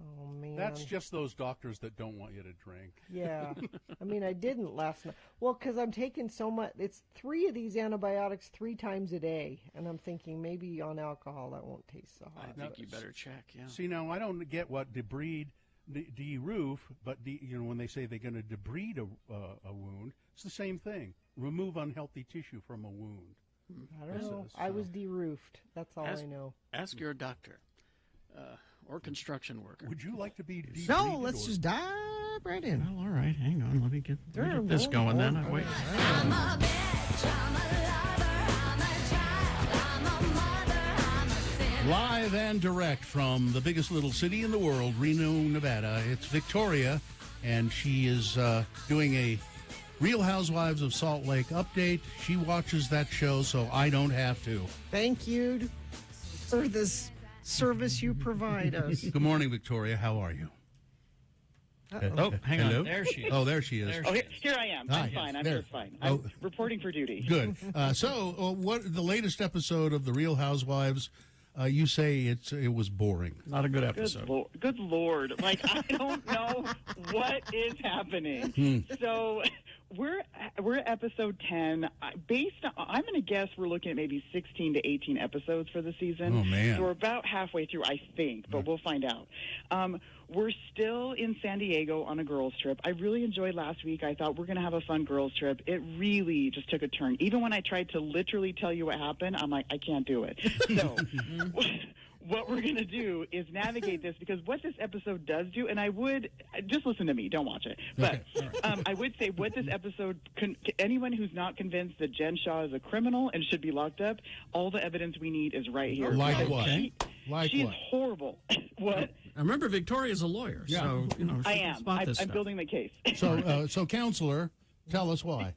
Oh, man. That's just those doctors that don't want you to drink. Yeah. I mean, I didn't last night. Well, because I'm taking so much. It's 3 of these antibiotics 3 times a day. And I'm thinking maybe on alcohol that won't taste so hot. I think you better check, yeah. See, now, I don't get what de-roof, but when they say they're going to debride a wound, it's the same thing. Remove unhealthy tissue from a wound. I don't know. I was de-roofed. That's all I know. Ask your doctor or construction worker. Would you like to be de-breeded? No, let's just dive right in. Well, all right. Hang on. Let me get this going then. Wait. I'm a bitch, I'm a lover, I'm a child, I'm a mother, I'm a sinner. Live and direct from the biggest little city in the world, Reno, Nevada. It's Victoria, and she is doing a Real Housewives of Salt Lake update. She watches that show, so I don't have to. Thank you for this service you provide us. Good morning, Victoria. How are you? Oh, hang Hello? on. There she is. Oh, there she is. There Oh, she here I am. Hi. I'm fine. I'm There. just fine. I'm reporting for duty. Good. What the latest episode of the Real Housewives? You say it was boring. Not a good episode. Good Lord. Like, I don't know what is happening. So we're episode 10. I'm going to guess we're looking at maybe 16 to 18 episodes for the season. Oh, man. So we're about halfway through, I think, but we'll find out. We're still in San Diego on a girls' trip. I really enjoyed last week. I thought we're going to have a fun girls' trip. It really just took a turn. Even when I tried to literally tell you what happened, I'm like, I can't do it. So what we're going to do is navigate this, because what this episode does do, and I would, just listen to me, don't watch it, but I would say what this episode, anyone who's not convinced that Jen Shaw is a criminal and should be locked up, all the evidence we need is right here. Like what? She's horrible. What? I remember Victoria's a lawyer, so she I can am. spot this I'm stuff. building the case. So, counselor, tell us why.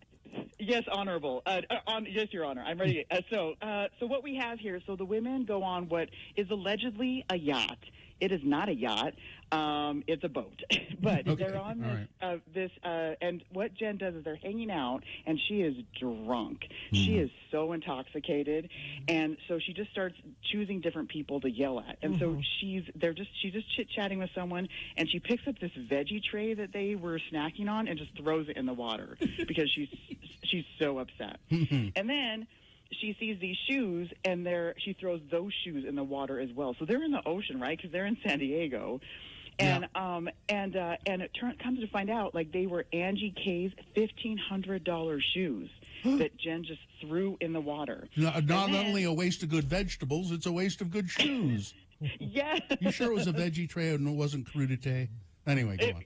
Yes, Honorable. Yes, Your Honor. I'm ready. So what we have here, so the women go on what is allegedly a yacht. It is not a yacht. It's a boat. But they're on this, and what Jen does is they're hanging out, and she is drunk. She is so intoxicated, and so she just starts choosing different people to yell at. And so she's just chit-chatting with someone, and she picks up this veggie tray that they were snacking on and just throws it in the water because she's so upset. And then she sees these shoes, and she throws those shoes in the water as well. So they're in the ocean, right? Because they're in San Diego. And it comes to find out, like, they were Angie K's $1,500 shoes that Jen just threw in the water. Not only a waste of good vegetables, it's a waste of good shoes. Yeah. You sure it was a veggie tray and it wasn't crudité? Anyway, go on.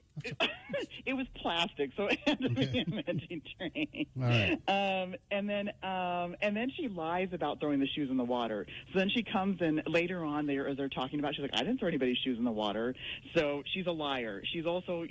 It was plastic, so it had to be a veggie tray. All right. And then she lies about throwing the shoes in the water. So then she comes in later on. They're talking about. She's like, I didn't throw anybody's shoes in the water. So she's a liar. She's also,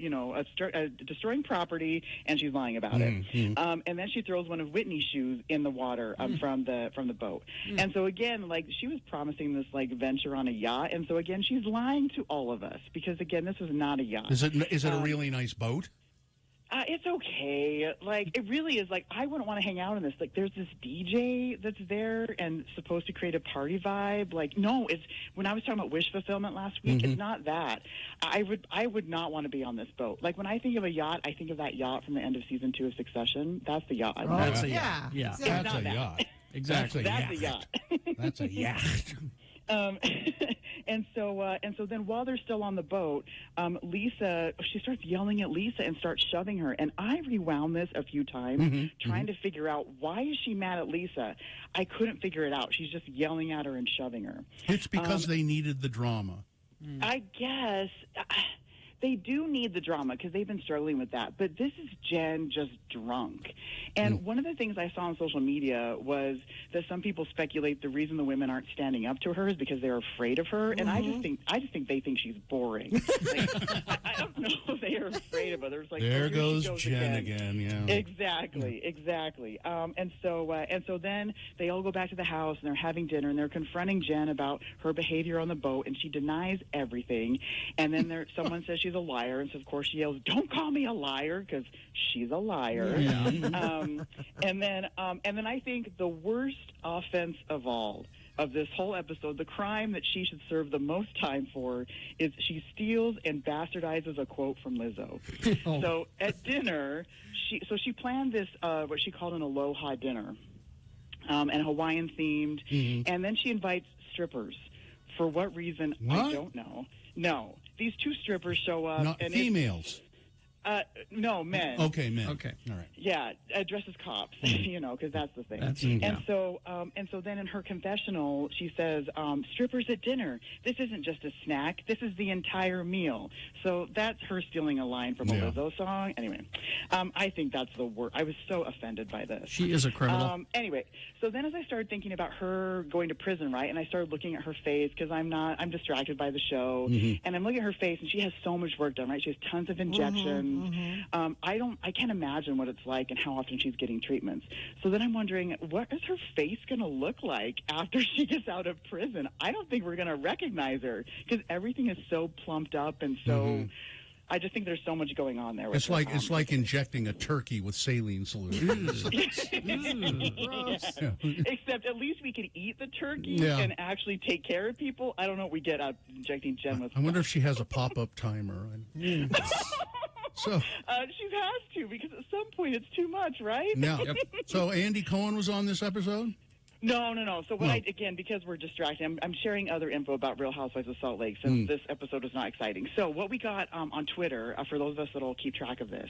destroying property, and she's lying about it. And then she throws one of Whitney's shoes in the water from the boat. And so again, like, she was promising this like venture on a yacht, and so again she's lying to all of us, because again this was not a yacht. Is it a really nice boat? It's okay. Like, it really is. Like, I wouldn't want to hang out in this. Like, there's this DJ that's there and supposed to create a party vibe. Like, no, it's when I was talking about wish fulfillment last week. It's not that. I would not want to be on this boat. Like, when I think of a yacht, I think of that yacht from the end of season 2 of Succession. That's the yacht. Oh, that's a yacht. Yeah, that's a yacht. Exactly. That's a yacht. That's a yacht. And so then while they're still on the boat, Lisa, she starts yelling at Lisa and starts shoving her. And I rewound this a few times trying to figure out, why is she mad at Lisa? I couldn't figure it out. She's just yelling at her and shoving her. It's because they needed the drama. I guess. They do need the drama because they've been struggling with that. But this is Jen just drunk. And one of the things I saw on social media was that some people speculate the reason the women aren't standing up to her is because they're afraid of her. And I just think they think she's boring. Like, I don't know if they are afraid of her. There's like, there here goes she goes Jen again. Yeah. Exactly. And so then they all go back to the house and they're having dinner and they're confronting Jen about her behavior on the boat, and she denies everything. And then someone says she's she's a liar, and so of course she yells, "Don't call me a liar," because she's a liar. And then I think the worst offense of all of this whole episode, the crime that she should serve the most time for, is she steals and bastardizes a quote from Lizzo. So at dinner, she planned this what she called an aloha dinner, and Hawaiian themed, and then she invites strippers. For what reason, I don't know. No, these two strippers show up. Not and females. No, men. Okay, men. Okay. All right. Yeah, dressed as cops, because that's the thing. Yeah. And so then in her confessional, she says, strippers at dinner. This isn't just a snack. This is the entire meal. So that's her stealing a line from a Lizzo song. Anyway, I think that's the worst. I was so offended by this. She is a criminal. Anyway, so then as I started thinking about her going to prison, right, and I started looking at her face because I'm distracted by the show, and I'm looking at her face, and she has so much work done, right? She has tons of injections. I can't imagine what it's like and how often she's getting treatments. So then I'm wondering, what is her face going to look like after she gets out of prison? I don't think we're going to recognize her because everything is so plumped up and so. I just think there's so much going on there. It's like injecting a turkey with saline solution. Except at least we can eat the turkey and actually take care of people. I don't know what we get out of injecting Jen with. I wonder if she has a pop-up timer. So she has to, because at some point it's too much, right? now, so Andy Cohen was on this episode? No. So again, because we're distracted, I'm sharing other info about Real Housewives of Salt Lake since this episode was not exciting. So what we got on Twitter, for those of us that will keep track of this,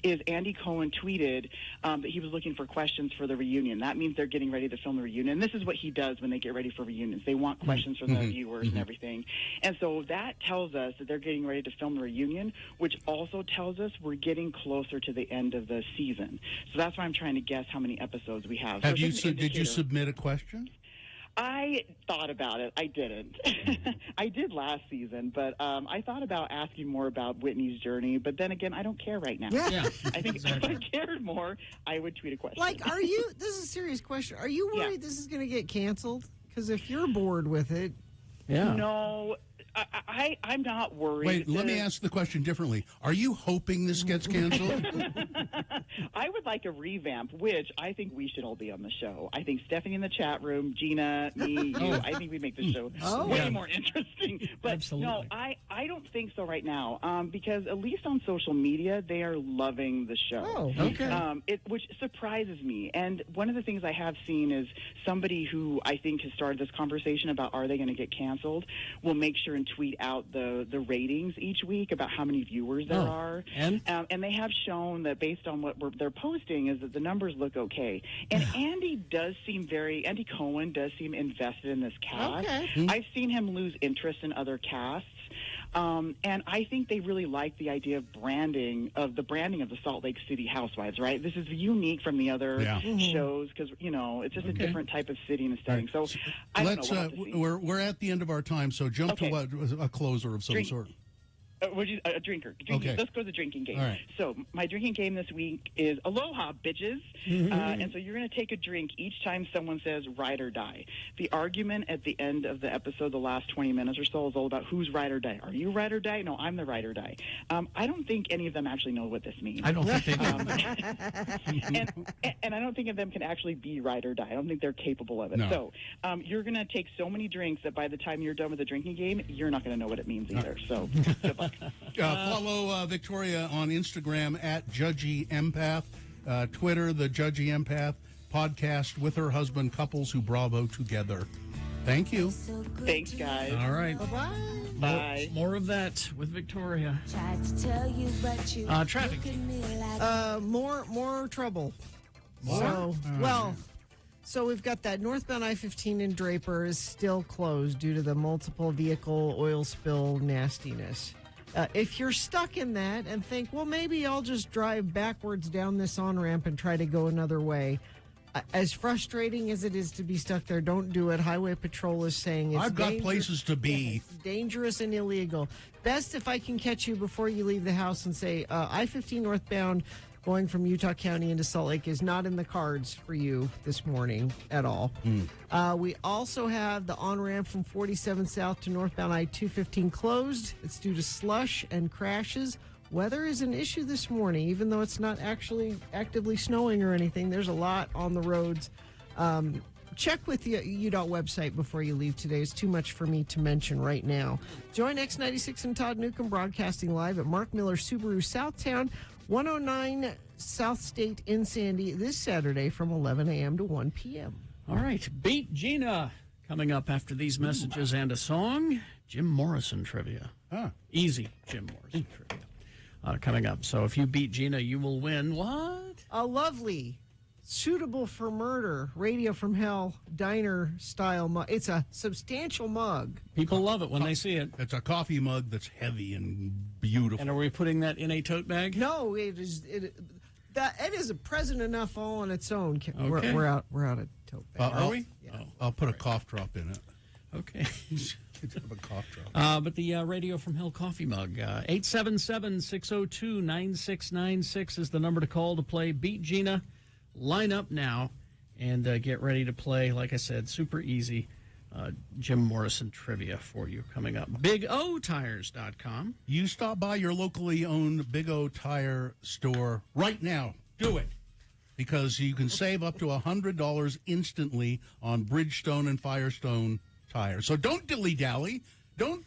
is Andy Cohen tweeted that he was looking for questions for the reunion. That means they're getting ready to film the reunion. And this is what he does when they get ready for reunions. They want questions from the viewers and everything. And so that tells us that they're getting ready to film the reunion, which also tells us we're getting closer to the end of the season. So that's why I'm trying to guess how many episodes we have. Did you submit a question? I thought about it. I didn't. I did last season, but I thought about asking more about Whitney's journey. But then again, I don't care right now. Yeah. I think if I cared more, I would tweet a question. Like, this is a serious question. Are you worried this is going to get canceled? Because if you're bored with it. No, I'm not worried. Wait, let me ask the question differently. Are you hoping this gets canceled? I would like a revamp, which I think we should all be on the show. I think Stephanie in the chat room, Gina, me, you, I think we make the show way more interesting. But absolutely. No, I don't think so right now, because at least on social media, they are loving the show. Oh, okay. Which surprises me. And one of the things I have seen is somebody who I think has started this conversation about are they going to get canceled will make sure and tweet out the ratings each week about how many viewers there are. And they have shown that based on what they're posting is that the numbers look okay. And Andy Cohen does seem invested in this cast. Okay. I've seen him lose interest in other casts. And I think they really like the idea of the branding of the Salt Lake City Housewives, right? This is unique from the other shows because, it's just a different type of city and a setting. So I don't know. We're at the end of our time, so jump to a closer of some sort. A drinker. Okay. Let's go to the drinking game. All right. So my drinking game this week is Aloha, bitches. And so you're going to take a drink each time someone says ride or die. The argument at the end of the episode, the last 20 minutes or so, is all about who's ride or die. Are you ride or die? No, I'm the ride or die. I don't think any of them actually know what this means. I don't think they do. And I don't think any of them can actually be ride or die. I don't think they're capable of it. No. So you're going to take so many drinks that by the time you're done with the drinking game, you're not going to know what it means either. So good luck. Follow Victoria on Instagram at Judgy Empath, Twitter, the Judgy Empath, podcast with her husband, Couples Who Bravo Together. Thank you. Thanks, guys. All right. Bye-bye. Bye. More of that with Victoria. Traffic. More trouble. More? So we've got that northbound I-15 in Draper is still closed due to the multiple vehicle oil spill nastiness. If you're stuck in that and think, well, maybe I'll just drive backwards down this on-ramp and try to go another way, as frustrating as it is to be stuck there, don't do it. Highway Patrol is saying it's I've got places to be. It's dangerous and illegal. Best if I can catch you before you leave the house and say, I-15 northbound, going from Utah County into Salt Lake is not in the cards for you this morning at all. We also have the on-ramp from 47 South to northbound I-215 closed. It's due to slush and crashes. Weather is an issue this morning, even though it's not actually actively snowing or anything. There's a lot on the roads. Check with the UDOT website before you leave today. It's too much for me to mention right now. Join X96 and Todd Newcomb broadcasting live at Mark Miller Subaru Southtown, 109 South State in Sandy this Saturday from 11 a.m. to 1 p.m. All right, Beat Gina coming up after these messages and a song. Jim Morrison trivia. Easy Jim Morrison trivia coming up. So if you beat Gina, you will win what? A lovely, suitable for murder, Radio from Hell diner style mug. It's a substantial mug. People love it when they see it. It's a coffee mug that's heavy and beautiful. And are we putting that in a tote bag? No, it is. It is a present enough all on its own. Okay. We're out of tote bag. Are we? Yeah. I'll put a cough drop in it. Okay. Have a cough drop. But the Radio from Hell coffee mug, 877-602-9696 is the number to call to play Beat Gina. Line up now and get ready to play. Like I said, super easy Jim Morrison trivia for you coming up. BigOTires.com. You stop by your locally owned Big O Tire store right now. Do it. Because you can save up to $100 instantly on Bridgestone and Firestone tires. So don't dilly-dally. Don't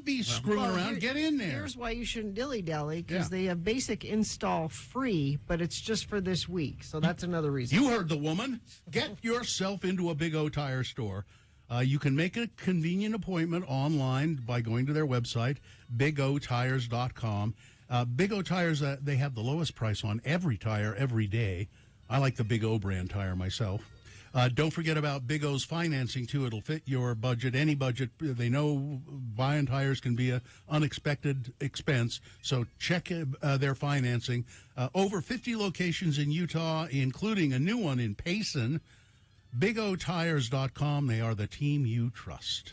be screwing around. Get in there. Here's why you shouldn't dilly-dally, because they have basic install free, but it's just for this week. So that's another reason. You heard the woman. Get yourself into a Big O Tire store. You can make a convenient appointment online by going to their website, BigOTires.com. Big O Tires, they have the lowest price on every tire every day. I like the Big O brand tire myself. Don't forget about Big O's financing, too. It'll fit your budget, any budget. They know buying tires can be an unexpected expense, so check their financing. Over 50 locations in Utah, including a new one in Payson. BigOTires.com. They are the team you trust.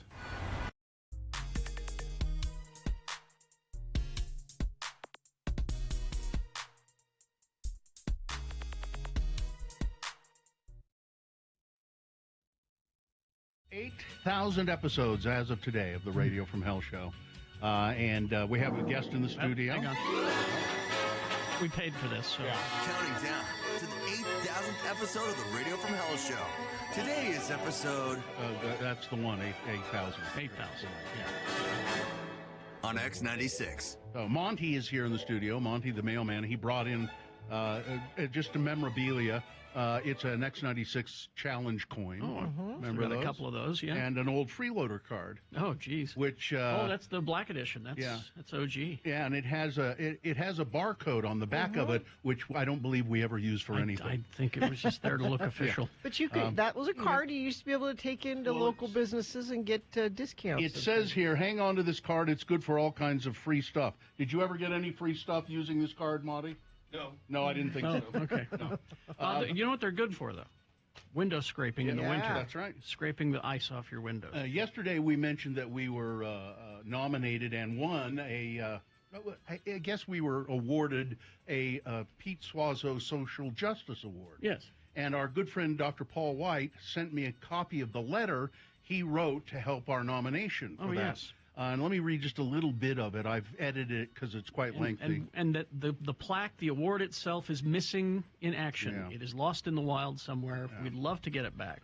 Thousand episodes as of today of the Radio from Hell show, and we have a guest in the studio. Hang on. We paid for this. So. Counting down to the 8,000th episode of the Radio from Hell show. Today is episode. That's the one. 8,000. 8,000. Yeah. On X96. Monty is here in the studio. Monty, the mailman. He brought in just a memorabilia. It's an X96 challenge coin. Oh, remember got those? a couple of those, yeah. And an old freeloader card. Oh, geez. Which that's the black edition. That's OG. Yeah, and it has a barcode on the back of it, which I don't believe we ever used for anything. I think it was just there to look official. But you could. That was a card you used to be able to take into local businesses and get discounts. It says here, hang on to this card. It's good for all kinds of free stuff. Did you ever get any free stuff using this card, Monty? No, I didn't think so. Okay. No. You know what they're good for, though? Window scraping in the winter. That's right. Scraping the ice off your windows. Yesterday we mentioned that we were nominated and won I guess we were awarded a Pete Suazo Social Justice Award. Yes. And our good friend Dr. Paul White sent me a copy of the letter he wrote to help our nomination for that. Yes. And let me read just a little bit of it. I've edited it because it's quite lengthy. And that the plaque, the award itself, is missing in action. Yeah. It is lost in the wild somewhere. Yeah. We'd love to get it back.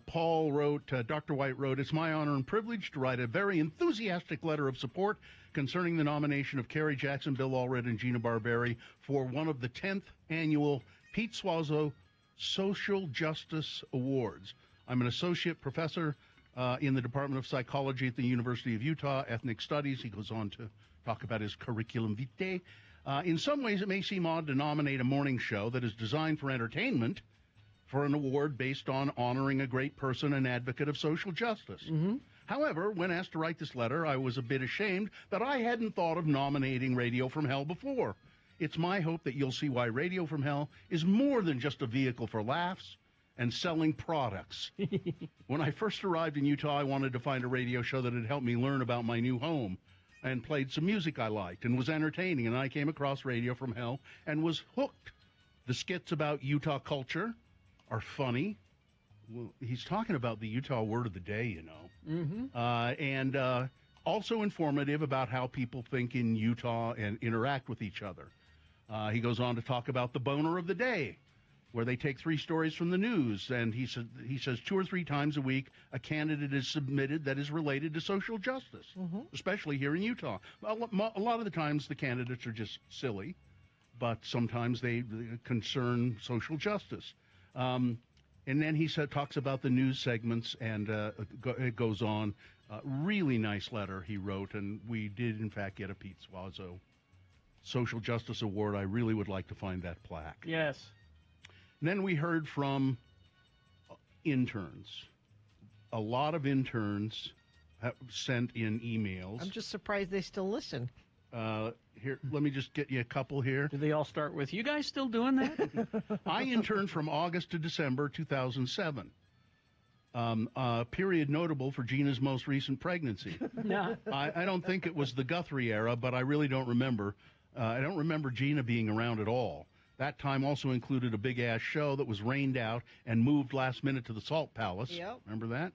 Paul wrote, Dr. White wrote, it's my honor and privilege to write a very enthusiastic letter of support concerning the nomination of Kerry Jackson, Bill Allred, and Gina Barberi for one of the 10th annual Pete Suazo Social Justice Awards. I'm an associate professor in the Department of Psychology at the University of Utah, Ethnic Studies. He goes on to talk about his curriculum vitae. In some ways, it may seem odd to nominate a morning show that is designed for entertainment for an award based on honoring a great person and advocate of social justice. Mm-hmm. However, when asked to write this letter, I was a bit ashamed that I hadn't thought of nominating Radio from Hell before. It's my hope that you'll see why Radio from Hell is more than just a vehicle for laughs and selling products. When I first arrived in Utah, I wanted to find a radio show that would help me learn about my new home. and played some music I liked and was entertaining. And I came across Radio from Hell and was hooked. The skits about Utah culture are funny. Well, he's talking about the Utah word of the day, you know. Mm-hmm. And also informative about how people think in Utah and interact with each other. He goes on to talk about the boner of the day, where they take 3 stories from the news, and he says 2 or 3 times a week a candidate is submitted that is related to social justice, especially here in Utah. A lot of the times the candidates are just silly, but sometimes they concern social justice. And then he talks about the news segments, and it goes on. Really nice letter he wrote, and we did, in fact, get a Pete Suazo Social Justice Award. I really would like to find that plaque. Yes. And then we heard from interns. A lot of interns have sent in emails. I'm just surprised they still listen. Here, let me just get you a couple here. Do they all start with, you guys still doing that? I interned from August to December 2007. A period notable for Gina's most recent pregnancy. Yeah. I don't think it was the Guthrie era, but I really don't remember. I don't remember Gina being around at all. That time also included a big-ass show that was rained out and moved last minute to the Salt Palace. Yep. Remember that?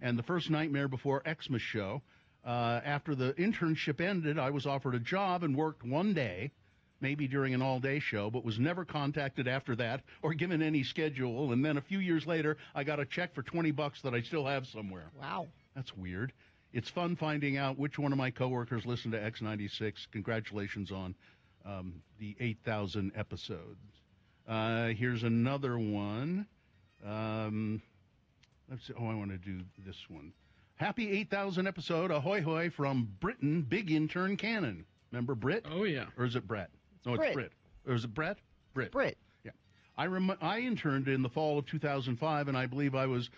And the first Nightmare Before Xmas show. After the internship ended, I was offered a job and worked one day, maybe during an all-day show, but was never contacted after that or given any schedule. And then a few years later, I got a check for $20 that I still have somewhere. Wow. That's weird. It's fun finding out which one of my coworkers listened to X96. Congratulations on the 8,000 episodes. Here's another one. Let's see. Oh, I want to do this one. Happy 8,000 episode. Ahoy hoy from Britain, Big Intern Cannon. Remember Brit? Oh, yeah. Or is it Brett? No, Brit. it's Brit. Or is it Brett? Brit. Brit. Yeah. I interned in the fall of 2005, and I believe I was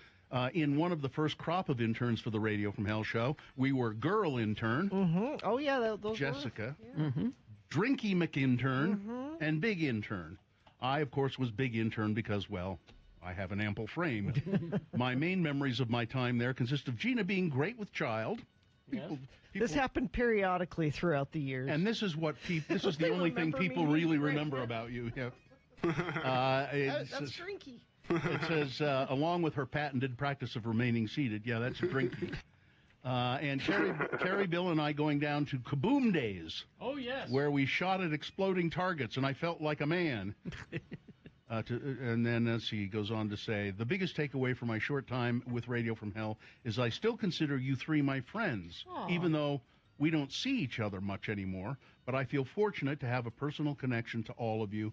in one of the first crop of interns for the Radio from Hell show. We were girl intern. Oh, yeah. Those Jessica. Were, yeah. Drinky McIntern, and Big Intern. I, of course, was Big Intern because, well, I have an ample frame. My main memories of my time there consist of Gina being great with child. People, This happened periodically throughout the years. and this is what this is the only thing people really remember about you. Yeah. That's Drinky. It says, along with her patented practice of remaining seated. Yeah, that's Drinky. And Carrie, Bill, and I going down to Kaboom Days. Oh, yes. Where we shot at exploding targets, and I felt like a man. And then, let's see, he goes on to say, the biggest takeaway from my short time with Radio from Hell is I still consider you 3 my friends, even though we don't see each other much anymore. But I feel fortunate to have a personal connection to all of you.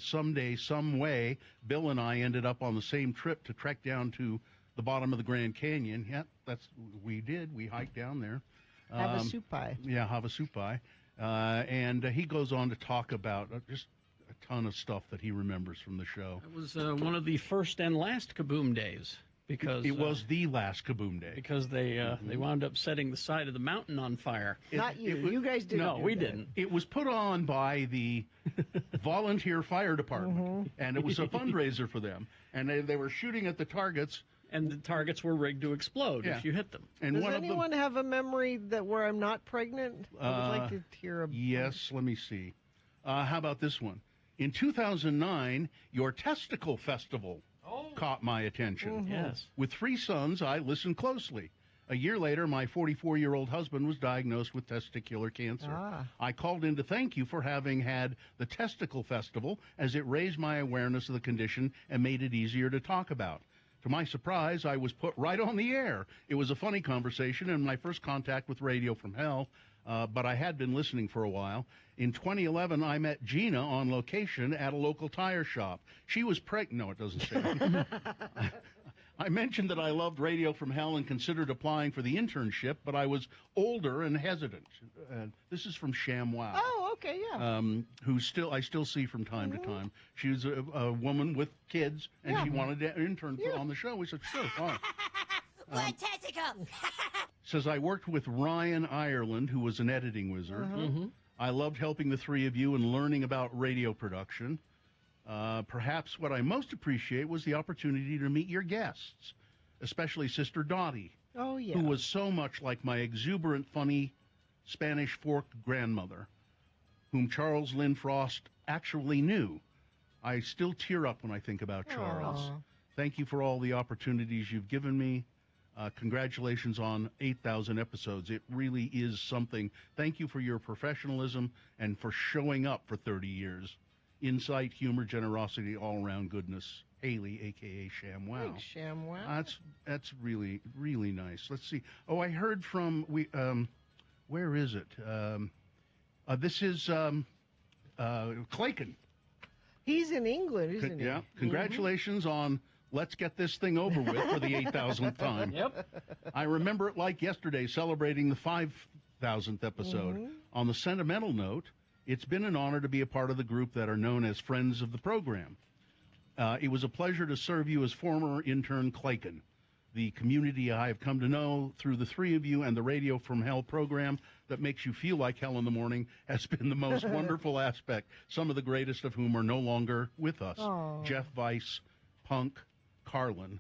Someday, some way, Bill and I ended up on the same trip to trek down to the bottom of the Grand Canyon. Yeah, we did. We hiked down there. Havasupai. Yeah, Havasupai. And he goes on to talk about just a ton of stuff that he remembers from the show. It was one of the first and last Kaboom days. Because it was the last Kaboom day. Because they wound up setting the side of the mountain on fire. Not you. You guys didn't. No, we didn't. It was put on by the volunteer fire department, and it was a fundraiser for them. And they were shooting at the targets. And the targets were rigged to explode if you hit them. And Does anyone have a memory that where I'm not pregnant? I would like to hear a... Yes, let me see. How about this one? In 2009, your testicle festival caught my attention. Yes. With 3 sons, I listened closely. A year later, my 44-year-old husband was diagnosed with testicular cancer. I called in to thank you for having had the Testicle Festival, as it raised my awareness of the condition and made it easier to talk about. To my surprise, I was put right on the air. It was a funny conversation and my first contact with Radio from Hell, but I had been listening for a while. In 2011, I met Gina on location at a local tire shop. She was pregnant. No, it doesn't say. I mentioned that I loved Radio from Hell and considered applying for the internship, but I was older and hesitant. This is from ShamWow. Oh, okay, yeah. Who I still see from time to time. She was a woman with kids, and she wanted to intern on the show. We said, sure, fine. What testicle? Says, I worked with Ryan Ireland, who was an editing wizard. I loved helping the 3 of you and learning about radio production. Perhaps what I most appreciate was the opportunity to meet your guests, especially Sister Dottie, who was so much like my exuberant, funny Spanish Fork grandmother, whom Charles Lynn Frost actually knew. I still tear up when I think about Charles. Aw. Thank you for all the opportunities you've given me. Congratulations on 8,000 episodes. It really is something. Thank you for your professionalism and for showing up for 30 years. Insight, humor, generosity, all-around goodness. Haley, a.k.a. ShamWow. Thanks, ShamWow. That's really, really nice. Let's see. Oh, I heard from, where is it? This is Clayton. He's in England, isn't he? Yeah. Congratulations on let's get this thing over with for the 8,000th time. Yep. I remember it like yesterday, celebrating the 5,000th episode. On the sentimental note, it's been an honor to be a part of the group that are known as Friends of the Program. It was a pleasure to serve you as former intern Clayton. The community I have come to know through the three of you and the Radio from Hell program that makes you feel like hell in the morning has been the most wonderful aspect, some of the greatest of whom are no longer with us. Aw. Jeff Weiss, Punk, Carlin.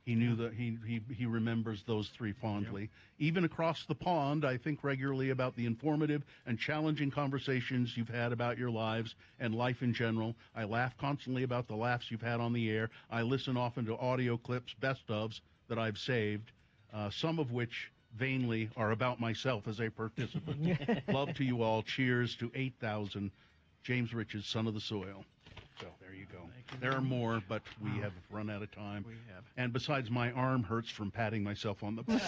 He knew that he remembers those three fondly. Even across the pond, I think regularly about the informative and challenging conversations you've had about your lives and life in general. I laugh constantly about the laughs you've had on the air. I listen often to audio clips, best ofs that I've saved, some of which vainly are about myself as a participant. Love to you all. Cheers to 8,000. James Rich's Son of the Soil. So there you go. There are more, but we have run out of time. We have. And besides, my arm hurts from patting myself on the back.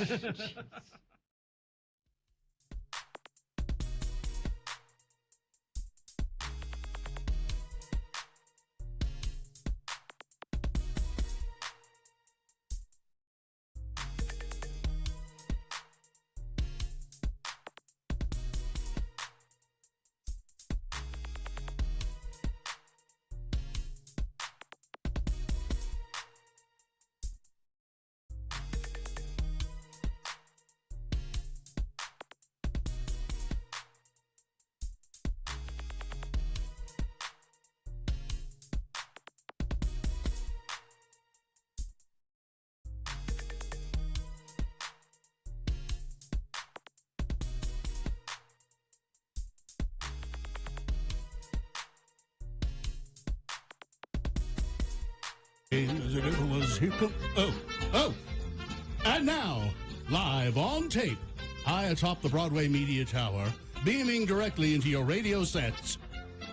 And now, live on tape, high atop the Broadway Media Tower, beaming directly into your radio sets,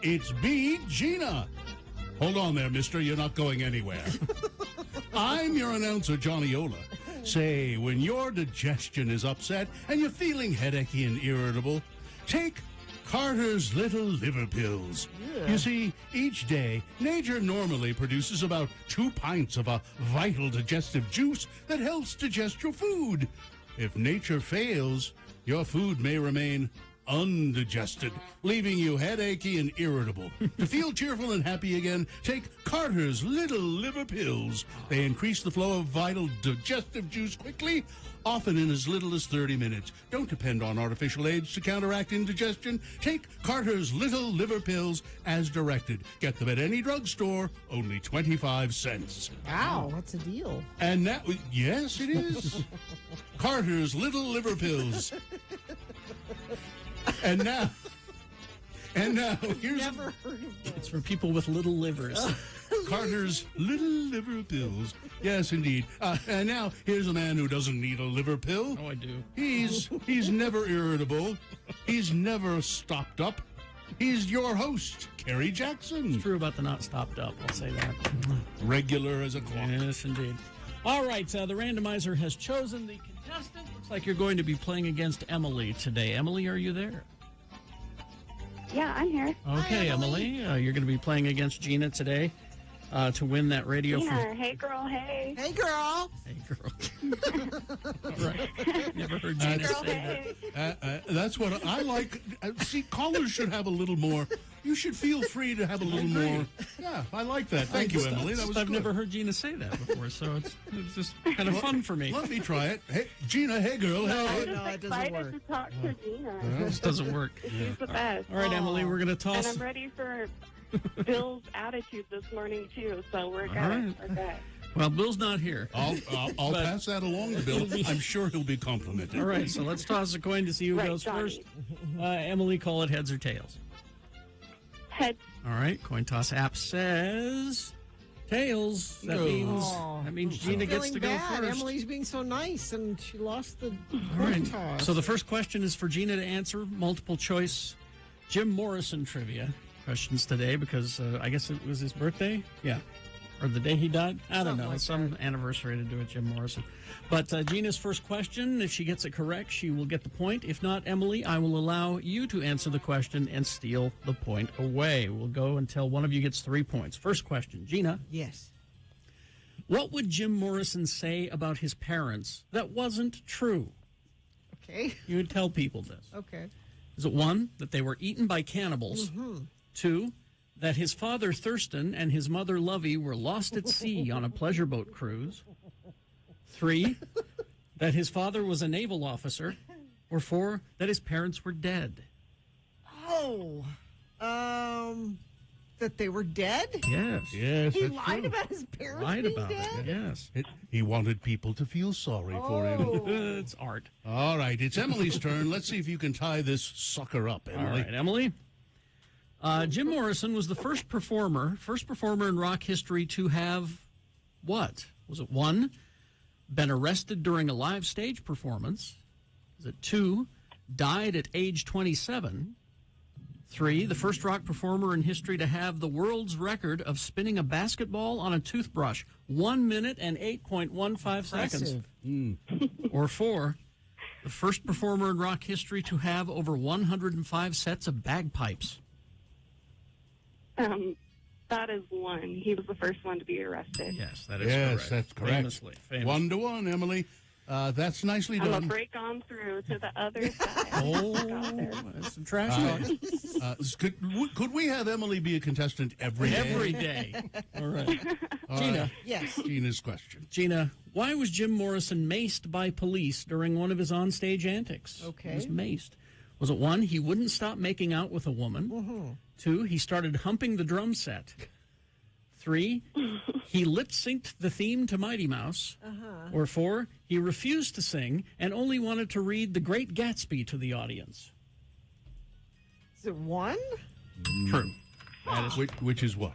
it's B. Gina. Hold on there, mister, you're not going anywhere. I'm your announcer, Johnny Ola. Say, when your digestion is upset and you're feeling headachy and irritable, take Carter's Little Liver Pills. You see, each day, nature normally produces about 2 pints of a vital digestive juice that helps digest your food. If nature fails, your food may remain undigested, leaving you headachy and irritable. To feel cheerful and happy again, take Carter's Little Liver Pills. They increase the flow of vital digestive juice quickly, often in as little as 30 minutes. Don't depend on artificial aids to counteract indigestion. Take Carter's Little Liver Pills as directed. Get them at any drugstore, only 25 cents. Wow, that's a deal. And now, yes, it is. Carter's Little Liver Pills. And now, here's... Never heard of that. It's for people with little livers. Carter's Little Liver Pills. Yes, indeed. And now, here's a man who doesn't need a liver pill. Oh, I do. He's never irritable. He's never stopped up. He's your host, Kerry Jackson. It's true about the not stopped up, I'll say that. Regular as a clock. Yes, indeed. All right, the randomizer has chosen the contestant. Looks like you're going to be playing against Emily today. Emily, are you there? Yeah, I'm here. Okay, Emily, you're going to be playing against Gina today to win that radio. Gina, hey girl, hey. Hey girl. Hey girl. All right. Never heard Gina say that. That's what I like. See, callers should have a little more. You should feel free to have a little more. Yeah, I like that. Thank you, Emily. That was I've good. never heard Gina say that before, so it's just kind of fun for me. Let me try it. Hey, Gina, hey girl, hey. I'm just excited to talk to Gina. This doesn't work. She's the best. All right, Emily, we're going to toss. And I'm ready for Bill's attitude this morning, too, so we're good. All right. We're good. Well, Bill's not here. I'll But- pass that along to Bill. I'm sure he'll be complimented. All right, so let's toss a coin to see who Right, goes Johnny. first. Emily, call it heads or tails. Heads. All right, coin toss app says tails. That means Gina gets Feeling to go bad. first. Emily's being so nice, and she lost the All coin right. toss. So the first question is for Gina to answer. Multiple choice Jim Morrison trivia questions today because I guess it was his birthday. Yeah. Or the day he died? I don't Something know. like Some anniversary to do with Jim Morrison. But Gina's first question, if she gets it correct, she will get the point. If not, Emily, I will allow you to answer the question and steal the point away. We'll go until one of you gets 3 points. First question, Gina. Yes. What would Jim Morrison say about his parents that wasn't true? Okay. You would tell people this. Okay. Is it 1, that they were eaten by cannibals? Mhm. 2, that his father Thurston and his mother Lovey were lost at sea on a pleasure boat cruise? 3, that his father was a naval officer? Or 4, that his parents were dead? Oh, that they were dead? Yes. Yes, He that's lied true. about his parents Lied being about dead? it. Yes. He wanted people to feel sorry for Oh. him. It's art. All right, it's Emily's turn. Let's see if you can tie this sucker up, All Emily. right, Emily. Jim Morrison was the first performer in rock history to have what? Was it 1, been arrested during a live stage performance? Is it 2, died at age 27? 3, the first rock performer in history to have the world's record of spinning a basketball on a toothbrush, 1 minute and 8.15 seconds? Or 4, the first performer in rock history to have over 105 sets of bagpipes? That is 1. He was the first one to be arrested. Yes, that is Yes, correct. that's correct. Famously. 1-1, Emily. That's nicely I'm done. a break on through to the other side. Oh, that's some trash talk. Could we have Emily be a contestant every day? Every day. All right. All Gina. right. Yes. Gina's question. Gina, why was Jim Morrison maced by police during one of his onstage antics? Okay. He was maced. Was it 1, he wouldn't stop making out with a woman? Mhm. 2, he started humping the drum set? 3, he lip-synced the theme to Mighty Mouse? Uh-huh. Or 4, he refused to sing and only wanted to read The Great Gatsby to the audience? Is it 1? True. Which is what?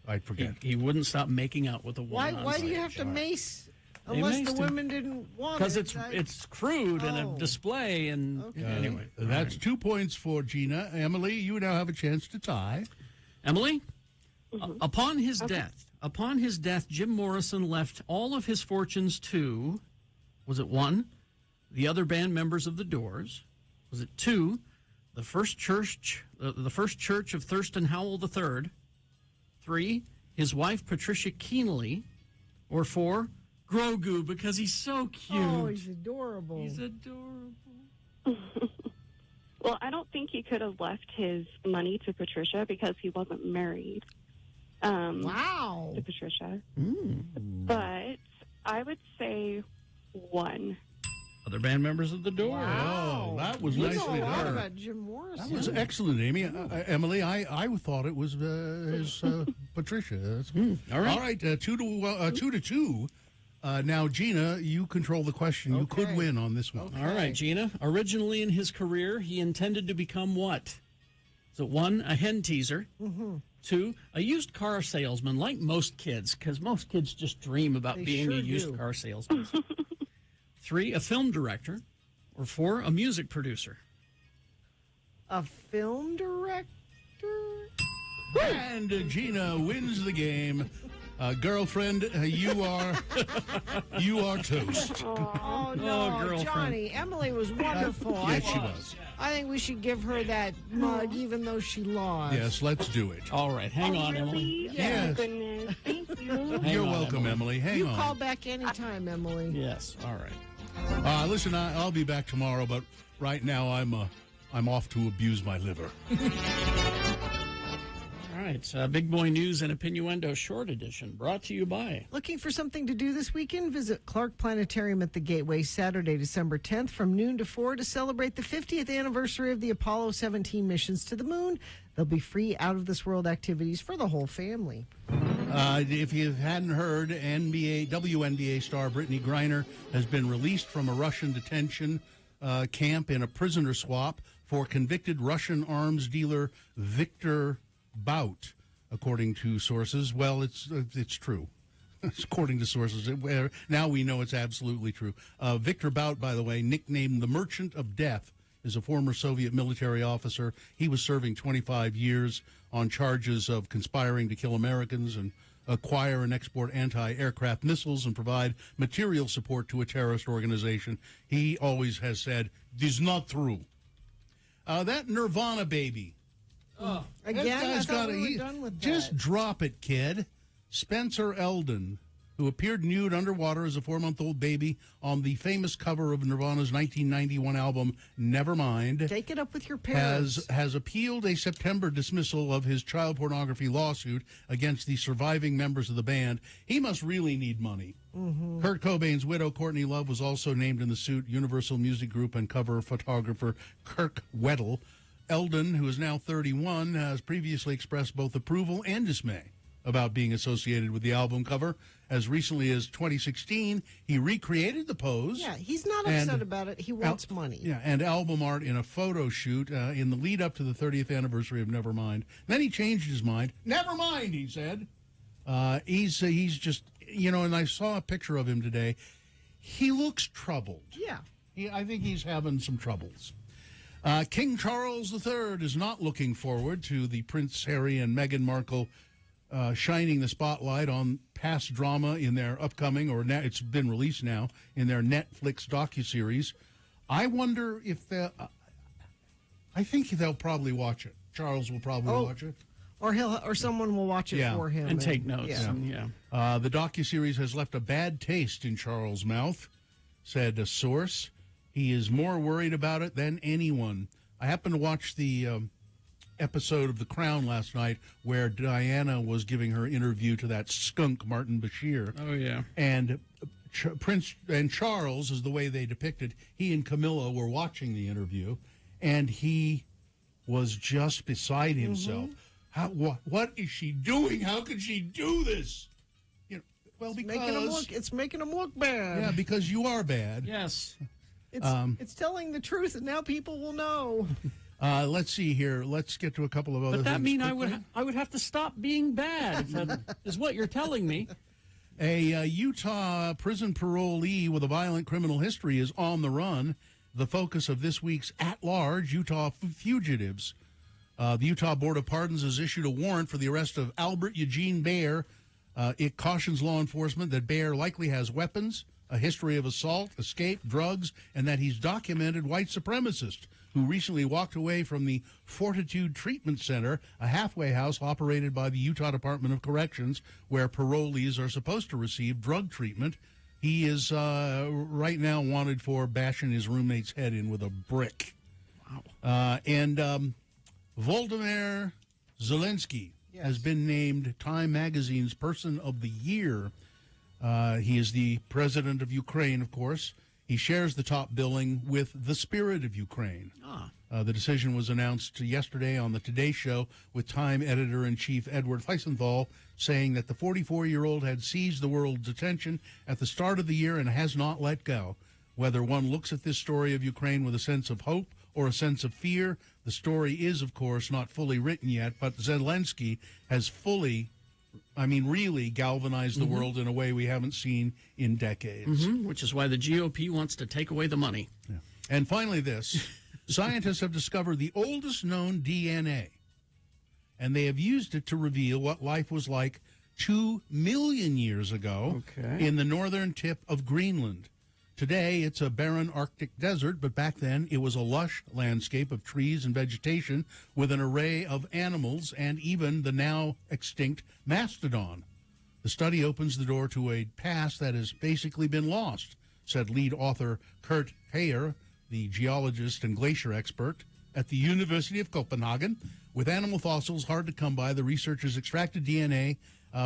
I forget. He wouldn't stop making out with a Why woman. do you have to mace They unless the maced him. women didn't want Because it? it's crude and Oh. a display and anyway. That's 2 points for Gina. Emily, you now have a chance to tie. Emily, upon his death, Jim Morrison left all of his fortunes to, was it 1, the other band members of the Doors? Was it 2, the first church of Thurston Howell III? 3, his wife Patricia Keanly? Or 4, Grogu because he's so cute. Oh, he's adorable. He's adorable. Well, I don't think he could have left his money to Patricia because he wasn't married. Wow. To Patricia. But I would say 1. Other band members of the Doors. Wow. Oh, that was You know nicely a lot done. about Jim Morrison. That was excellent, Amy. Emily, I thought it was his Patricia. All right. All right, 2 to 2. Now, Gina, you control the question. You could win on this one. All right, Gina. Originally in his career, he intended to become what? So 1, a hen teaser. Mm-hmm. 2, a used car salesman, like most kids, because most kids just dream about They being a sure used do. car salesman. 3, a film director. Or 4, a music producer. A film director? And Gina wins the game. Girlfriend, you are toast. Oh, no, girlfriend. Johnny. Emily was wonderful. Yes, she was. I think we should give her that mug even though she lost. Yes, let's do it. All right, hang on, Emily. Really? Yes. Oh, goodness. Thank you. Hang You're on, welcome, Emily. Hang You on. call back anytime, Emily. Yes, all right. Listen, I'll be back tomorrow, but right now I'm off to abuse my liver. All right, Big Boy News and Opinioendo Short Edition, brought to you by... Looking for something to do this weekend? Visit Clark Planetarium at the Gateway Saturday, December 10th from noon to 4 to celebrate the 50th anniversary of the Apollo 17 missions to the moon. There'll be free out-of-this-world activities for the whole family. If you hadn't heard, WNBA star Brittany Griner has been released from a Russian detention camp in a prisoner swap for convicted Russian arms dealer Viktor Bout, according to sources. Well, it's true. According to sources. Now we know it's absolutely true. Viktor Bout, by the way, nicknamed the Merchant of Death, is a former Soviet military officer. He was serving 25 years on charges of conspiring to kill Americans and acquire and export anti-aircraft missiles and provide material support to a terrorist organization. He always has said, "This is not true." That Nirvana baby. Again, I thought we were done with just that. drop it, kid. Spencer Eldon, who appeared nude underwater as a 4-month-old baby on the famous cover of Nirvana's 1991 album Nevermind, Take it up with your parents. has appealed a September dismissal of his child pornography lawsuit against the surviving members of the band. He must really need money. Mm-hmm. Kurt Cobain's widow, Courtney Love, was also named in the suit. Universal Music Group and cover photographer Kirk Weddle. Eldon, who is now 31, has previously expressed both approval and dismay about being associated with the album cover. As recently as 2016, he recreated the pose. Yeah, he's not upset about it. He wants money. Yeah, and album art in a photo shoot in the lead up to the 30th anniversary of Nevermind. Then he changed his mind. Nevermind, he said. He's just, and I saw a picture of him today. He looks troubled. Yeah. I think he's having some troubles. King Charles III is not looking forward to the Prince Harry and Meghan Markle shining the spotlight on past drama in their upcoming, or now it's been released now, in their Netflix docuseries. I wonder if I think they'll probably watch it. Charles will probably watch it. Or someone will watch it for him. And take notes. Yeah. The docuseries has left a bad taste in Charles' mouth, said a source. He is more worried about it than anyone. I happened to watch the episode of The Crown last night where Diana was giving her interview to that skunk Martin Bashir. Oh, yeah. And Prince and Charles, is the way they depicted, he and Camilla were watching the interview, and he was just beside himself. What is she doing? How could she do this? Well, it's making him look bad. Yeah, because you are bad. Yes. It's telling the truth, and now people will know. Let's see here. Let's get to a couple of other But that things mean quickly. I would have to stop being bad, if that is what you're telling me. A Utah prison parolee with a violent criminal history is on the run. The focus of this week's at-large Utah fugitives. The Utah Board of Pardons has issued a warrant for the arrest of Albert Eugene Baer. It cautions law enforcement that Baer likely has weapons, a history of assault, escape, drugs, and that he's documented white supremacist who recently walked away from the Fortitude Treatment Center, a halfway house operated by the Utah Department of Corrections, where parolees are supposed to receive drug treatment. He is right now wanted for bashing his roommate's head in with a brick. Wow. And Volodymyr Zelensky has been named Time Magazine's Person of the Year. He is the president of Ukraine, of course. He shares the top billing with the Spirit of Ukraine. The decision was announced yesterday on the Today Show, with Time editor-in-chief Edward Heisenthal saying that the 44-year-old had seized the world's attention at the start of the year and has not let go. Whether one looks at this story of Ukraine with a sense of hope or a sense of fear, the story is, of course, not fully written yet, but Zelensky has really galvanized the world in a way we haven't seen in decades. Which is why the GOP wants to take away the money. Yeah. And finally this, scientists have discovered the oldest known DNA, and they have used it to reveal what life was like 2 million years ago in the northern tip of Greenland. Today, it's a barren Arctic desert, but back then it was a lush landscape of trees and vegetation with an array of animals and even the now extinct mastodon. The study opens the door to a past that has basically been lost, said lead author Kurt Heyer, the geologist and glacier expert at the University of Copenhagen. With animal fossils hard to come by, the researchers extracted DNA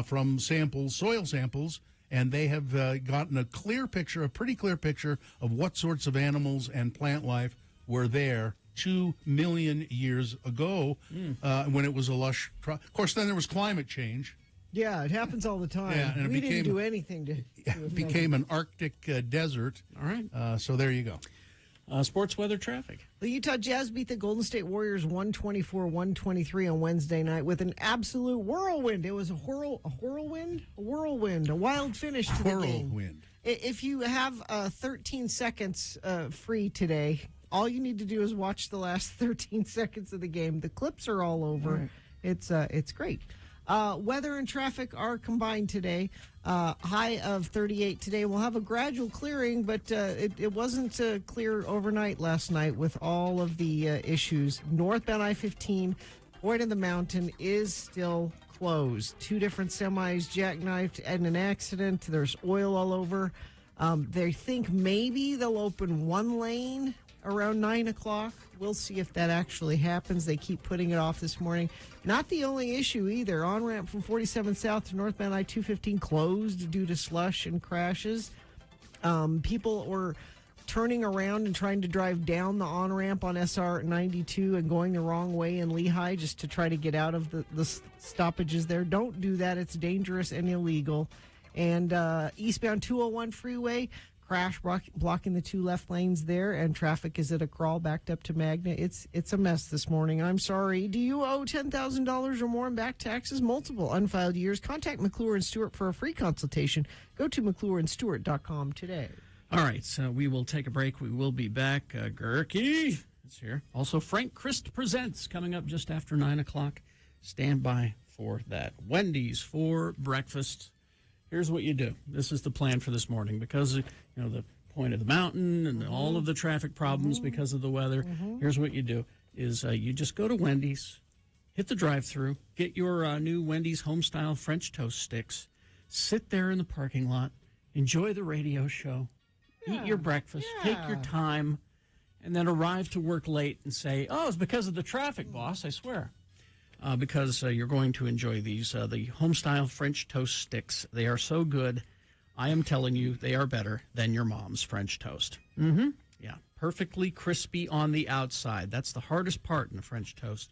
from soil samples, and they have gotten a pretty clear picture of what sorts of animals and plant life were there 2 million years ago when it was a lush... Of course, then there was climate change, Yeah, it happens all the time. Yeah, and it we didn't became- do anything to. It became an Arctic desert. All right. So there you go. Sports weather traffic. The Utah Jazz beat the Golden State Warriors 124-123 on Wednesday night with an absolute whirlwind. It was a whirlwind, a wild finish to the game. Whirlwind. If you have 13 seconds free today, all you need to do is watch the last 13 seconds of the game. The clips are all over. Right. It's great. Weather and traffic are combined today. High of 38 today. We'll have a gradual clearing, but it wasn't clear overnight last night with all of the issues. Northbound I-15, Point of the Mountain is still closed. 2 different semis jackknifed in an accident. There's oil all over. They think maybe they'll open one lane around 9 o'clock. We'll see if that actually happens. They keep putting it off this morning. Not the only issue either. On-ramp from 47 South to northbound I-215 closed due to slush and crashes. People were turning around and trying to drive down the on-ramp on SR 92 and going the wrong way in Lehigh just to try to get out of the stoppages there. Don't do that. It's dangerous and illegal. And eastbound 201 freeway, crash blocking the 2 left lanes there, and traffic is at a crawl backed up to Magna. It's a mess this morning. I'm sorry. Do you owe $10,000 or more in back taxes? Multiple unfiled years? Contact McClure and Stewart for a free consultation. Go to McClureandStewart.com today. All right, so we will take a break. We will be back. Gerke is here. Also, Frank Christ Presents coming up just after 9 o'clock. Stand by for that. Wendy's for breakfast. Here's what you do. This is the plan for this morning because, the Point of the Mountain and all of the traffic problems because of the weather. Here's what you do is you just go to Wendy's, hit the drive-thru, get your new Wendy's home-style French toast sticks, sit there in the parking lot, enjoy the radio show, eat your breakfast, take your time, and then arrive to work late and say, oh, it's because of the traffic, boss, I swear. Because you're going to enjoy these, the home-style French toast sticks. They are so good. I am telling you, they are better than your mom's French toast. Mm-hmm. Yeah, perfectly crispy on the outside. That's the hardest part in a French toast.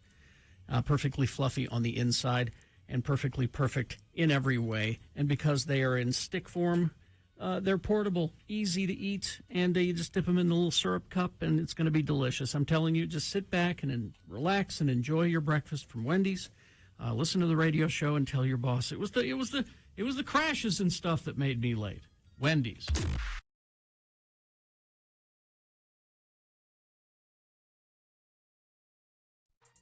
Perfectly fluffy on the inside and perfectly perfect in every way. And because they are in stick form, they're portable, easy to eat, and you just dip them in a little syrup cup, and it's going to be delicious. I'm telling you, just sit back and relax and enjoy your breakfast from Wendy's. Listen to the radio show and tell your boss it was the crashes and stuff that made me late. Wendy's.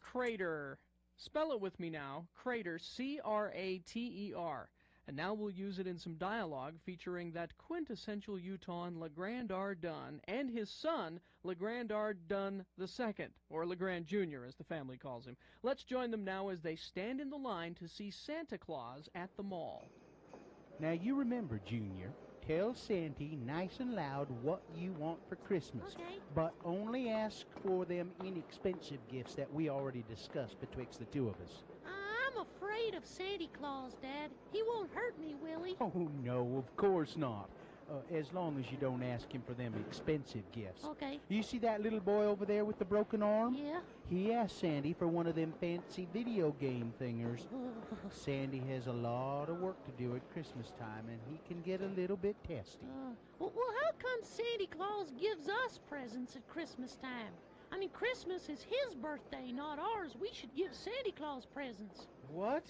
Crater. Spell it with me now. Crater, C-R-A-T-E-R. And now we'll use it in some dialogue featuring that quintessential Utahn LeGrand R. Dunn and his son, LeGrand R. Dunn II, or LeGrand Jr., as the family calls him. Let's join them now as they stand in the line to see Santa Claus at the mall. Now you remember, Junior, tell Santy nice and loud what you want for Christmas. Okay. But only ask for them inexpensive gifts that we already discussed betwixt the two of us. I'm afraid of Santa Claus, Dad. He won't hurt me, will he? Oh, no, of course not. As long as you don't ask him for them expensive gifts. Okay. You see that little boy over there with the broken arm? Yeah. He asked Sandy for one of them fancy video game thingers. Sandy has a lot of work to do at Christmas time, and he can get a little bit testy. Well, how come Santa Claus gives us presents at Christmas time? I mean, Christmas is his birthday, not ours. We should give Santa Claus presents. What?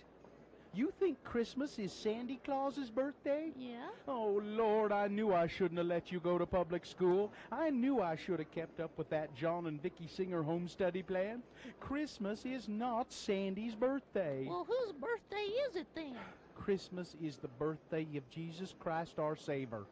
You think Christmas is Santa Claus's birthday? Yeah. Oh, Lord, I knew I shouldn't have let you go to public school. I knew I should have kept up with that John and Vicky Singer home study plan. Christmas is not Sandy's birthday. Well, whose birthday is it then? Christmas is the birthday of Jesus Christ our Savior.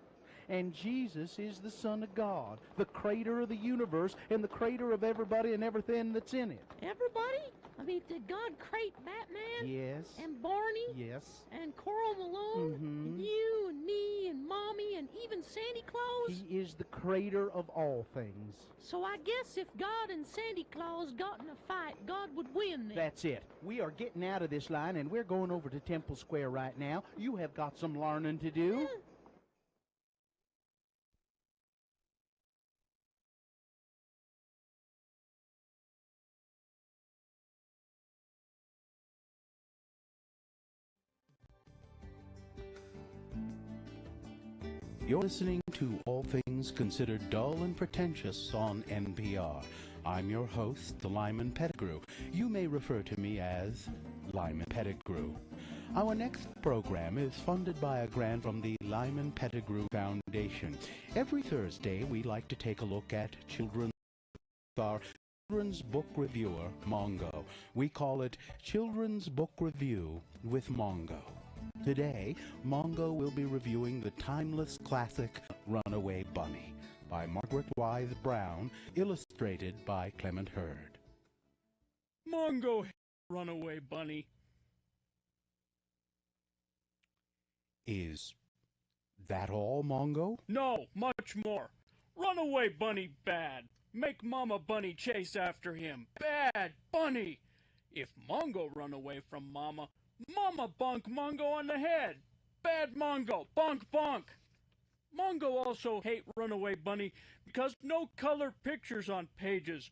And Jesus is the Son of God, the creator of the universe, and the creator of everybody and everything that's in it. Everybody? I mean, did God create Batman? Yes. And Barney? Yes. And Coral Malone? And you and me and Mommy and even Santa Claus? He is the creator of all things. So I guess if God and Santa Claus got in a fight, God would win then. That's it. We are getting out of this line, and we're going over to Temple Square right now. You have got some learning to do. You're listening to All Things Considered Dull and Pretentious on NPR. I'm your host, the Lyman Pettigrew. You may refer to me as Lyman Pettigrew. Our next program is funded by a grant from the Lyman Pettigrew Foundation. Every Thursday, we like to take a look at children's book reviewer, Mongo. We call it Children's Book Review with Mongo. Today, Mongo will be reviewing the timeless classic Runaway Bunny by Margaret Wise Brown, illustrated by Clement Hurd. Mongo, Runaway Bunny. Is that all, Mongo? No, much more. Runaway Bunny bad. Make Mama Bunny chase after him. Bad Bunny. If Mongo run away from Mama, Mama bonk Mongo on the head. Bad Mongo. Bonk bonk. Mongo also hate Runaway Bunny because no color pictures on pages.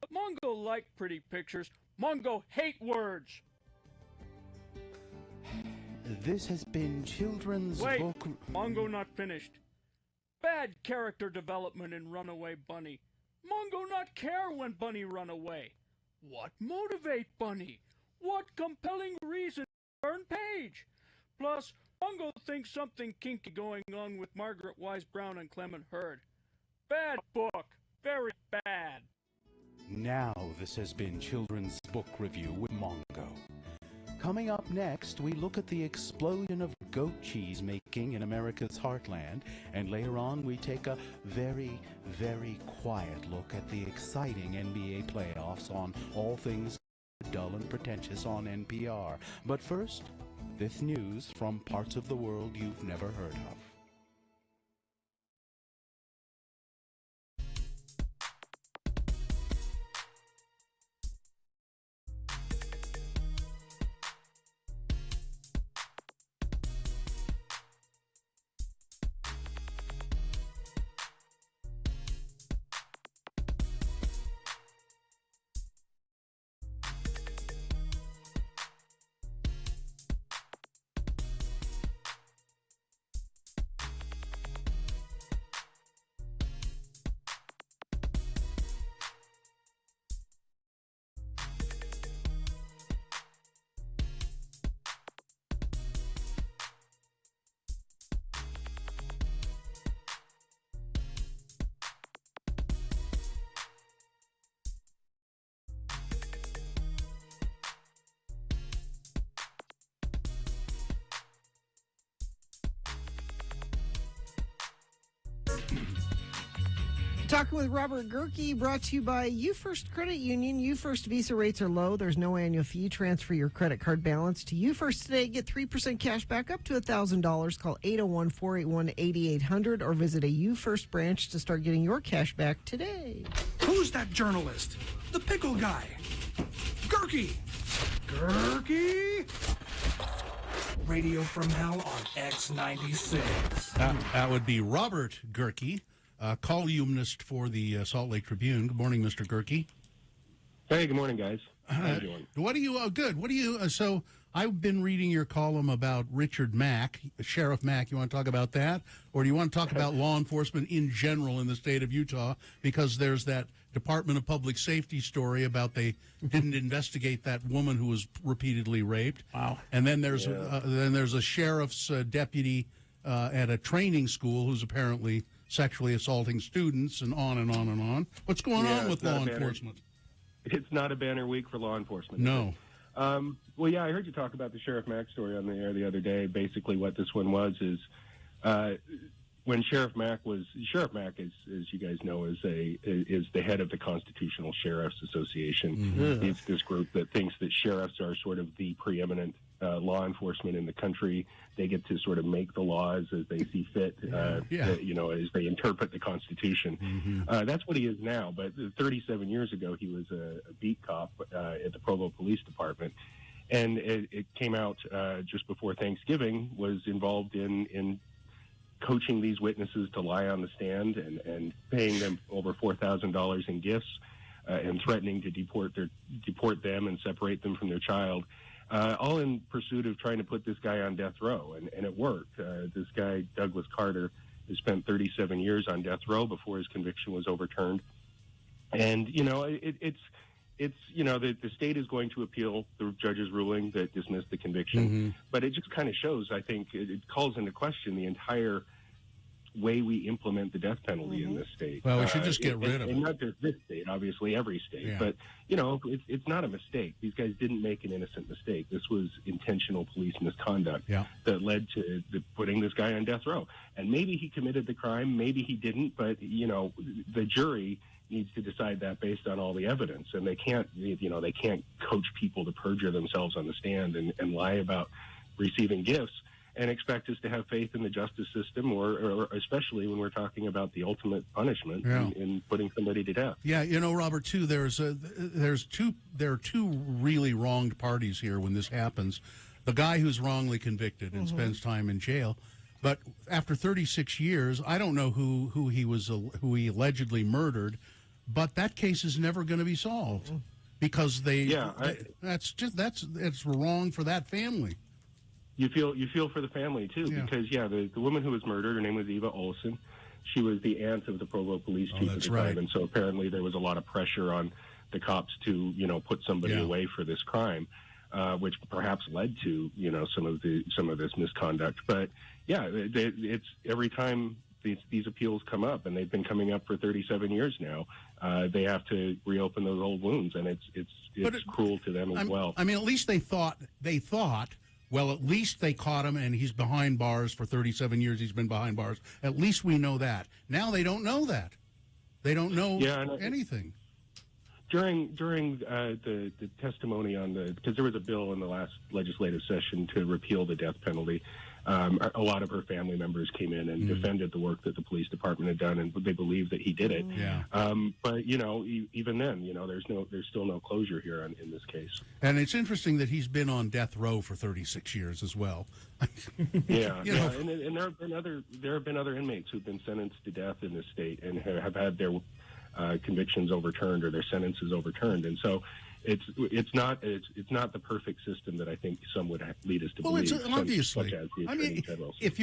Mongo like pretty pictures. Mongo hate words. This has been Children's Book... Wait, Mongo not finished. Bad character development in Runaway Bunny. Mongo not care when Bunny run away. What motivate Bunny? What compelling reason turn page? Plus, Mongo thinks something kinky going on with Margaret Wise Brown and Clement Hurd. Bad book. Very bad. Now this has been Children's Book Review with Mongo. Coming up next, we look at the explosion of goat cheese making in America's heartland, and later on we take a very, very quiet look at the exciting NBA playoffs on All Things Dull and Pretentious on NPR. But first, this news from parts of the world you've never heard of. Talking with Robert Gerke, brought to you by UFirst Credit Union. UFirst Visa rates are low. There's no annual fee. Transfer your credit card balance to UFirst today. Get 3% cash back up to $1,000. Call 801-481-8800 or visit a UFirst branch to start getting your cash back today. Who's that journalist? The pickle guy. Gerke! Gerke! Radio from Hell on X96. That would be Robert Gerke, columnist for the Salt Lake Tribune. Good morning, Mr. Gerke. Hey, good morning, guys. How you doing? What do you? Good. What do you? So I've been reading your column about Richard Mack, Sheriff Mack. You want to talk about that, or do you want to talk about law enforcement in general in the state of Utah? Because there's that Department of Public Safety story about they didn't investigate that woman who was repeatedly raped. Wow. And then there's a sheriff's deputy at a training school who's apparently sexually assaulting students, and on and on and on. What's going on with law enforcement? It's not a banner week for law enforcement. No. Well, yeah, I heard you talk about the Sheriff Mack story on the air the other day. Basically, what this one was is when Sheriff Mack, as you guys know, is the head of the Constitutional Sheriffs Association. Mm-hmm. It's this group that thinks that sheriffs are sort of the preeminent law enforcement in the country. They get to sort of make the laws as they see fit, as they interpret the Constitution. Mm-hmm. That's what he is now. But 37 years ago, he was a beat cop at the Provo Police Department. And it came out just before Thanksgiving, was involved in coaching these witnesses to lie on the stand and paying them over $4,000 in gifts and threatening to deport them and separate them from their child. all in pursuit of trying to put this guy on death row, and it worked. This guy, Douglas Carter, has spent 37 years on death row before his conviction was overturned. And, you know, it's you know, the state is going to appeal the judge's ruling that dismissed the conviction, but it just kind of shows, I think, it calls into question the entire way we implement the death penalty in this state. Well, we should just get rid of it. And not just this state, obviously, every state. Yeah. But, you know, it's not a mistake. These guys didn't make an innocent mistake. This was intentional police misconduct that led to putting this guy on death row. And maybe he committed the crime, maybe he didn't, but, you know, the jury needs to decide that based on all the evidence. And they can't, you know, they can't coach people to perjure themselves on the stand and lie about receiving gifts and expect us to have faith in the justice system, or especially when we're talking about the ultimate punishment in putting somebody to death. Yeah, you know, Robert, too, there are two really wronged parties here when this happens. The guy who's wrongly convicted and spends time in jail, but after 36 years, I don't know who he allegedly murdered, but that case is never going to be solved because that's wrong for that family. You feel for the family too, because the woman who was murdered, her name was Eva Olson. She was the aunt of the Provo police chief at the time, and so apparently there was a lot of pressure on the cops to, you know, put somebody away for this crime, which perhaps led to, you know, some of this misconduct. But it's every time these appeals come up, and they've been coming up for 37 years now, they have to reopen those old wounds, and it's cruel to them as well. I mean, at least they thought. Well, at least they caught him, and he's behind bars for 37 years. He's been behind bars. At least we know that. Now they don't know that. They don't know anything. During the testimony on because there was a bill in the last legislative session to repeal the death penalty, a lot of her family members came in and defended the work that the police department had done, and they believe that he did it. But you know, even then, you know, there's still no closure here in this case. And it's interesting that he's been on death row for 36 years as well. And there have been other inmates who've been sentenced to death in this state and have had their convictions overturned or their sentences overturned, and so it's not the perfect system that I think some would lead us to believe. Well, it's obviously. Such as the Attorney General. If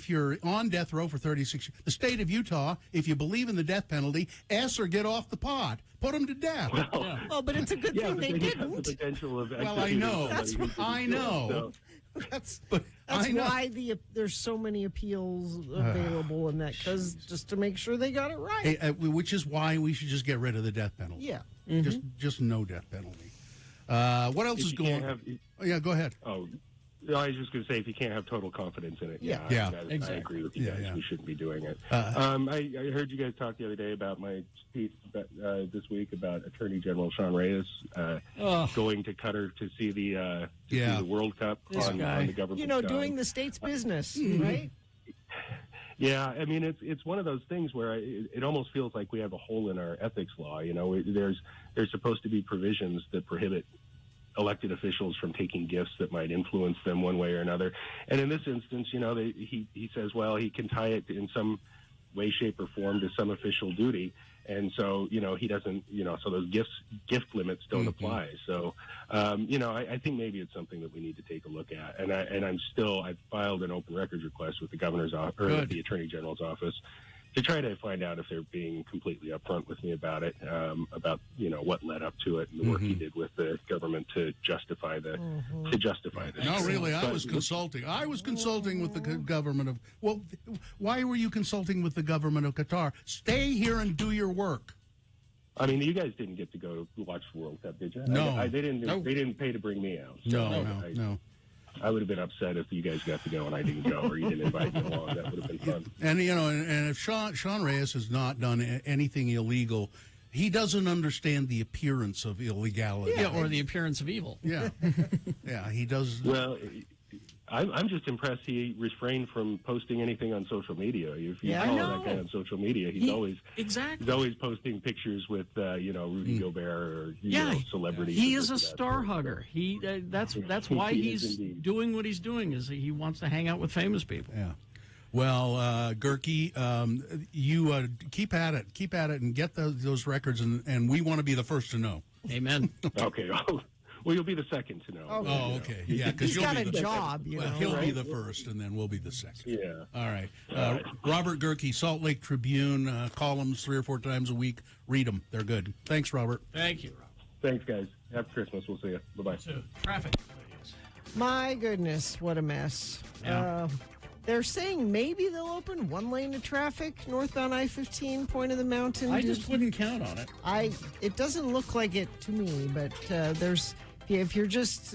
you're on death row for 36 years, the state of Utah, if you believe in the death penalty, or get off the pot, put them to death. Well, but it's a good thing they didn't. The potential of I know. I know. That's why there's so many appeals available in that, because just to make sure they got it right. Which is why we should just get rid of the death penalty. Yeah. Just no death penalty. What else is going on? Go ahead. Oh, I was just going to say, if you can't have total confidence in it, exactly. I agree with you guys. We shouldn't be doing it. I heard you guys talk the other day about my piece this week about Attorney General Sean Reyes going to Qatar to see the World Cup on the government. You know, doing the state's business, right? Yeah, I mean, it's one of those things where it almost feels like we have a hole in our ethics law. You know, there's supposed to be provisions that prohibit elected officials from taking gifts that might influence them one way or another. And in this instance, you know, he says, well, he can tie it in some way, shape, or form to some official duty. And so, you know, he doesn't, you know, so those gift limits don't apply. So, you know, I think maybe it's something that we need to take a look at. And I've filed an open records request with the governor's office, or the Attorney General's office, to try to find out if they're being completely upfront with me about it, about, you know, what led up to it and the work he did with the government to justify the No, really, I was consulting. I was consulting with the government of. Well, why were you consulting with the government of Qatar? Stay here and do your work. I mean, you guys didn't get to go watch the World Cup, did you? No, they didn't. Nope. They didn't pay to bring me out. So no. I would have been upset if you guys got to go and I didn't go, or you didn't invite me along. That would have been fun. And you know, and if Sean Reyes has not done anything illegal, he doesn't understand the appearance of illegality. Yeah, or the appearance of evil. Yeah, yeah, he does. Well, I'm just impressed he refrained from posting anything on social media. If you follow that guy on social media, he's always posting pictures with you know, Rudy Gobert or you know, celebrities. He is a star hugger. That's why he's doing what he's doing, is he wants to hang out with famous people. Yeah. Well, Gerke, you keep at it, and get those records, and we want to be the first to know. Amen. Okay. Well, you'll be the second to know. Oh, okay. Yeah, because he's got a job. He'll be the first, and then we'll be the second. Yeah. All right. Robert Gerke, Salt Lake Tribune, columns 3 or 4 times a week. Read them. They're good. Thanks, Robert. Thank you, Robert. Thanks, guys. Happy Christmas. We'll see you. Bye-bye. Traffic. My goodness, what a mess. Yeah. They're saying maybe they'll open one lane of traffic northbound I-15, point of the mountain. I just wouldn't count on it. It doesn't look like it to me, but there's. If you're just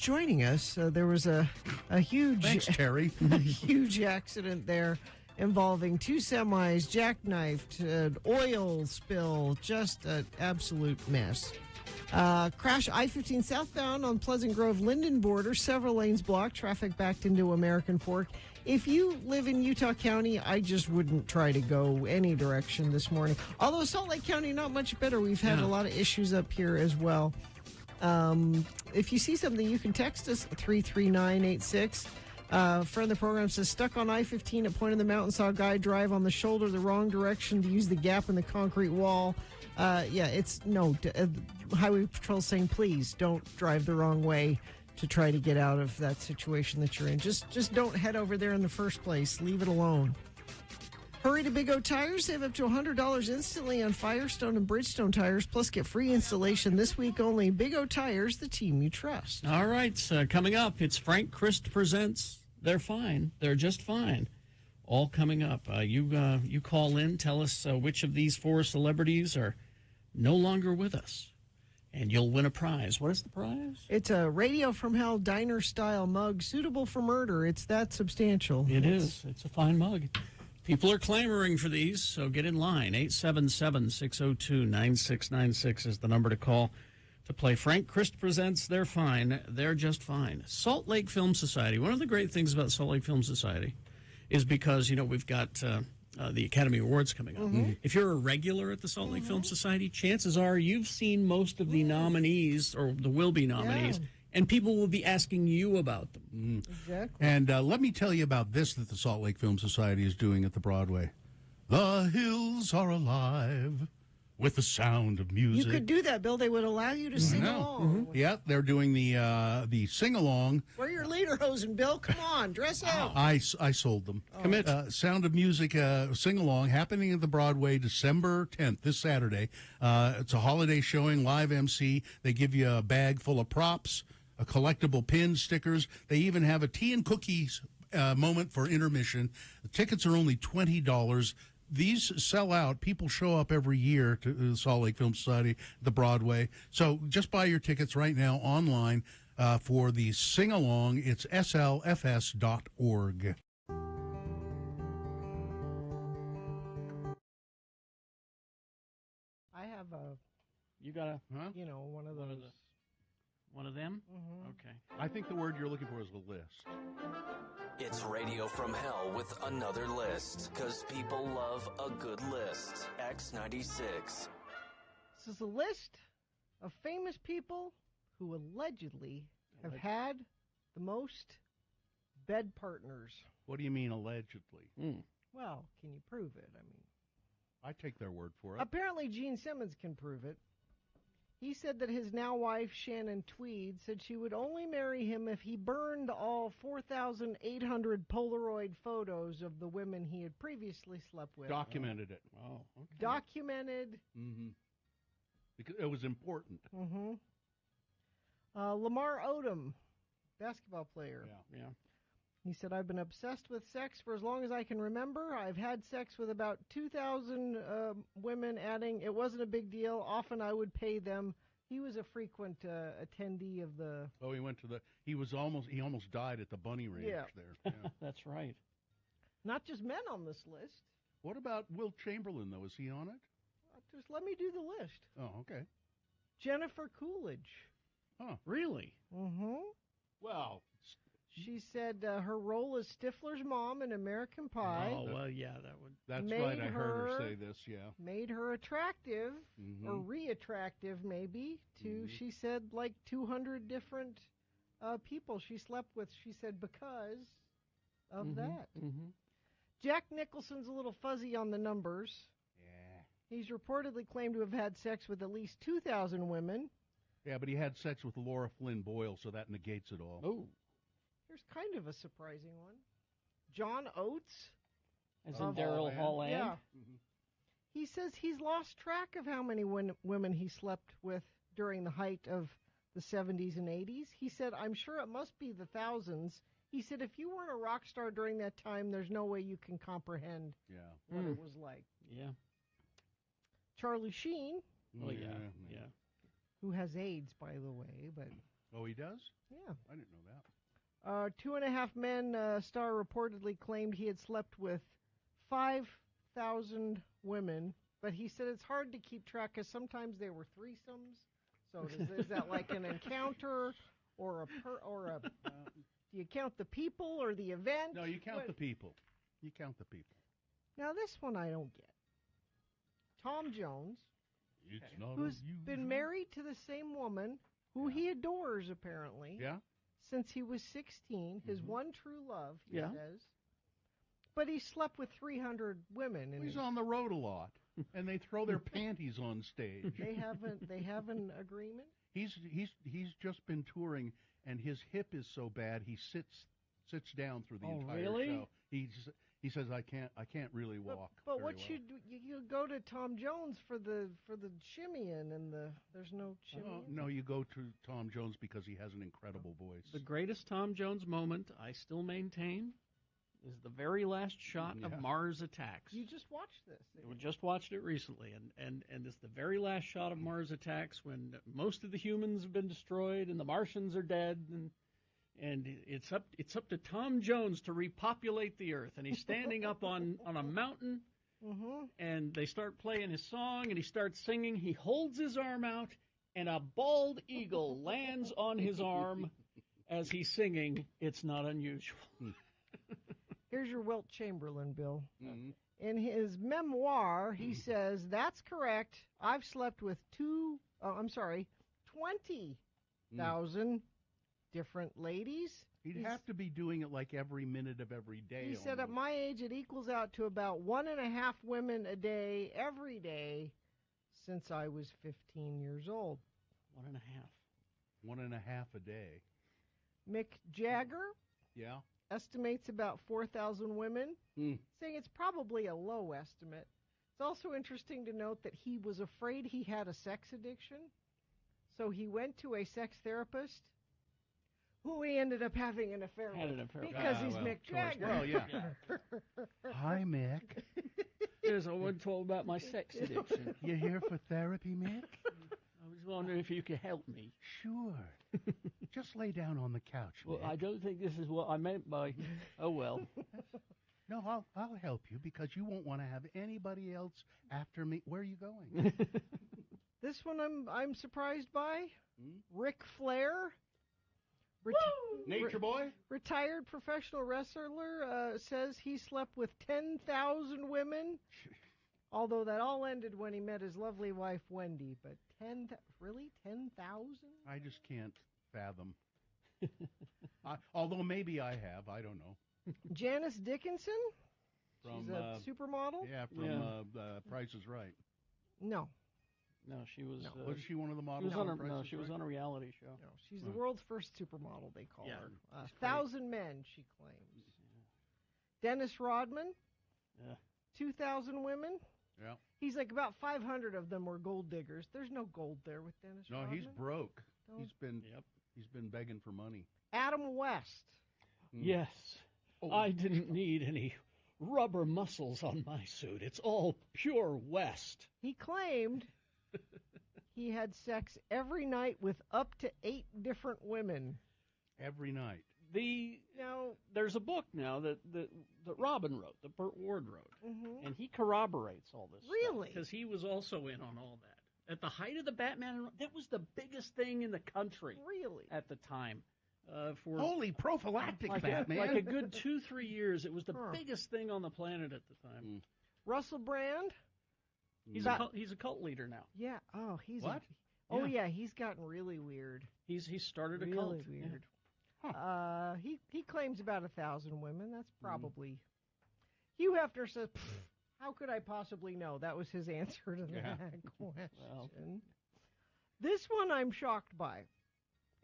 joining us, there was a huge Thanks, Terry. a huge accident there involving 2 semis, jackknifed, oil spill, just an absolute mess. Crash I-15 southbound on Pleasant Grove Linden border, several lanes blocked, traffic backed into American Fork. If you live in Utah County, I just wouldn't try to go any direction this morning. Although Salt Lake County, not much better. We've had a lot of issues up here as well. If you see something, you can text us 33986. Friend of the program says, stuck on I-15 at Point of the Mountain, saw a guy drive on the shoulder the wrong direction to use the gap in the concrete wall. Highway Patrol saying, please don't drive the wrong way to try to get out of that situation that you're in. Just don't head over there in the first place. Leave it alone. Hurry to Big O Tires. Save up to $100 instantly on Firestone and Bridgestone tires, plus get free installation this week only. Big O Tires, the team you trust. All right, coming up, it's Frank Christ Presents. They're fine. They're just fine. All coming up. You call in, tell us which of these 4 celebrities are no longer with us, and you'll win a prize. What is the prize? It's a Radio from Hell diner-style mug suitable for murder. It's that substantial. It is. It's a fine mug. People are clamoring for these, so get in line. 877-602-9696 is the number to call to play Frank Christ Presents. They're fine. They're just fine. Salt Lake Film Society. One of the great things about Salt Lake Film Society is because, we've got the Academy Awards coming up. Mm-hmm. If you're a regular at the Salt Lake Film Society, chances are you've seen most of the nominees or the will-be nominees, and people will be asking you about them. Exactly. And let me tell you about this that the Salt Lake Film Society is doing at the Broadway. The hills are alive with the sound of music. You could do that, Bill. They would allow you to sing along. Yeah, they're doing the sing-along. Wear your lederhosen, Bill. Come on, dress out. I sold them. Commit. Sound of Music sing-along happening at the Broadway December 10th, this Saturday. It's a holiday showing, live MC. They give you a bag full of props, a collectible pins, stickers. They even have a tea and cookies moment for intermission. The tickets are only $20. These sell out. People show up every year to the Salt Lake Film Society, the Broadway. So just buy your tickets right now online for the sing-along. It's slfs.org. I have a, You got a, one of those. One of them? Mm-hmm. Okay. I think the word you're looking for is a list. It's Radio from Hell with another list, because people love a good list. X96. This is a list of famous people who allegedly have had the most bed partners. What do you mean, allegedly? Well, can you prove it? I mean, I take their word for it. apparently Gene Simmons can prove it. He said that his now wife, Shannon Tweed, said she would only marry him if he burned all 4,800 Polaroid photos of the women he had previously slept with. Documented it. Oh, okay. Documented. Mm-hmm. Because it was important. Mm-hmm. Lamar Odom, basketball player. Yeah. He said, I've been obsessed with sex for as long as I can remember. I've had sex with about 2,000 women, adding, it wasn't a big deal. Often I would pay them. He was a frequent attendee of the... Oh, he went to the... He almost died at the bunny ranch there. Yeah. That's right. Not just men on this list. What about Will Chamberlain, though? Is he on it? Just let me do the list. Oh, okay. Jennifer Coolidge. Huh. Really? Mm-hmm. Well... She said her role as Stifler's mom in American Pie. Oh, well, yeah, that would... That's right, I heard her say this, yeah. Made her attractive, or re-attractive maybe, to, she said, like 200 different people she slept with, she said, because of that. Mm-hmm. Jack Nicholson's a little fuzzy on the numbers. Yeah. He's reportedly claimed to have had sex with at least 2,000 women. Yeah, but he had sex with Laura Flynn Boyle, so that negates it all. Oh. Here's kind of a surprising one. John Oates. As in Daryl Hall-Ann? Yeah. He says he's lost track of how many women he slept with during the height of the 70s and 80s. He said, I'm sure it must be the thousands. He said, if you weren't a rock star during that time, there's no way you can comprehend what it was like. Yeah. Charlie Sheen. Oh, yeah. Who has AIDS, by the way. But Oh, he does? Yeah. I didn't know that. 2.5 Men star reportedly claimed he had slept with 5,000 women, but he said it's hard to keep track because sometimes they were threesomes. So is that like an encounter or a do you count the people or the event? No, you count the people. You count the people. Now this one I don't get. Tom Jones, It's not who's unusual. been married to the same woman who he adores apparently. Yeah? Since he was 16, his one true love, he Yeah. says. But he slept with 300 women. He's on the road a lot, and they throw their panties on stage. They have an agreement. He's just been touring, and his hip is so bad he sits down through the entire really? show. He says I can't really walk. But very what well. you go to Tom Jones for the shimmying and there's no shimmying. No, you go to Tom Jones because he has an incredible voice. The greatest Tom Jones moment, I still maintain, is the very last shot of Mars Attacks. You just watched this. We just watched it recently, and it's the very last shot of Mars Attacks when most of the humans have been destroyed and the Martians are dead, and it's up to Tom Jones to repopulate the Earth, and he's standing up on a mountain, and they start playing his song, and he starts singing. He holds his arm out, and a bald eagle lands on his arm as he's singing. It's not unusual. Here's your Wilt Chamberlain, Bill. In his memoir, he says, that's correct. I've slept with 20,000 different ladies. He'd have to be doing it like every minute of every day. He said, at my age, it equals out to about 1.5 women a day, every day, since I was 15 years old. 1.5. 1.5 a day. Mick Jagger Yeah. estimates about 4,000 women, saying it's probably a low estimate. It's also interesting to note that he was afraid he had a sex addiction, so he went to a sex therapist who he ended up having an affair with because he's Mick Jagger. Well, yeah. Hi, Mick. Yes, I wasn't told about my sex addiction. You here for therapy, Mick? I was wondering if you could help me. Sure. Just lay down on the couch, Well, Mick. I don't think this is what I meant by, oh, well. No, I'll help you because you won't want to have anybody else after me. Where are you going? This one I'm surprised by. Ric Flair. Nature Boy? Retired professional wrestler says he slept with 10,000 women. Although that all ended when he met his lovely wife, Wendy. But 10,000? I just can't fathom. Although maybe I have. I don't know. Janice Dickinson? From, She's a supermodel? Yeah, from Price is Right. No. No, she was... No. Was she one of the models? She was on a reality show. No, she's the world's first supermodel, they call her. she's 1,000 men, she claims. Dennis Rodman? Yeah. 2,000 women? Yeah. He's like about 500 of them were gold diggers. There's no gold there with Dennis No, Rodman. he's broke. Don't- He's been begging for money. Adam West. Yes. I didn't need any rubber muscles on my suit. It's all pure West. He claimed he had sex every night with up to 8 different women. Every night. There's a book now that Robin wrote, that Burt Ward wrote, Mhm. and he corroborates all this. Really? Because he was also in on all that. At the height of the Batman, that was the biggest thing in the country. Really? At the time. For Holy prophylactic Batman. Like a good 2-3 years. It was the biggest thing on the planet at the time. Russell Brand. He's a cult leader now. Yeah. Oh, he's What? Oh Yeah. yeah, he's gotten really weird. He started a really cult. weird. Yeah. He claims about 1,000 women. That's probably. Hugh Hefner says, "How could I possibly know?" That was his answer to that question. This one I'm shocked by.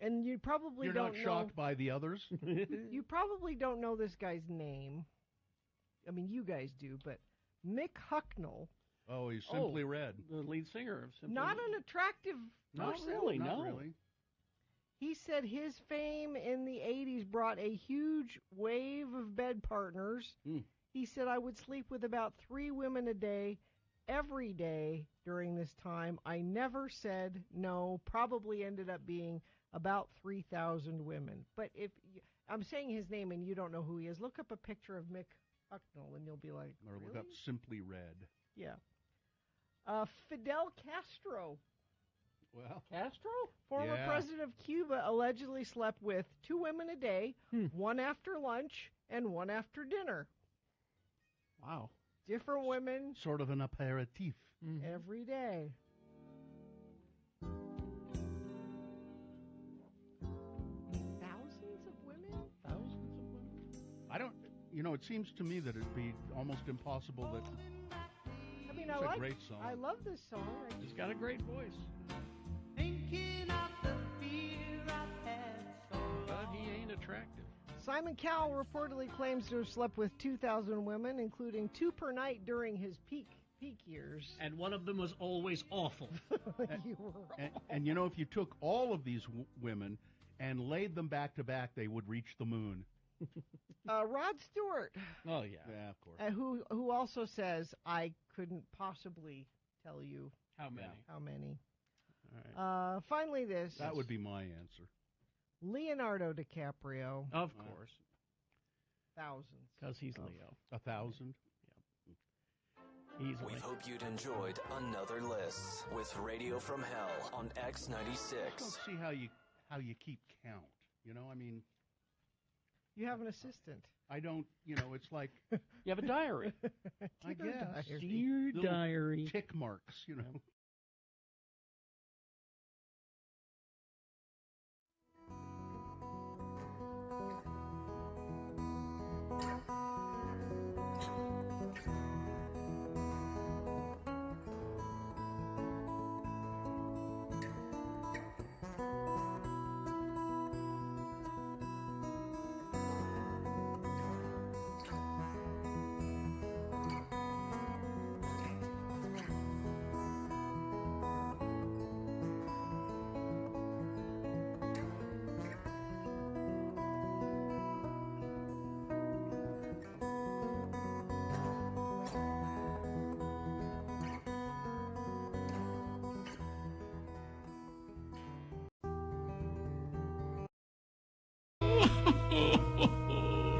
And you probably You're don't not shocked by the others? You probably don't know this guy's name. I mean, you guys do, but Mick Hucknall. Oh, he's Simply Red. The lead singer of Simply Not Red. an attractive Not person. really, Not no. really. He said his fame in the 80s brought a huge wave of bed partners. He said, I would sleep with about 3 women a day, every day during this time. I never said no. Probably ended up being about 3,000 women. But if I'm saying his name and you don't know who he is, look up a picture of Mick Hucknall and you'll be like, Or really? look up Simply Red. Yeah. Fidel Castro. Well, Castro? Former president of Cuba allegedly slept with 2 women a day, one after lunch and one after dinner. Wow. Different women Sort of an aperitif. every day. Thousands of women? I don't, it seems to me that it'd be almost impossible that. I mean, It's a great song. I love this song. He's got a great voice. Thinking of the fear I've had But he ain't attractive. Simon Cowell reportedly claims to have slept with 2,000 women, including 2 per night during his peak years. And one of them was always awful. You were And if you took all of these women and laid them back to back, they would reach the moon. Rod Stewart, Oh, yeah. Yeah, of course. who also says, I couldn't possibly tell you How many? how many. All right. Finally, this. That would be my answer. Leonardo DiCaprio. Of course. Thousands. Because he's Leo. 1,000. Easily. We hope you'd enjoyed another list with Radio from Hell on I X96. don't see how you keep count. I mean, You have an assistant. I don't. It's like You have a diary. I Dear guess diary. Dear little diary. tick marks.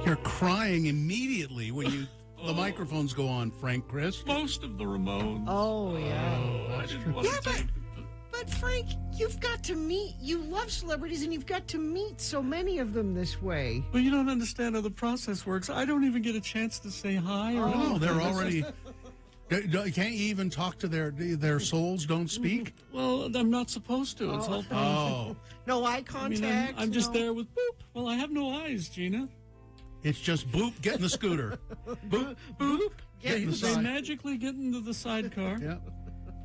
You're crying immediately when the microphones go on, Frank Chris. Most of the Ramones. Oh, yeah. I didn't want Yeah, to take But Frank, you love celebrities and you've got to meet so many of them this way. Well, you don't understand how the process works. I don't even get a chance to say hi. Or No, anything. they're already. Can't you even talk to their souls? Don't speak. Well, I'm not supposed to. It's all Oh, No eye I contact. mean, I'm just no. there with boop. Well, I have no eyes, Gina. it's just boop. Get in the scooter. Boop. Boop. Get in the They side. magically get into the sidecar, Yeah.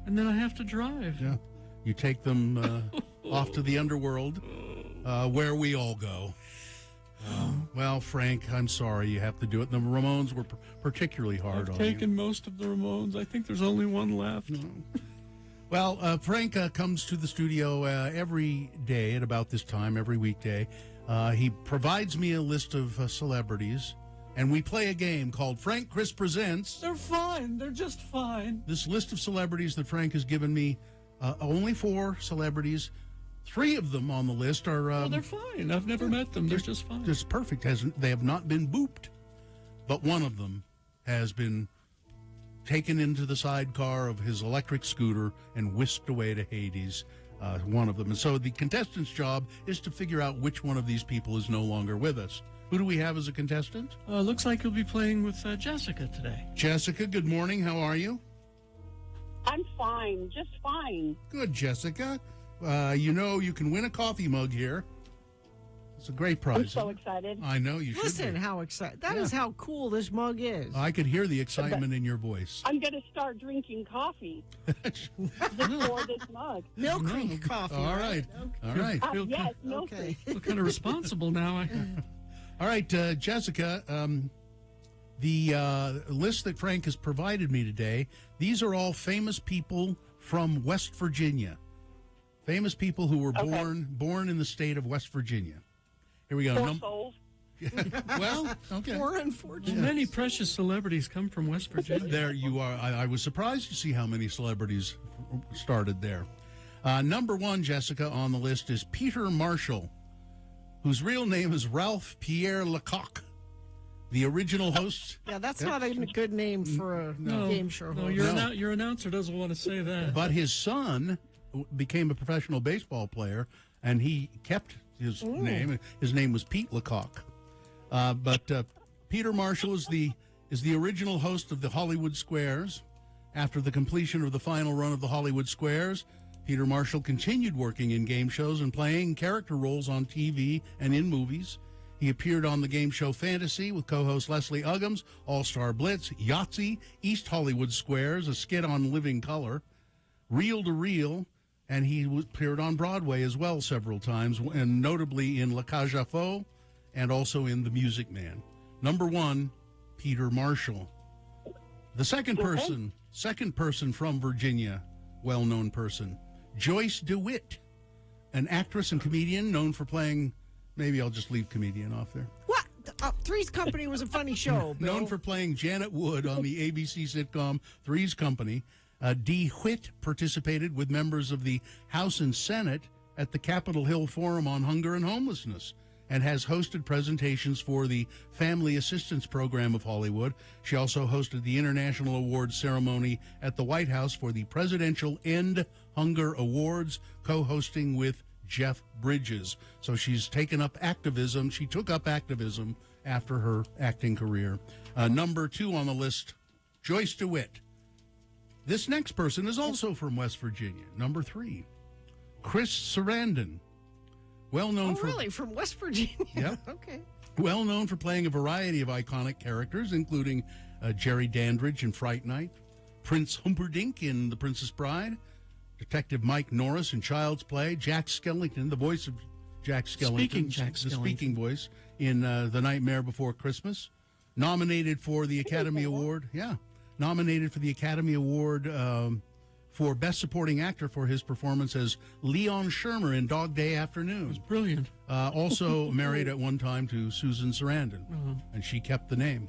and then I have to drive. Yeah. You take them off to the underworld, where we all go. Well, Frank, I'm sorry you have to do it. The Ramones were particularly hard I've on taken most of the Ramones. I think there's only one left. you. Well, Frank comes to the studio every day at about this time, every weekday. He provides me a list of celebrities, and we play a game called Frank Chris Presents. They're fine. They're just fine. This list of celebrities that Frank has given me, only 4 celebrities. 3 of them on the list are... Well, they're fine. I've never met them. They're just fine. Just perfect. They have not been booped. But one of them has been taken into the sidecar of his electric scooter and whisked away to Hades. One of them. And so the contestant's job is to figure out which one of these people is no longer with us. Who do we have as a contestant? Looks like you'll be playing with Jessica today. Jessica, good morning. How are you? I'm fine, just fine. Good, Jessica. You can win a coffee mug here. It's a great prize. I'm so excited. I know you should. Listen, be. how excited! That is how cool this mug is. I could hear the excitement in your voice. I'm going to start drinking coffee just for this mug. Milk Creek coffee. All right. Okay. All right. Yes, Milk Creek. Feel kind of responsible now. All right, Jessica, the list that Frank has provided me today, these are all famous people from West Virginia. Famous people who were born in the state of West Virginia. Here we go. Poor souls. Well, okay. Poor unfortunate. Many precious celebrities come from West Virginia. There you are. I was surprised to see how many celebrities started there. Number one, Jessica, on the list is Peter Marshall, whose real name is Ralph Pierre Lecoq, the original host. Yeah, that's not a good name for a game show host. No, your announcer doesn't want to say that. But his son became a professional baseball player, and he kept his name. His name was Pete Lecoq. But Peter Marshall is the original host of the Hollywood Squares. After the completion of the final run of the Hollywood Squares, Peter Marshall continued working in game shows and playing character roles on TV and in movies. He appeared on the game show Fantasy with co-host Leslie Uggams, All-Star Blitz, Yahtzee, East Hollywood Squares, a skit on Living Color, Reel to Reel, and he appeared on Broadway as well several times, and notably in La Cage aux Folles and also in The Music Man. Number one, Peter Marshall. The second person from Virginia, well-known person, Joyce DeWitt, an actress and comedian known for playing, maybe I'll just leave comedian off there. What? Three's Company was a funny show, Bill. Known for playing Janet Wood on the ABC sitcom Three's Company, DeWitt participated with members of the House and Senate at the Capitol Hill Forum on Hunger and Homelessness and has hosted presentations for the Family Assistance Program of Hollywood. She also hosted the International Awards ceremony at the White House for the Presidential End Hunger Awards, co-hosting with Jeff Bridges. So she's taken up activism. She took up activism after her acting career. Number two on the list, Joyce DeWitt. This next person is also from West Virginia. Number three, Chris Sarandon. Well known really? From West Virginia? Yep. Okay. Well known for playing a variety of iconic characters, including Jerry Dandridge in Fright Night, Prince Humperdinck in The Princess Bride, Detective Mike Norris in Child's Play, Jack Skellington, the voice of Jack Skellington, the speaking voice in The Nightmare Before Christmas, nominated for the Academy Award. Yeah, nominated for the Academy Award for Best Supporting Actor for his performance as Leon Shermer in Dog Day Afternoon. It was brilliant. Also married at one time to Susan Sarandon, and she kept the name.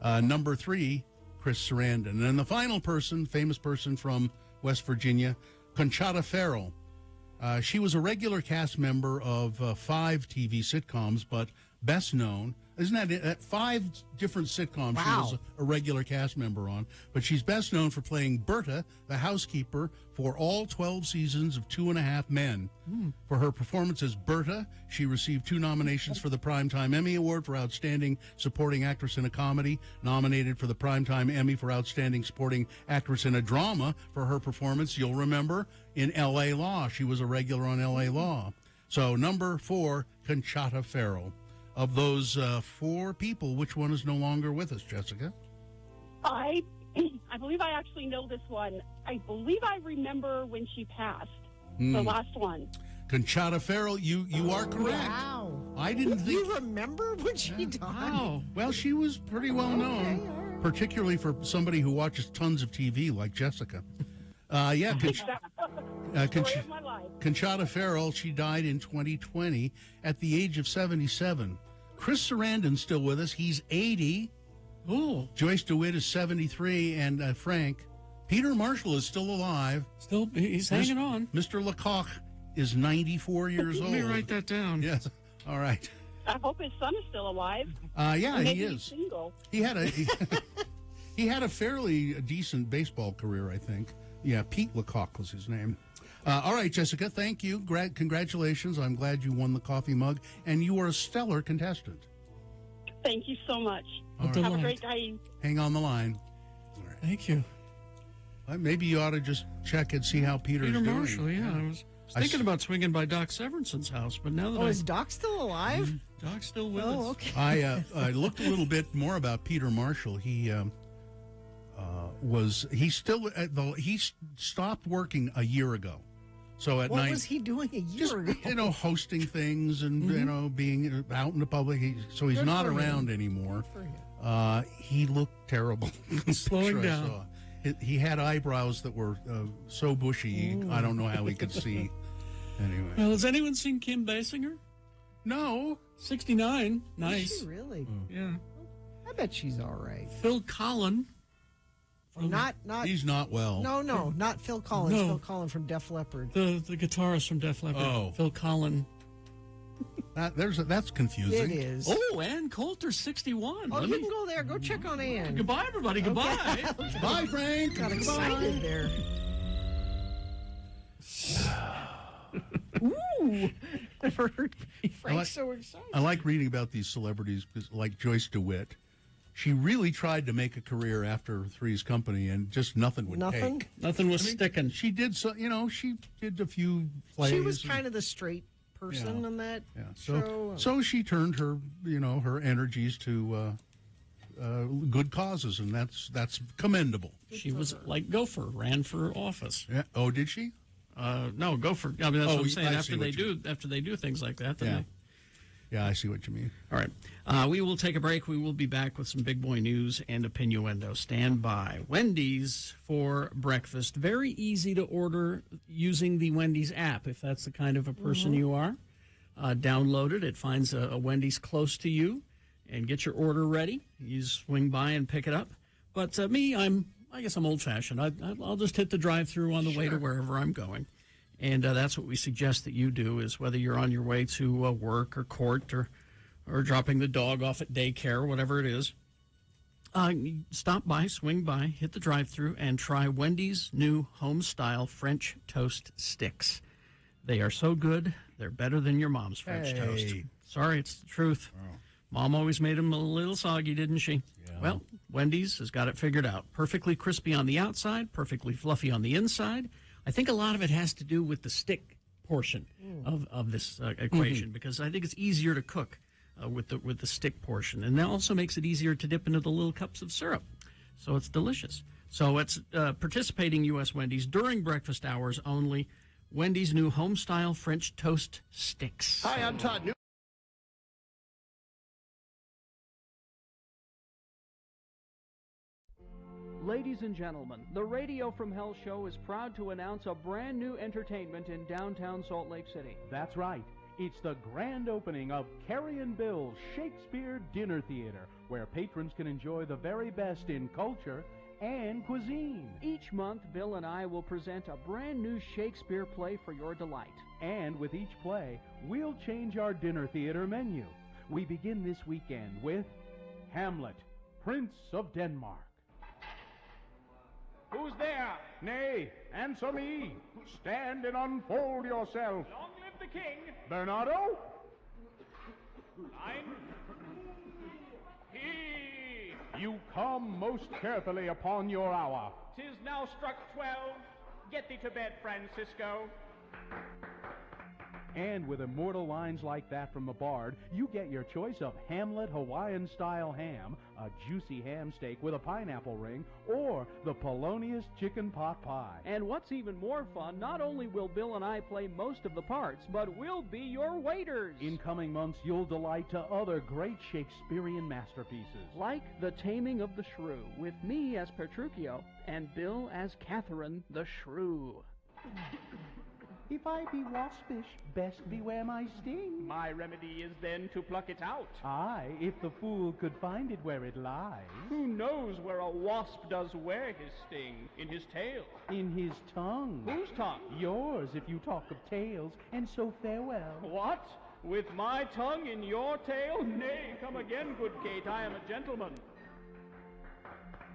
Number three, Chris Sarandon. And the final person, famous person from West Virginia, Conchata Ferrell. She was a regular cast member of 5 TV sitcoms, but best known, isn't that it? 5 different sitcoms she was a regular cast member on, but she's best known for playing Berta, the housekeeper, for all 12 seasons of 2.5 Men. For her performance as Berta, she received 2 nominations for the Primetime Emmy Award for Outstanding Supporting Actress in a Comedy, nominated for the Primetime Emmy for Outstanding Supporting Actress in a Drama for her performance, you'll remember, in L.A. Law. She was a regular on L.A. Law. So number 4, Conchata Ferrell. Of those 4 people, which one is no longer with us, Jessica? I believe I actually know this one. I believe I remember when she passed, the last one. Conchata Ferrell, you are correct. Wow. I didn't think... You remember when she died? Wow. Well, she was pretty well known, particularly for somebody who watches tons of TV like Jessica. Conchata Ferrell, she died in 2020 at the age of 77. Chris Sarandon's still with us. He's 80. Oh. Joyce DeWitt is 73. And Frank, Peter Marshall is still alive. He's hanging on. Mr. Lecoq is 94 years old. Let me write that down. Yes. All right. I hope his son is still alive. Yeah, Maybe he is. He's single. He had a fairly decent baseball career, I think. Yeah, Pete Lecoq was his name. All right, Jessica, thank you. Congratulations. I'm glad you won the coffee mug, and you are a stellar contestant. Thank you so much. Right. Have a great day. Hang on the line. Thank you. Maybe you ought to just check and see how Peter doing. Marshall, yeah. I was thinking about swinging by Doc Severson's house, but now that is Doc still alive? Doc's still with us. Oh, okay. I looked a little bit more about Peter Marshall. He he stopped working a year ago. So at what night, was he doing a year ago? Hosting things and being out in the public. So he's Good not for around him. anymore. Good for him. He looked terrible. Slowing Picture I down. saw. He had eyebrows that were so bushy. I don't know how he could see. Anyway. Well, has anyone seen Kim Basinger? No. 69. Nice. Is she really? Yeah. I bet she's all right. Phil Collin. Not. He's not well. No, not Phil Collins. No. Phil Collins from Def Leppard. The guitarist from Def Leppard. Oh. Phil Collin. That's confusing. It is. Oh, Ann Coulter, 61. Oh, you can go there. Go check on Ann. Goodbye, everybody. Goodbye. Okay. Bye, Frank. Got excited there. Ooh. Never heard Frank so excited. I like reading about these celebrities because, like Joyce DeWitt, she really tried to make a career after Three's Company, and just nothing would take. Nothing was sticking. She did she did a few plays. She was kind of the straight person on that show. So she turned her her energies to good causes, and that's commendable. She was like Gopher, ran for office. Yeah. Oh, did she? No, Gopher. I mean, that's what I'm saying. I After they do things like that, then Yeah, I see what you mean. All right. We will take a break. We will be back with some big boy news and opinioendo. Stand by. Wendy's for breakfast. Very easy to order using the Wendy's app, if that's the kind of a person you are. Download it. It finds a Wendy's close to you and get your order ready. You swing by and pick it up. But me, I guess I'm old-fashioned. I'll just hit the drive-thru on the way to wherever I'm going. And that's what we suggest that you do, is whether you're on your way to work or court or dropping the dog off at daycare, whatever it is, stop by, swing by, hit the drive-thru, and try Wendy's new home-style French toast sticks. They are so good, they're better than your mom's French toast. Sorry, it's the truth. Oh. Mom always made them a little soggy, didn't she? Yeah. Well, Wendy's has got it figured out. Perfectly crispy on the outside, perfectly fluffy on the inside. I think a lot of it has to do with the stick portion of this equation, because I think it's easier to cook with the stick portion, and that also makes it easier to dip into the little cups of syrup. So it's delicious. So it's participating U.S. Wendy's during breakfast hours only. Wendy's new home-style French toast sticks. Hi, I'm Todd New. Ladies and gentlemen, the Radio from Hell show is proud to announce a brand new entertainment in downtown Salt Lake City. That's right. It's the grand opening of Carrie and Bill's Shakespeare Dinner Theater, where patrons can enjoy the very best in culture and cuisine. Each month, Bill and I will present a brand new Shakespeare play for your delight. And with each play, we'll change our dinner theater menu. We begin this weekend with Hamlet, Prince of Denmark. Who's there? Nay, answer me. Stand and unfold yourself. Long live the king. Bernardo? Line. He. You come most carefully upon your hour. 'Tis now struck 12. Get thee to bed, Francisco. And with immortal lines like that from the Bard, you get your choice of Hamlet Hawaiian-style ham, a juicy ham steak with a pineapple ring, or the Polonius chicken pot pie. And what's even more fun, not only will Bill and I play most of the parts, but we'll be your waiters. In coming months, you'll delight to other great Shakespearean masterpieces. Like The Taming of the Shrew, with me as Petruchio, and Bill as Catherine the Shrew. If I be waspish, best beware my sting. My remedy is then to pluck it out. Aye, if the fool could find it where it lies. Who knows where a wasp does wear his sting? In his tail. In his tongue. Whose tongue? Yours, if you talk of tails, and so farewell. What? With my tongue in your tail? Nay, come again, good Kate, I am a gentleman.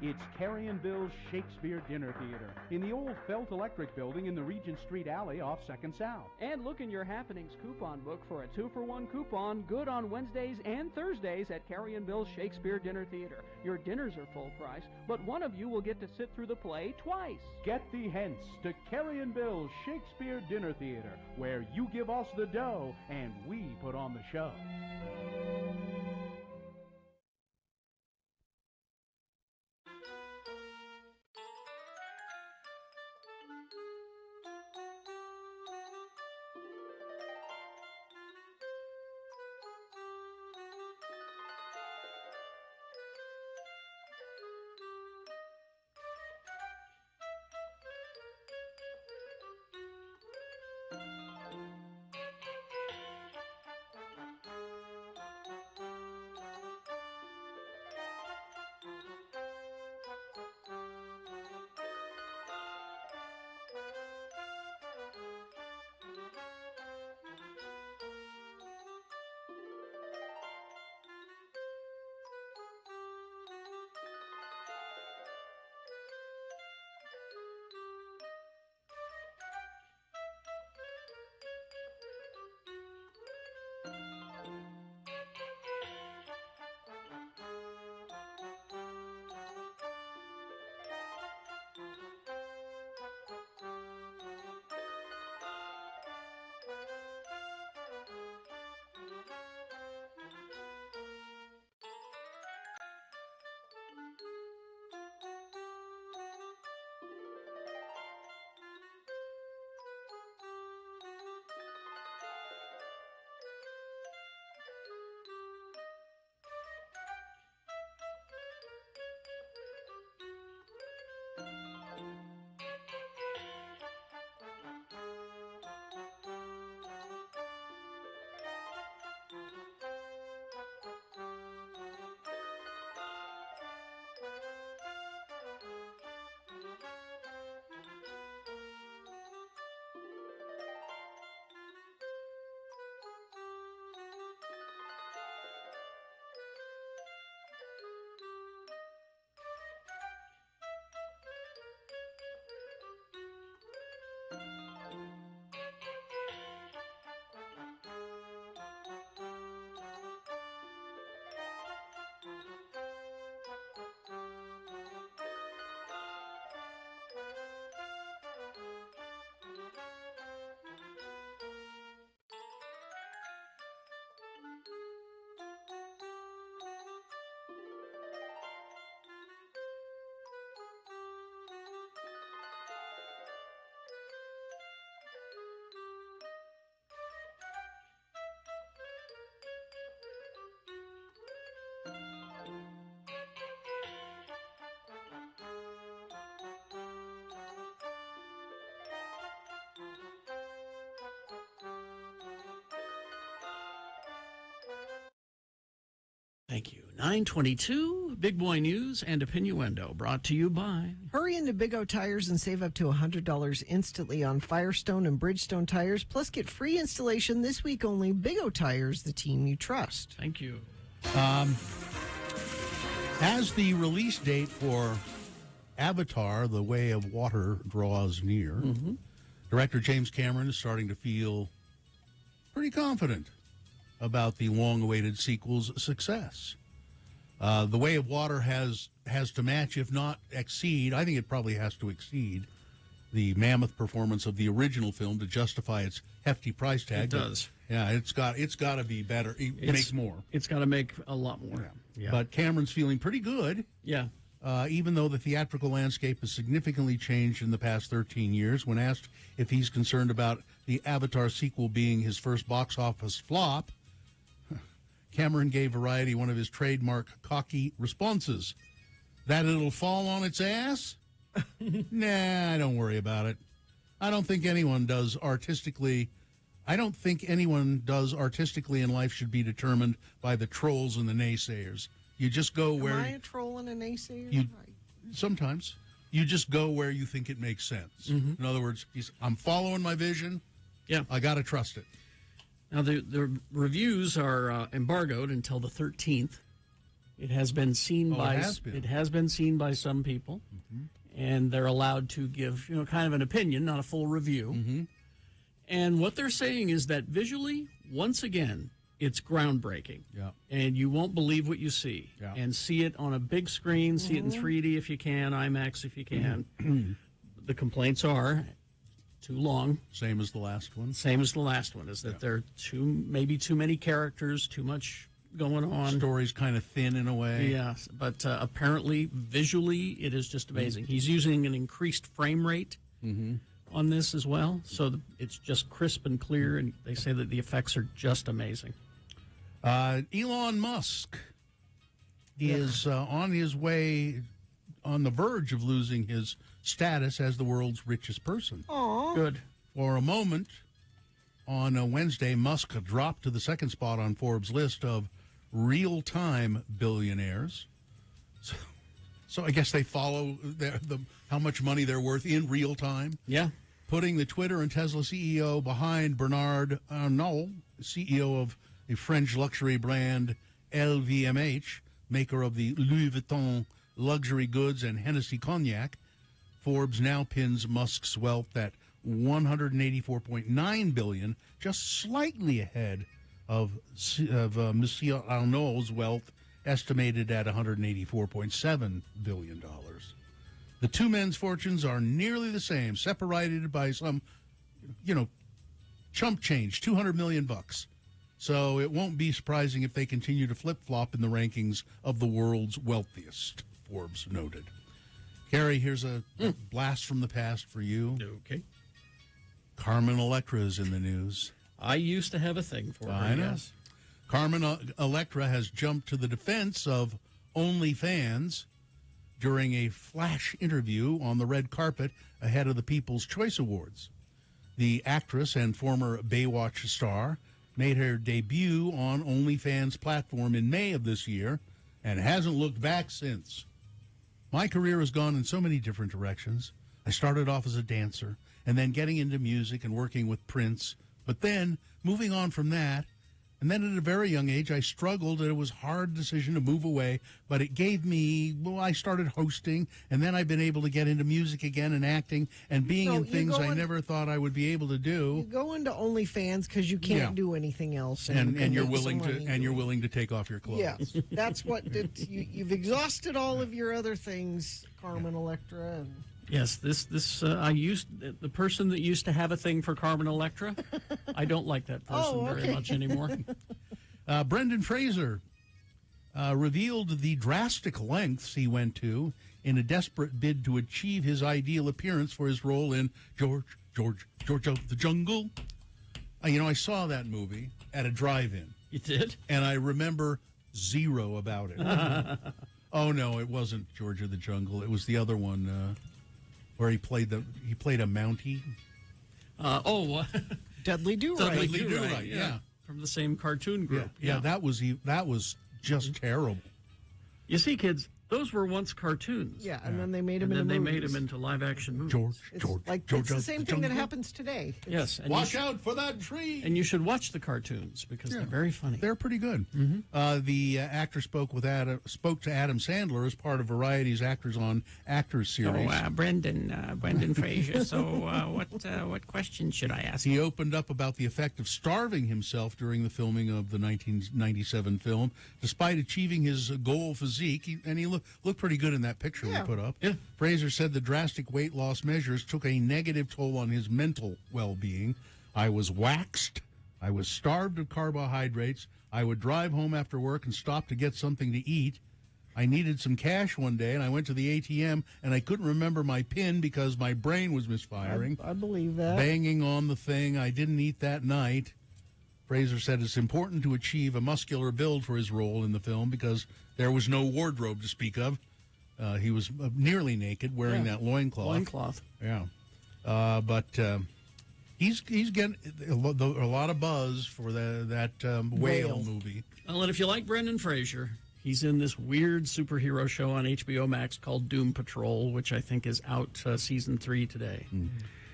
It's Carrion Bill's Shakespeare Dinner Theater in the old Felt Electric building in the Regent Street alley off 2nd South. And look in your Happenings coupon book for a 2-for-1 coupon, good on Wednesdays and Thursdays at Carrion Bill's Shakespeare Dinner Theater. Your dinners are full price, but one of you will get to sit through the play twice. Get thee hence to Carrion Bill's Shakespeare Dinner Theater, where you give us the dough and we put on the show. Thank you. 922, Big Boy News and Opinioendo, brought to you by... Hurry into Big O Tires and save up to $100 instantly on Firestone and Bridgestone tires, plus get free installation this week only. Big O Tires, the team you trust. Thank you. As the release date for Avatar, The Way of Water draws near, director James Cameron is starting to feel pretty confident about the long-awaited sequel's success. The Way of Water has to match, if not exceed, I think it probably has to exceed the mammoth performance of the original film to justify its hefty price tag. It does. Yeah, it's got to be better. Make more. It's got to make a lot more. Yeah. But Cameron's feeling pretty good. Yeah. Even though the theatrical landscape has significantly changed in the past 13 years. When asked if he's concerned about the Avatar sequel being his first box office flop, Cameron gave Variety one of his trademark cocky responses. That it'll fall on its ass? Nah, don't worry about it. I don't think anyone does artistically in life should be determined by the trolls and the naysayers. You just go where... Am I a troll and a naysayer? Sometimes. You just go where you think it makes sense. In other words, I'm following my vision. Yeah. I got to trust it. Now, the reviews are embargoed until the 13th. It has been seen Oh, by it has been. seen by some people, and they're allowed to give kind of an opinion, not a full review. And what they're saying is that visually, once again, it's groundbreaking. Yeah. And you won't believe what you see. Yeah. And see it on a big screen, see it in 3D if you can, IMAX if you can. The complaints are too long. Same as the last one. Same as the last one, is that there are maybe too many characters, too much going on. Story's kind of thin in a way. Yeah, but apparently, visually, it is just amazing. He's using an increased frame rate on this as well, so it's just crisp and clear, and they say that the effects are just amazing. Elon Musk is on his way, on the verge of losing his status as the world's richest person. Aww. Good. For a moment, on a Wednesday, Musk dropped to the second spot on Forbes' list of real-time billionaires. So I guess they follow how much money they're worth in real time. Yeah. Putting the Twitter and Tesla CEO behind Bernard Arnault, CEO of a French luxury brand LVMH, maker of the Louis Vuitton luxury goods and Hennessy cognac. Forbes now pins Musk's wealth at $184.9 billion, just slightly ahead of Monsieur Arnault's wealth, estimated at $184.7 billion. The two men's fortunes are nearly the same, separated by some, chump change, $200 million. So it won't be surprising if they continue to flip-flop in the rankings of the world's wealthiest, Forbes noted. Carrie, here's a blast from the past for you. Okay. Carmen Electra is in the news. I used to have a thing for her, I know. yes. Carmen Electra has jumped to the defense of OnlyFans during a flash interview on the red carpet ahead of the People's Choice Awards. The actress and former Baywatch star made her debut on OnlyFans platform in May of this year and hasn't looked back since. My career has gone in so many different directions. I started off as a dancer and then getting into music and working with Prince, but then moving on from that. And then at a very young age, I struggled, and it was a hard decision to move away, but it gave me, I started hosting, and then I've been able to get into music again and acting and being in things I never thought I would be able to do. You go into OnlyFans because you can't do anything else. And you're willing to take off your clothes. Yeah, that's what you've exhausted all of your other things, Carmen Electra. And Yes, the person that used to have a thing for Carmen Electra, I don't like that person very much anymore. Brendan Fraser revealed the drastic lengths he went to in a desperate bid to achieve his ideal appearance for his role in George of the Jungle. I saw that movie at a drive-in. You did? And I remember zero about it. Oh, no, it wasn't George of the Jungle. It was the other one where he played a Mountie. Dudley Do-Right. Dudley Do-Right, yeah. From the same cartoon group. Yeah, that was just terrible. You see, kids, those were once cartoons. Yeah, and then they made them into movies. And then they made them into live-action movies. It's the same thing that happens today. Yes. And Watch out for that tree! And you should watch the cartoons because they're very funny. They're pretty good. The actor spoke to Adam Sandler as part of Variety's Actors on Actors series. Brendan Fraser. So what questions should I ask? He opened up about the effect of starving himself during the filming of the 1997 film. Despite achieving his goal physique, he looked pretty good in that picture we put up. Yeah. Fraser said the drastic weight loss measures took a negative toll on his mental well-being. I was waxed. I was starved of carbohydrates. I would drive home after work and stop to get something to eat. I needed some cash one day, and I went to the ATM, and I couldn't remember my PIN because my brain was misfiring. I believe that. Banging on the thing. I didn't eat that night. Fraser said it's important to achieve a muscular build for his role in the film because there was no wardrobe to speak of. He was nearly naked, wearing that loincloth. Yeah. But he's getting a lot of buzz for that whale movie. Well, and if you like Brendan Fraser, he's in this weird superhero show on HBO Max called Doom Patrol, which I think is out season 3 today.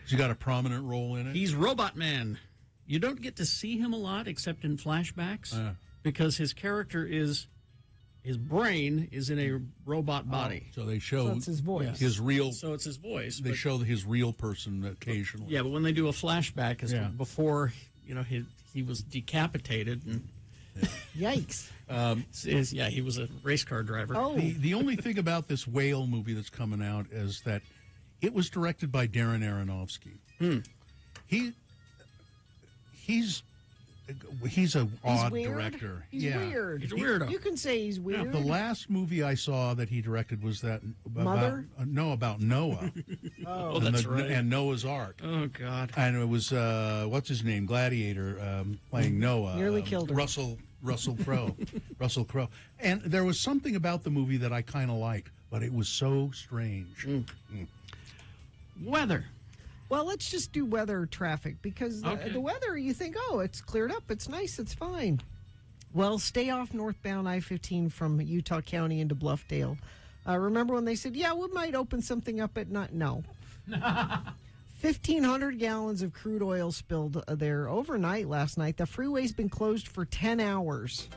Has he got a prominent role in it? He's Robot Man. You don't get to see him a lot except in flashbacks because his character is His brain is in a robot body. So they show So it's his voice. his real. So it's his voice. They but- show his real person occasionally. Yeah, but when they do a flashback as Yeah. to before, he was decapitated and Yikes. he was a race car driver. Oh. The only thing about this whale movie that's coming out is that it was directed by Darren Aronofsky. He's a odd weird. director. He's weird. He's a weirdo. You can say he's weird. The last movie I saw that he directed was that Mother? about Noah. Oh, that's right. And Noah's Ark. Oh, God. And it was what's his name, Gladiator, playing Noah. Nearly killed her. Russell Crowe. Russell Crowe. And there was something about the movie that I kind of liked, but it was so strange. Weather. Well, let's just do weather traffic because the weather, you think, oh, it's cleared up. It's nice. It's fine. Well, stay off northbound I-15 from Utah County into Bluffdale. Remember when they said, yeah, we might open something up at night? No. 1,500 gallons of crude oil spilled there overnight last night. The freeway's been closed for 10 hours,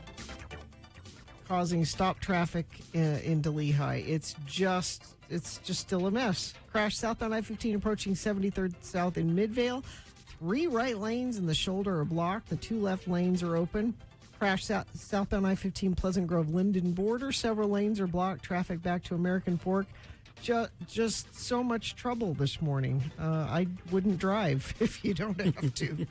causing stop traffic into Lehigh. It's just still a mess. Crash southbound I-15 approaching 73rd South in Midvale. 3 right lanes in the shoulder are blocked. The 2 left lanes are open. Crash southbound I-15 Pleasant Grove Linden border. Several lanes are blocked. Traffic back to American Fork. Just so much trouble this morning. I wouldn't drive if you don't have to.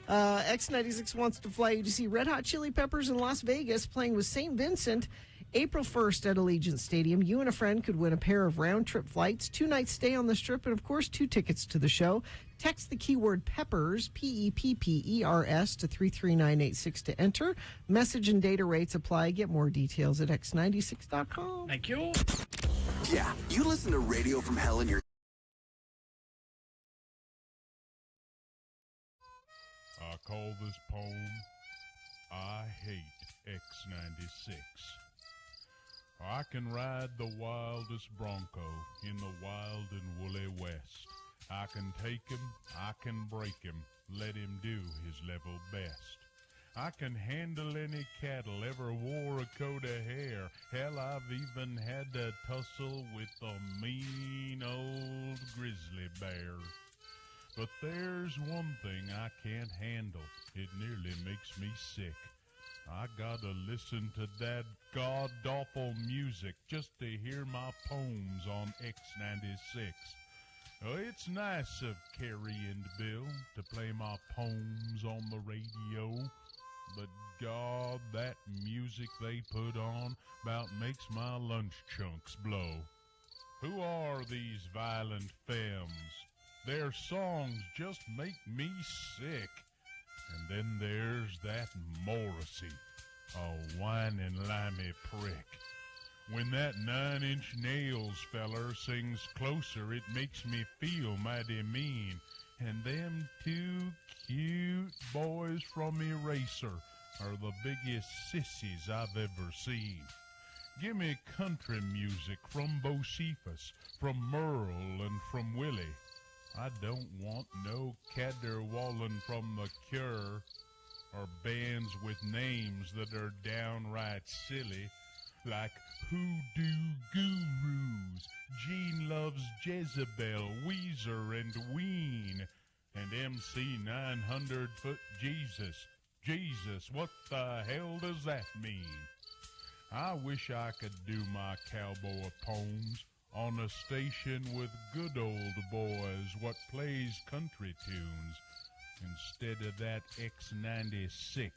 X96 wants to fly you to see Red Hot Chili Peppers in Las Vegas playing with St. Vincent April 1st at Allegiant Stadium. You and a friend could win a pair of round-trip flights, 2 nights stay on the Strip, and, of course, 2 tickets to the show. Text the keyword PEPPERS, PEPPERS, to 33986 to enter. Message and data rates apply. Get more details at x96.com. Thank you. Yeah, you listen to Radio from Hell in your... I call this poem, I Hate X96. I can ride the wildest bronco in the wild and woolly west. I can take him, I can break him, let him do his level best. I can handle any cattle, ever wore a coat of hair. Hell, I've even had to tussle with a mean old grizzly bear. But there's one thing I can't handle, it nearly makes me sick. I gotta listen to that god-awful music just to hear my poems on X96. Oh, it's nice of Carrie and Bill to play my poems on the radio, but God, that music they put on about makes my lunch chunks blow. Who are these violent femmes? Their songs just make me sick. And then there's that Morrissey, a whining limey prick. When that 9-inch nails feller sings closer, it makes me feel mighty mean. And them 2 cute boys from Eraser are the biggest sissies I've ever seen. Give me country music from Bocephus, from Merle, and from Willie. I don't want no caterwauling from The Cure, or bands with names that are downright silly, like Hoodoo Gurus, Gene Loves Jezebel, Weezer, and Ween, and MC 900-Foot Jesus. Jesus, what the hell does that mean? I wish I could do my cowboy poems on a station with good old boys what plays country tunes, instead of that X96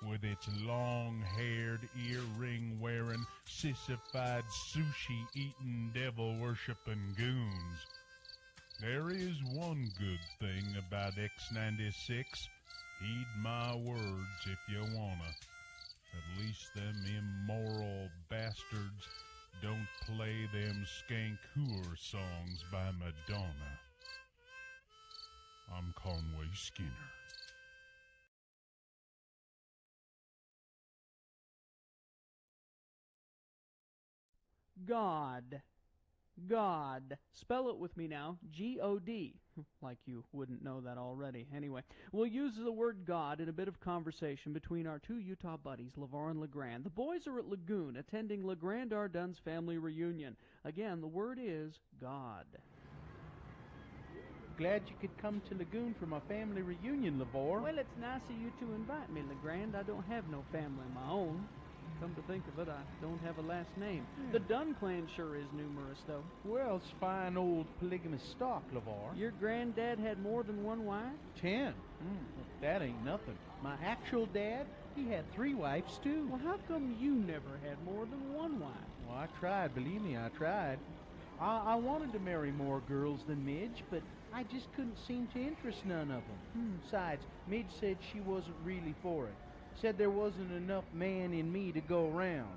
with its long-haired, earring-wearing, sissified, sushi-eating, devil-worshipping goons. There is one good thing about X96. Heed my words if you wanna. At least them immoral bastards don't play them skank hooer songs by Madonna. I'm Conway Skinner. God. God. Spell it with me now. G-O-D. Like you wouldn't know that already. Anyway, we'll use the word God in a bit of conversation between our two Utah buddies, LeVar and LeGrand. The boys are at Lagoon attending LeGrand Ardun's family reunion. Again, the word is God. Glad you could come to Lagoon for my family reunion, LeVar. Well, it's nice of you to invite me, LeGrand. I don't have no family of my own. Come to think of it, I don't have a last name. The Dunn clan sure is numerous, though. Well, it's fine old polygamous stock, LeVar. Your granddad had more than one wife? 10. That ain't nothing. My actual dad, he had 3 wives, too. Well, how come you never had more than one wife? Well, I tried, believe me, I tried. I wanted to marry more girls than Midge, but I just couldn't seem to interest none of them. Besides, Midge said she wasn't really for it. Said there wasn't enough man in me to go around.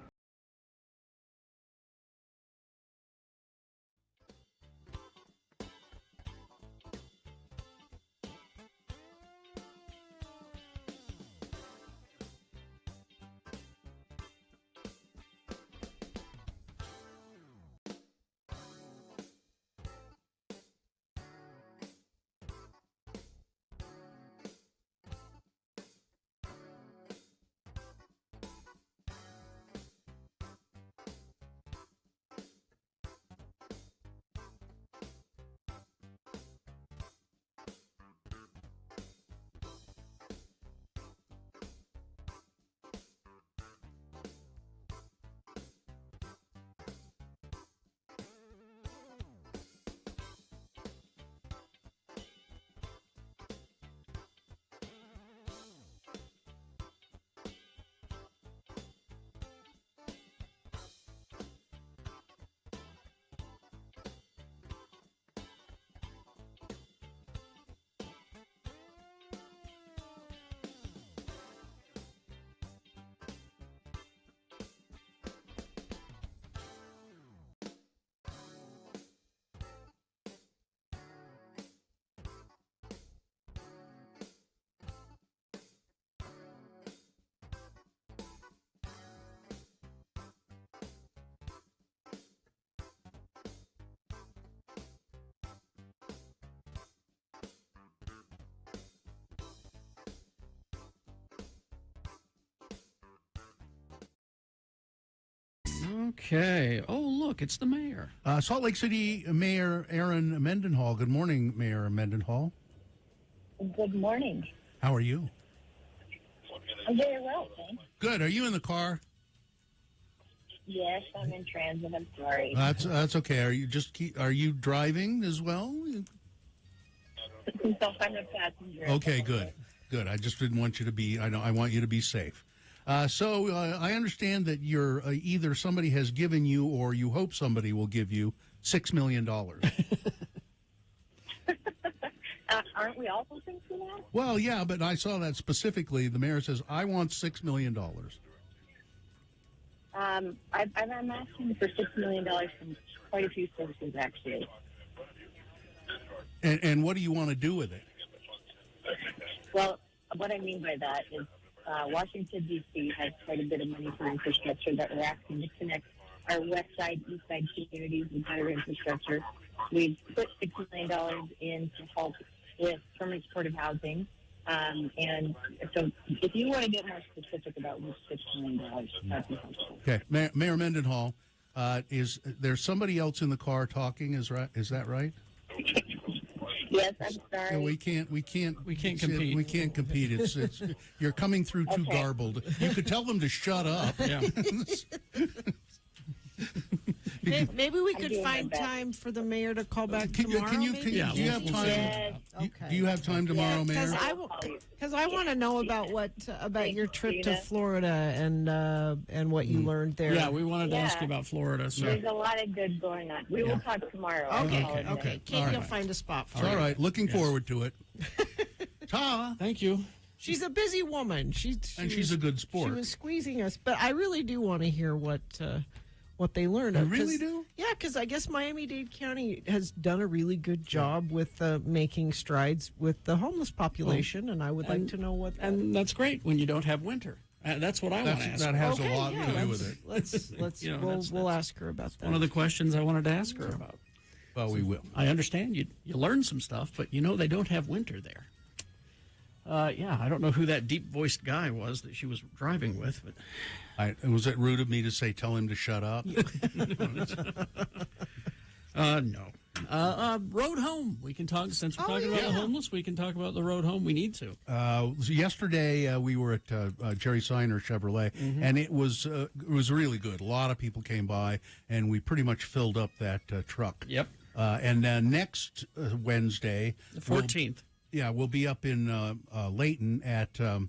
Okay. Oh, look, it's the mayor. Salt Lake City Mayor Erin Mendenhall. Good morning, Mayor Mendenhall. Good morning. How are you? I'm very well, thanks. Good. Are you in the car? Yes, I'm in transit. I'm sorry. That's okay. Are you driving as well? No, I'm a passenger. Okay, good. I just didn't want you to be. I want you to be safe. So I understand that you're either somebody has given you or you hope somebody will give you $6 million. Aren't we all hoping for that? Well, yeah, but I saw that specifically. The mayor says, I want $6 million. I'm asking for $6 million from quite a few sources, actually. And what do you want to do with it? Well, what I mean by that is Washington, D.C. has quite a bit of money for infrastructure that we're asking to connect our west side, east side communities with better infrastructure. We've put $6 million in to help with permanent supportive housing. And so if you want to get more specific about which $6 million, that'd be helpful. Okay. Mayor Mendenhall, is there somebody else in the car talking? Is that right? Yes, I'm sorry. No, we can't compete. We can't compete. It's you're coming through too garbled. You could tell them to shut up. Yeah. Maybe we could find time for the mayor to call back tomorrow. Do you have time? Yes. Do you have time tomorrow, Mayor? Because I want to know about your trip to Florida and what you learned there. Yeah, we wanted to ask you about Florida. So. There's a lot of good going on. We will talk tomorrow. Okay. Kate, you'll find a spot for All right. Looking forward to it. Ta. Thank you. She's a busy woman. She's a good sport. She was squeezing us, but I really do want to hear what they learned. You really do? Yeah, because I guess Miami-Dade County has done a really good job with making strides with the homeless population, and I would like to know what. And that's great when you don't have winter. That's what I want to ask. That her. has a lot to do with it. Let's we'll ask her about that. One of the questions I wanted to ask her about. Well, we will. I understand you learned some stuff, but they don't have winter there. I don't know who that deep-voiced guy was that she was driving with, but was it rude of me to say tell him to shut up? No. Road home. We can talk, since we're talking about the homeless, we can talk about the road home. We need to. So yesterday we were at Jerry Seiner Chevrolet, and it was really good. A lot of people came by, and we pretty much filled up that truck. Yep. And next Wednesday, the 14th. We'll be up in Layton at Young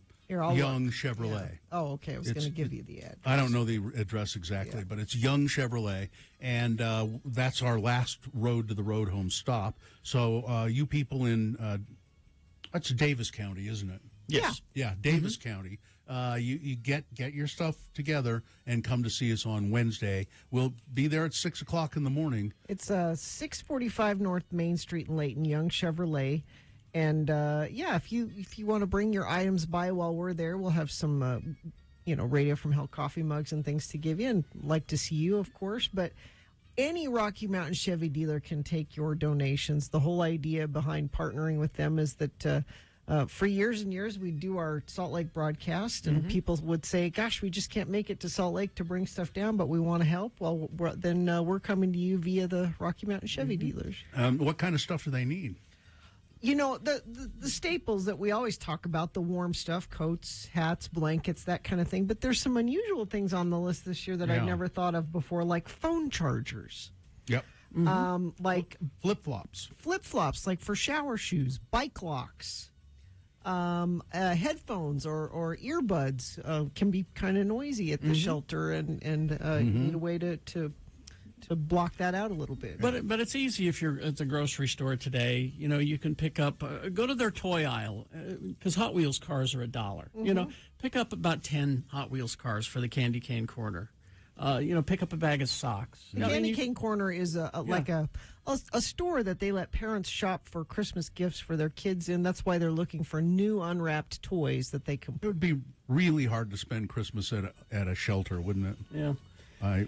Chevrolet. Yeah. Oh, okay. I was going to give you the address. I don't know the address exactly, but it's Young Chevrolet, and that's our last road to the road home stop. So you people in that's Davis County, isn't it? Yes. Yeah, Davis County. You get your stuff together and come to see us on Wednesday. We'll be there at 6 o'clock in the morning. It's 645 North Main Street in Layton, Young Chevrolet. And if you want to bring your items by while we're there, we'll have some Radio from Hell coffee mugs and things to give you, and like to see you, of course. But any Rocky Mountain Chevy dealer can take your donations. The whole idea behind partnering with them is that for years and years we do our Salt Lake broadcast, and people would say, "Gosh, we just can't make it to Salt Lake to bring stuff down, but we want to help." Well, then we're coming to you via the Rocky Mountain Chevy dealers. What kind of stuff do they need? The staples that we always talk about, the warm stuff, coats, hats, blankets, that kind of thing. But there's some unusual things on the list this year that I've never thought of before, like phone chargers. Yep. Like flip-flops. Flip-flops, like for shower shoes, bike locks. Headphones or earbuds can be kind of noisy at the shelter, and need a way to block that out a little bit. But it's easy if you're at the grocery store today. You can pick up, go to their toy aisle, because Hot Wheels cars are $1. Pick up about 10 Hot Wheels cars for the candy cane corner. Pick up a bag of socks. The candy cane corner is like a store that they let parents shop for Christmas gifts for their kids in. That's why they're looking for new unwrapped toys that they can. It would be really hard to spend Christmas at a shelter, wouldn't it? Yeah.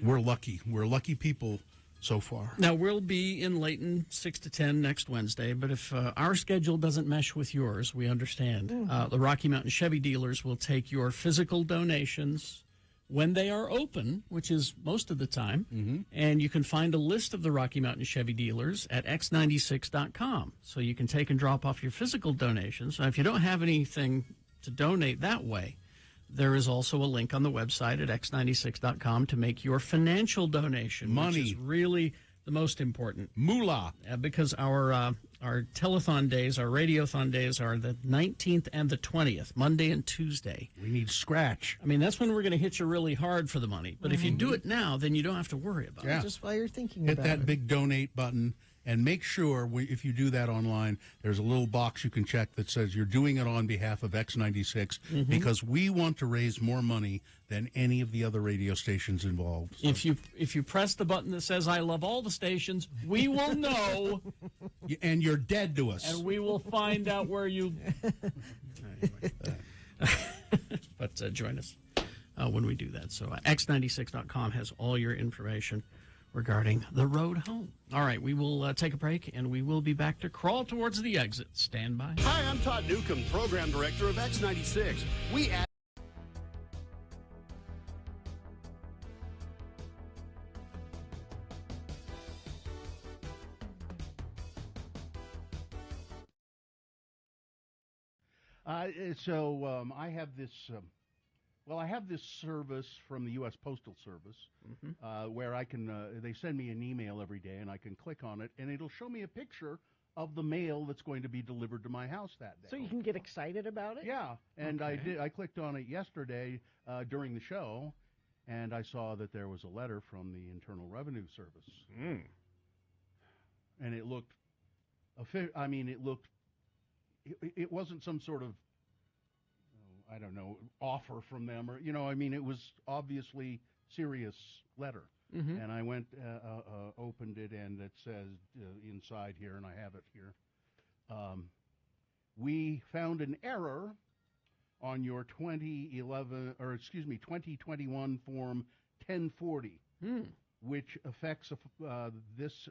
We're lucky. We're lucky people so far. Now, we'll be in Layton 6 to 10 next Wednesday, but if our schedule doesn't mesh with yours, we understand. The Rocky Mountain Chevy dealers will take your physical donations when they are open, which is most of the time, and you can find a list of the Rocky Mountain Chevy dealers at x96.com. So you can take and drop off your physical donations. Now, if you don't have anything to donate that way, there is also a link on the website at x96.com to make your financial donation. Money. Which is really the most important. Moolah. Because our telethon days, our radiothon days are the 19th and the 20th, Monday and Tuesday. We need scratch. I mean, that's when we're going to hit you really hard for the money. But if you do it now, then you don't have to worry about it. Just while you're thinking Hit about that it. big donate button. And make sure, if you do that online, there's a little box you can check that says you're doing it on behalf of X96, because we want to raise more money than any of the other radio stations involved. So. If you press the button that says "I love all the stations," we will know, and you're dead to us, and we will find out where you. But join us when we do that. So x96.com has all your information regarding the road home. All right, we will take a break, and we will be back to crawl towards the exit. Stand by. Hi, I'm Todd Newcomb, Program Director of X96. We add I have this. I have this service from the U.S. Postal Service where I can. They send me an email every day, and I can click on it, and it'll show me a picture of the mail that's going to be delivered to my house that day. So you can get excited about it? Yeah, and I did. I clicked on it yesterday during the show, and I saw that there was a letter from the Internal Revenue Service, and it looked. I mean, it looked. It wasn't some sort of, I don't know, offer from them, or I mean, it was obviously serious letter. And I went, opened it, and it says inside here, and I have it here. We found an error on your 2021 Form 1040, which affects this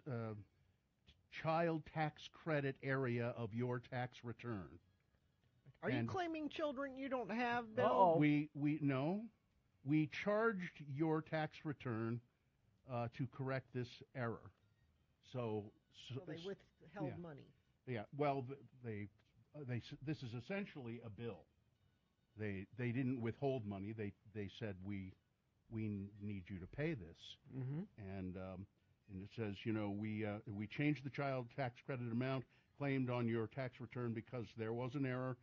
child tax credit area of your tax return. Are you claiming children you don't have, Bill? We charged your tax return to correct this error. So they withheld money. Yeah. Well, this is essentially a bill. They didn't withhold money. They said we need you to pay this. And it says, we changed the child tax credit amount claimed on your tax return because there was an error.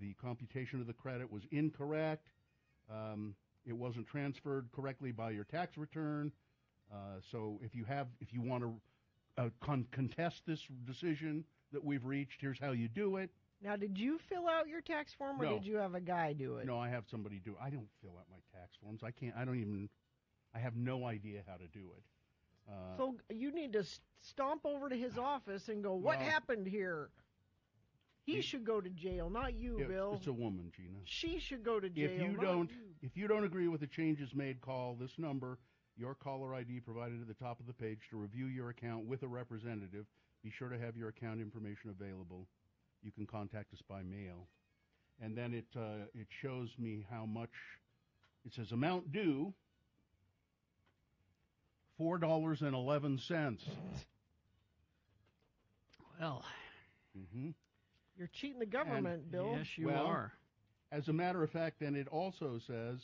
The computation of the credit was incorrect. It wasn't transferred correctly by your tax return. So if you want to contest this decision that we've reached, here's how you do it. Now, did you fill out your tax form, or did you have a guy do it? No, I have somebody do it. I don't fill out my tax forms. I have no idea how to do it. So you need to stomp over to his office and go, what happened here? He should go to jail, not you, Bill. It's a woman, Gina. She should go to jail, If you don't agree with the changes made, call this number, your caller ID provided at the top of the page, to review your account with a representative. Be sure to have your account information available. You can contact us by mail. And then it shows me how much. It says amount due, $4.11. Well. You're cheating the government, Bill. Yes, you are. As a matter of fact, then it also says,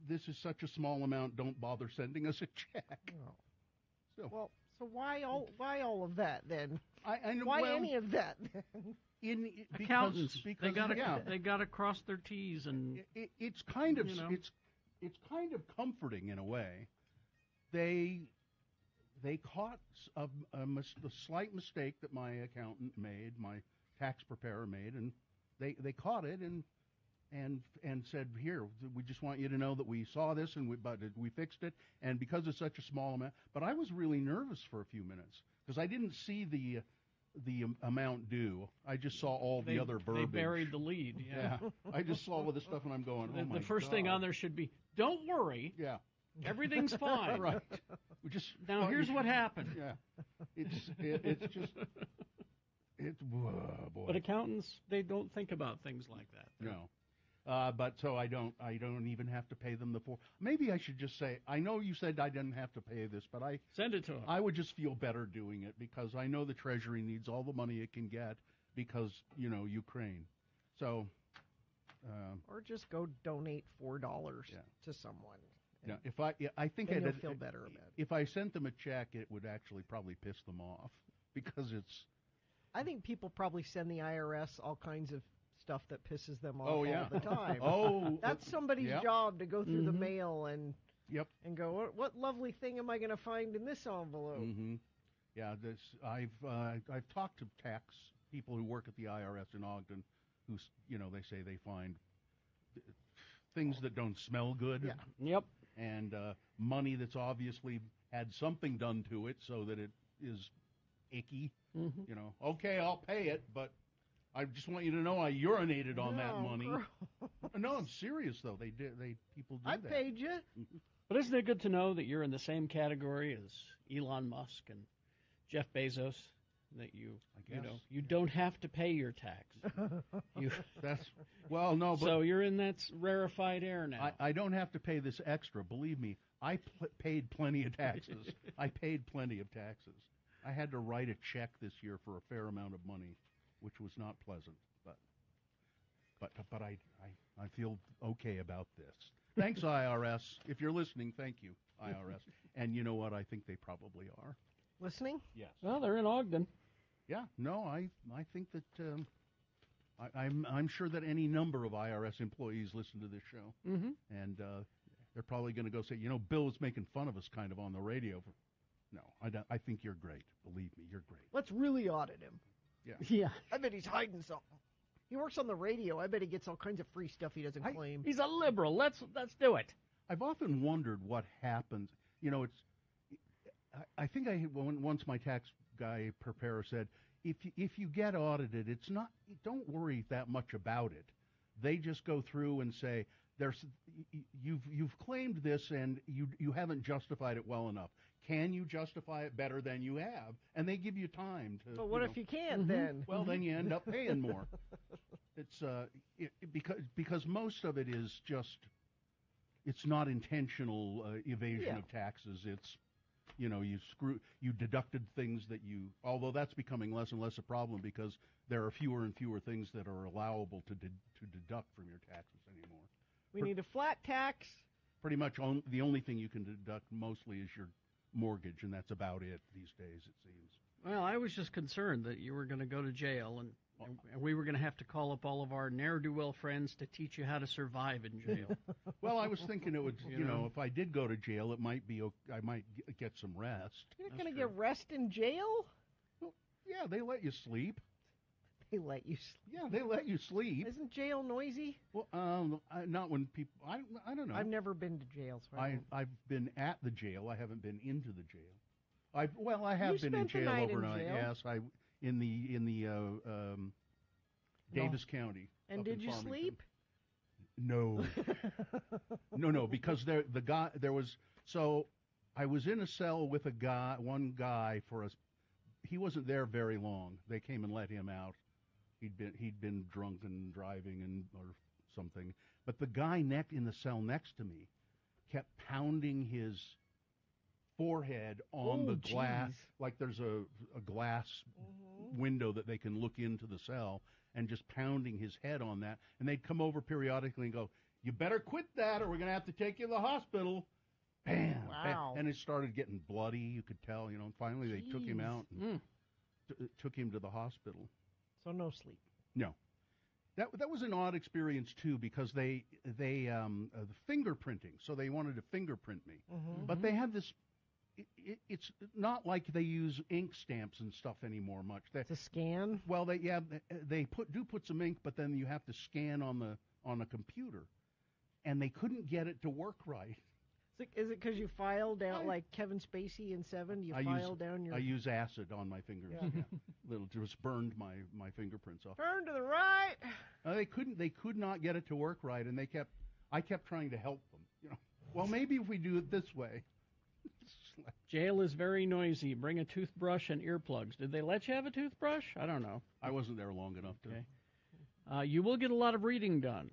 this is such a small amount, don't bother sending us a check. Oh. So why all of that then? Why any of that then? Accountants, they got to cross their T's, and it's kind of it's kind of comforting in a way. They caught a slight mistake that my accountant made, my tax preparer made, and they caught it and said, here, we just want you to know that we saw this and we fixed it, and because it's such a small amount. But I was really nervous for a few minutes because I didn't see the amount due. I just saw all the other verbiage. They buried the lead. Yeah. I just saw all of this stuff and I'm going, oh my God. The first thing on there should be, don't worry. Yeah. Everything's fine. Right. Now here's what happened. Yeah. It's just. Boy. But accountants, they don't think about things like that. No. But so I don't even have to pay them the $4. Maybe I should just say, I know you said I didn't have to pay this, but send it to them. I would just feel better doing it because I know the Treasury needs all the money it can get because, Ukraine. So. Or just go donate $4 to someone. Yeah, I think they'll feel better about it. If I sent them a check, it would actually probably piss them off because it's. I think people probably send the IRS all kinds of stuff that pisses them off all the time. That's somebody's job to go through the mail and go, what lovely thing am I going to find in this envelope? Yeah, I've talked to tax people who work at the IRS in Ogden, who they say they find things that don't smell good. Yeah. Yep. And money that's obviously had something done to it so that it is icky. Okay, I'll pay it, but I just want you to know I urinated on that money. No, I'm serious though. People do that. I paid you. But isn't it good to know that you're in the same category as Elon Musk and Jeff Bezos? That you don't have to pay your tax. So you're in that rarefied air now. I don't have to pay this extra. Believe me, I paid plenty of taxes. I paid plenty of taxes. I had to write a check this year for a fair amount of money, which was not pleasant. But I feel okay about this. Thanks, IRS. If you're listening, thank you, IRS. And you know what? I think they probably are. Listening? Yes. Well, they're in Ogden. Yeah. No, I think that I'm sure that any number of IRS employees listen to this show, and they're probably going to go say, Bill was making fun of us kind of on the radio. No, I think you're great. Believe me, you're great. Let's really audit him. Yeah. I bet he's hiding something. He works on the radio. I bet he gets all kinds of free stuff he doesn't claim. He's a liberal. Let's do it. I've often wondered what happens. I think once my tax guy preparer said, if you get audited, it's not, don't worry that much about it. They just go through and say, you've claimed this and you haven't justified it well enough. Can you justify it better than you have? And they give you time to. But what if you can't then? Well, then you end up paying more. It's because most of it is just, it's not intentional evasion of taxes. It's, you deducted things that although that's becoming less and less a problem because there are fewer and fewer things that are allowable to deduct from your taxes anymore. We need a flat tax. Pretty much the only thing you can deduct mostly is your mortgage, and that's about it these days, it seems. Well, I was just concerned that you were going to go to jail and we were going to have to call up all of our ne'er-do-well friends to teach you how to survive in jail. Well, I was thinking it would, if I did go to jail, it might be, I might get some rest. You're not going to get rest in jail? Well, yeah, they let you sleep. They let you sleep? Yeah, they let you sleep. Isn't jail noisy? Well, not when people, I don't know. I've never been to jail. So I've been at the jail. I haven't been into the jail. I have been in jail overnight. Yes, in the Davis County. And did you sleep? No. No, because I was in a cell with one guy he wasn't there very long. They came and let him out. He'd been drunk and driving or something. But the guy in the cell next to me kept pounding his forehead on the glass, like there's a glass window that they can look into the cell, and just pounding his head on that. And they'd come over periodically and go, "You better quit that or we're going to have to take you to the hospital." Bam! Wow. And it started getting bloody, you could tell, and finally they took him out and took him to the hospital. So no sleep. No. That was an odd experience too, because they the fingerprinting, so they wanted to fingerprint me. But they have this, it's not like they use ink stamps and stuff anymore much. To scan? Well, they put some ink, but then you have to scan on a computer, and they couldn't get it to work right. Is it because you file down like Kevin Spacey in Seven? I use acid on my fingers. Yeah. Little just burned my fingerprints off. Turn to the right. They could not get it to work right, and I kept trying to help them. Well, maybe if we do it this way. Jail is very noisy. Bring a toothbrush and earplugs. Did they let you have a toothbrush? I don't know. I wasn't there long enough to. Okay. You will get a lot of reading done.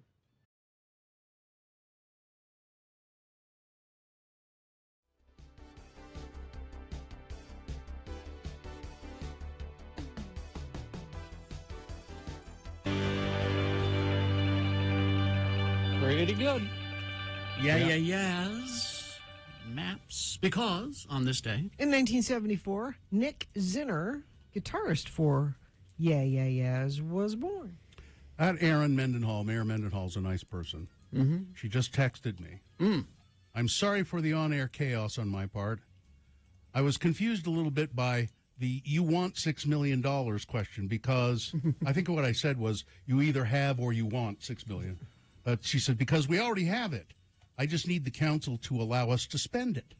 Pretty good. Yes. Maps. Because on this day, in 1974, Nick Zinner, guitarist for Yeah Yeah Yeahs, was born. At Erin Mendenhall. Mayor Mendenhall's a nice person. She just texted me. I'm sorry for the on-air chaos on my part. I was confused a little bit by the "you want $6 million" question, because I think what I said was you either have or you want $6 million. But she said, because we already have it. I just need the council to allow us to spend it.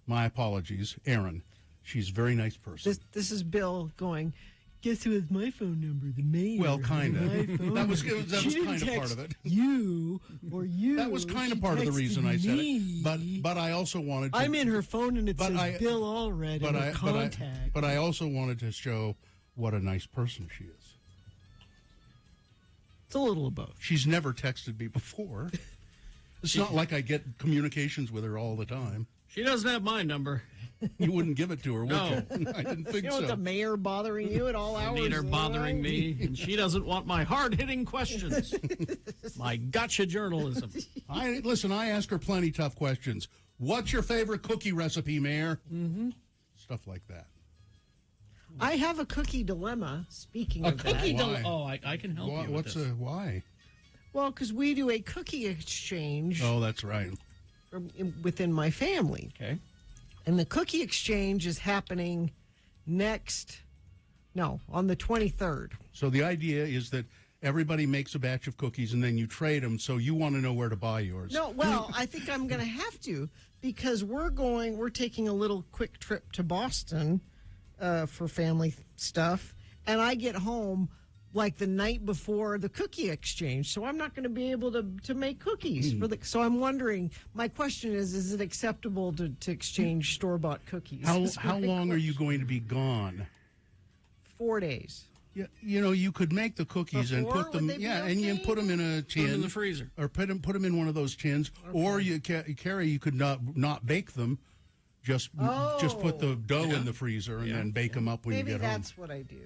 My apologies, Erin. She's a very nice person. This is Bill going, guess who has my phone number? The mayor. Well, kind of. That was kind of part of it. You or you. That was kind of part of the reason I said it. But I also wanted to. I'm in her phone and it says Bill Allred in her contact. But I also wanted to show what a nice person she is. It's a little of both. She's never texted me before. It's not like I get communications with her all the time. She doesn't have my number. You wouldn't give it to her, would you? I didn't think so. You don't want the mayor bothering you at all hours. I need her bothering me, and she doesn't want my hard-hitting questions. My gotcha journalism. Listen, I ask her plenty tough questions. What's your favorite cookie recipe, Mayor? Stuff like that. I have a cookie dilemma, speaking of that. I can help you with this. Why? Well, because we do a cookie exchange. Oh, that's right. Within my family. Okay. And the cookie exchange is happening on the 23rd. So the idea is that everybody makes a batch of cookies and then you trade them, so you want to know where to buy yours. No, well, I think I'm going to have to, because we're taking a little quick trip to Boston for family stuff, and I get home like the night before the cookie exchange, so I'm not going to be able to make cookies for the. So I'm wondering. My question is it acceptable to exchange store-bought cookies? How long are you going to be gone? 4 days. Yeah, you could make the cookies and put them. And you put them in a tin, Put them in the freezer, or put them in one of those tins. Okay. Or you could not bake them. Just put the dough in the freezer and then bake them up when you get home. Maybe that's what I do.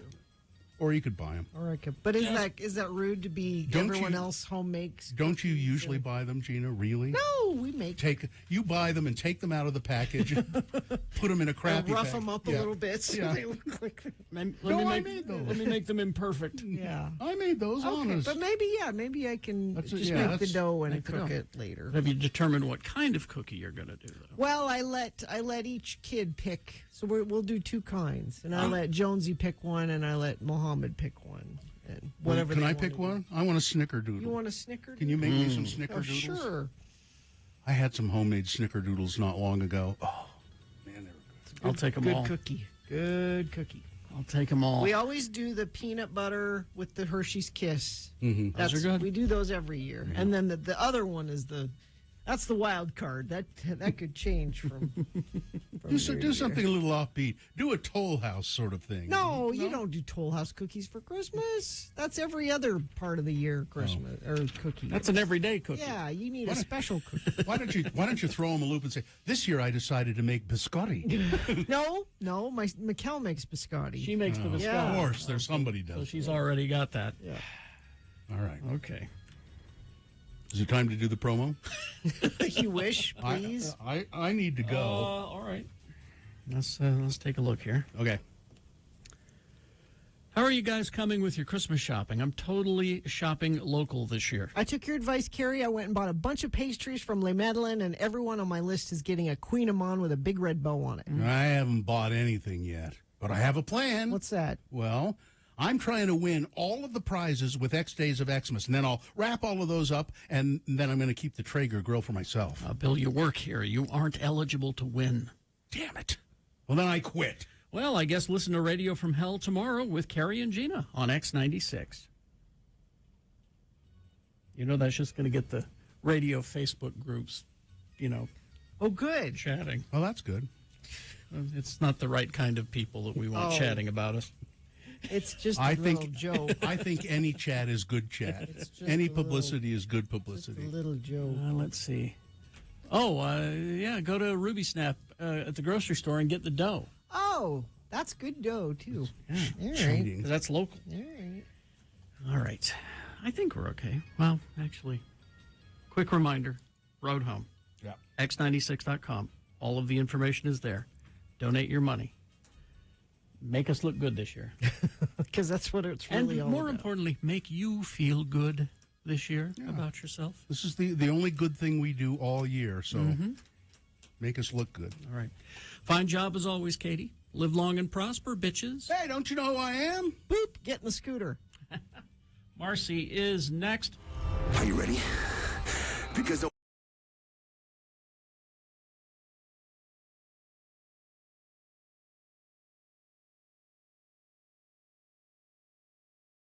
Or you could buy them. Or I could. But is that rude to be everyone else home makes? Don't you usually buy them, Gina? Really? No, we make. You buy them and take them out of the package, put them in a crappy rough package. them up a little bit so they look like. I made those. Let me make them imperfect. Yeah, I made those. Okay, honest. but maybe I can make the dough and cook it later. Have you determined what kind of cookie you're going to do, though? Well, I let each kid pick. So we'll do 2 kinds, and I let Jonesy pick one, and I let Mohammed pick one. And whatever. Can I pick one? I want a snickerdoodle. You want a snickerdoodle? Can you make me some snickerdoodles? Sure. I had some homemade snickerdoodles not long ago. Oh, man, they were good. I'll take them all. Good cookie. I'll take them all. We always do the peanut butter with the Hershey's Kiss. Mm-hmm. Those are good. We do those every year. Yeah. And then the other one is that's the wild card. That could change from do something a little offbeat. Do a Toll House sort of thing. No, you don't do Toll House cookies for Christmas. That's every other part of the year Christmas or cookie. That's an everyday cookie. Yeah, you need a special cookie. Why don't you throw them a loop and say, this year I decided to make biscotti? No, Mikkel makes biscotti. She makes the biscotti. Yeah. Of course, there's somebody does. So she's already got that. Yeah. All right. Okay. Is it time to do the promo? You wish, please. I need to go. All right. Let's take a look here. Okay. How are you guys coming with your Christmas shopping? I'm totally shopping local this year. I took your advice, Carrie. I went and bought a bunch of pastries from Les Madeleine, and everyone on my list is getting a Queen Amman with a big red bow on it. I haven't bought anything yet, but I have a plan. What's that? Well, I'm trying to win all of the prizes with X Days of Xmas, and then I'll wrap all of those up, and then I'm going to keep the Traeger grill for myself. Bill, you work here. You aren't eligible to win. Damn it. Well, then I quit. Well, I guess listen to Radio from Hell tomorrow with Carrie and Gina on X96. That's just going to get the radio Facebook groups, Oh, good. chatting. Well, that's good. It's not the right kind of people that we want chatting about us. It's just a little joke. I think any chat is good chat. Any publicity is good publicity. Just a little joke. Let's see. Oh, go to Ruby Snap at the grocery store and get the dough. Oh, that's good dough, too. Yeah, All cheating. Right. That's local. All right. I think we're okay. Well, actually, quick reminder, Road Home. Yeah. X96.com. All of the information is there. Donate your money. Make us look good this year. Because that's what it's really all about. And more about. importantly, make you feel good this year about yourself. This is the only good thing we do all year, so make us look good. All right. Fine job as always, Katie. Live long and prosper, bitches. Hey, don't you know who I am? Boop, get in the scooter. Marcy is next. Are you ready? Because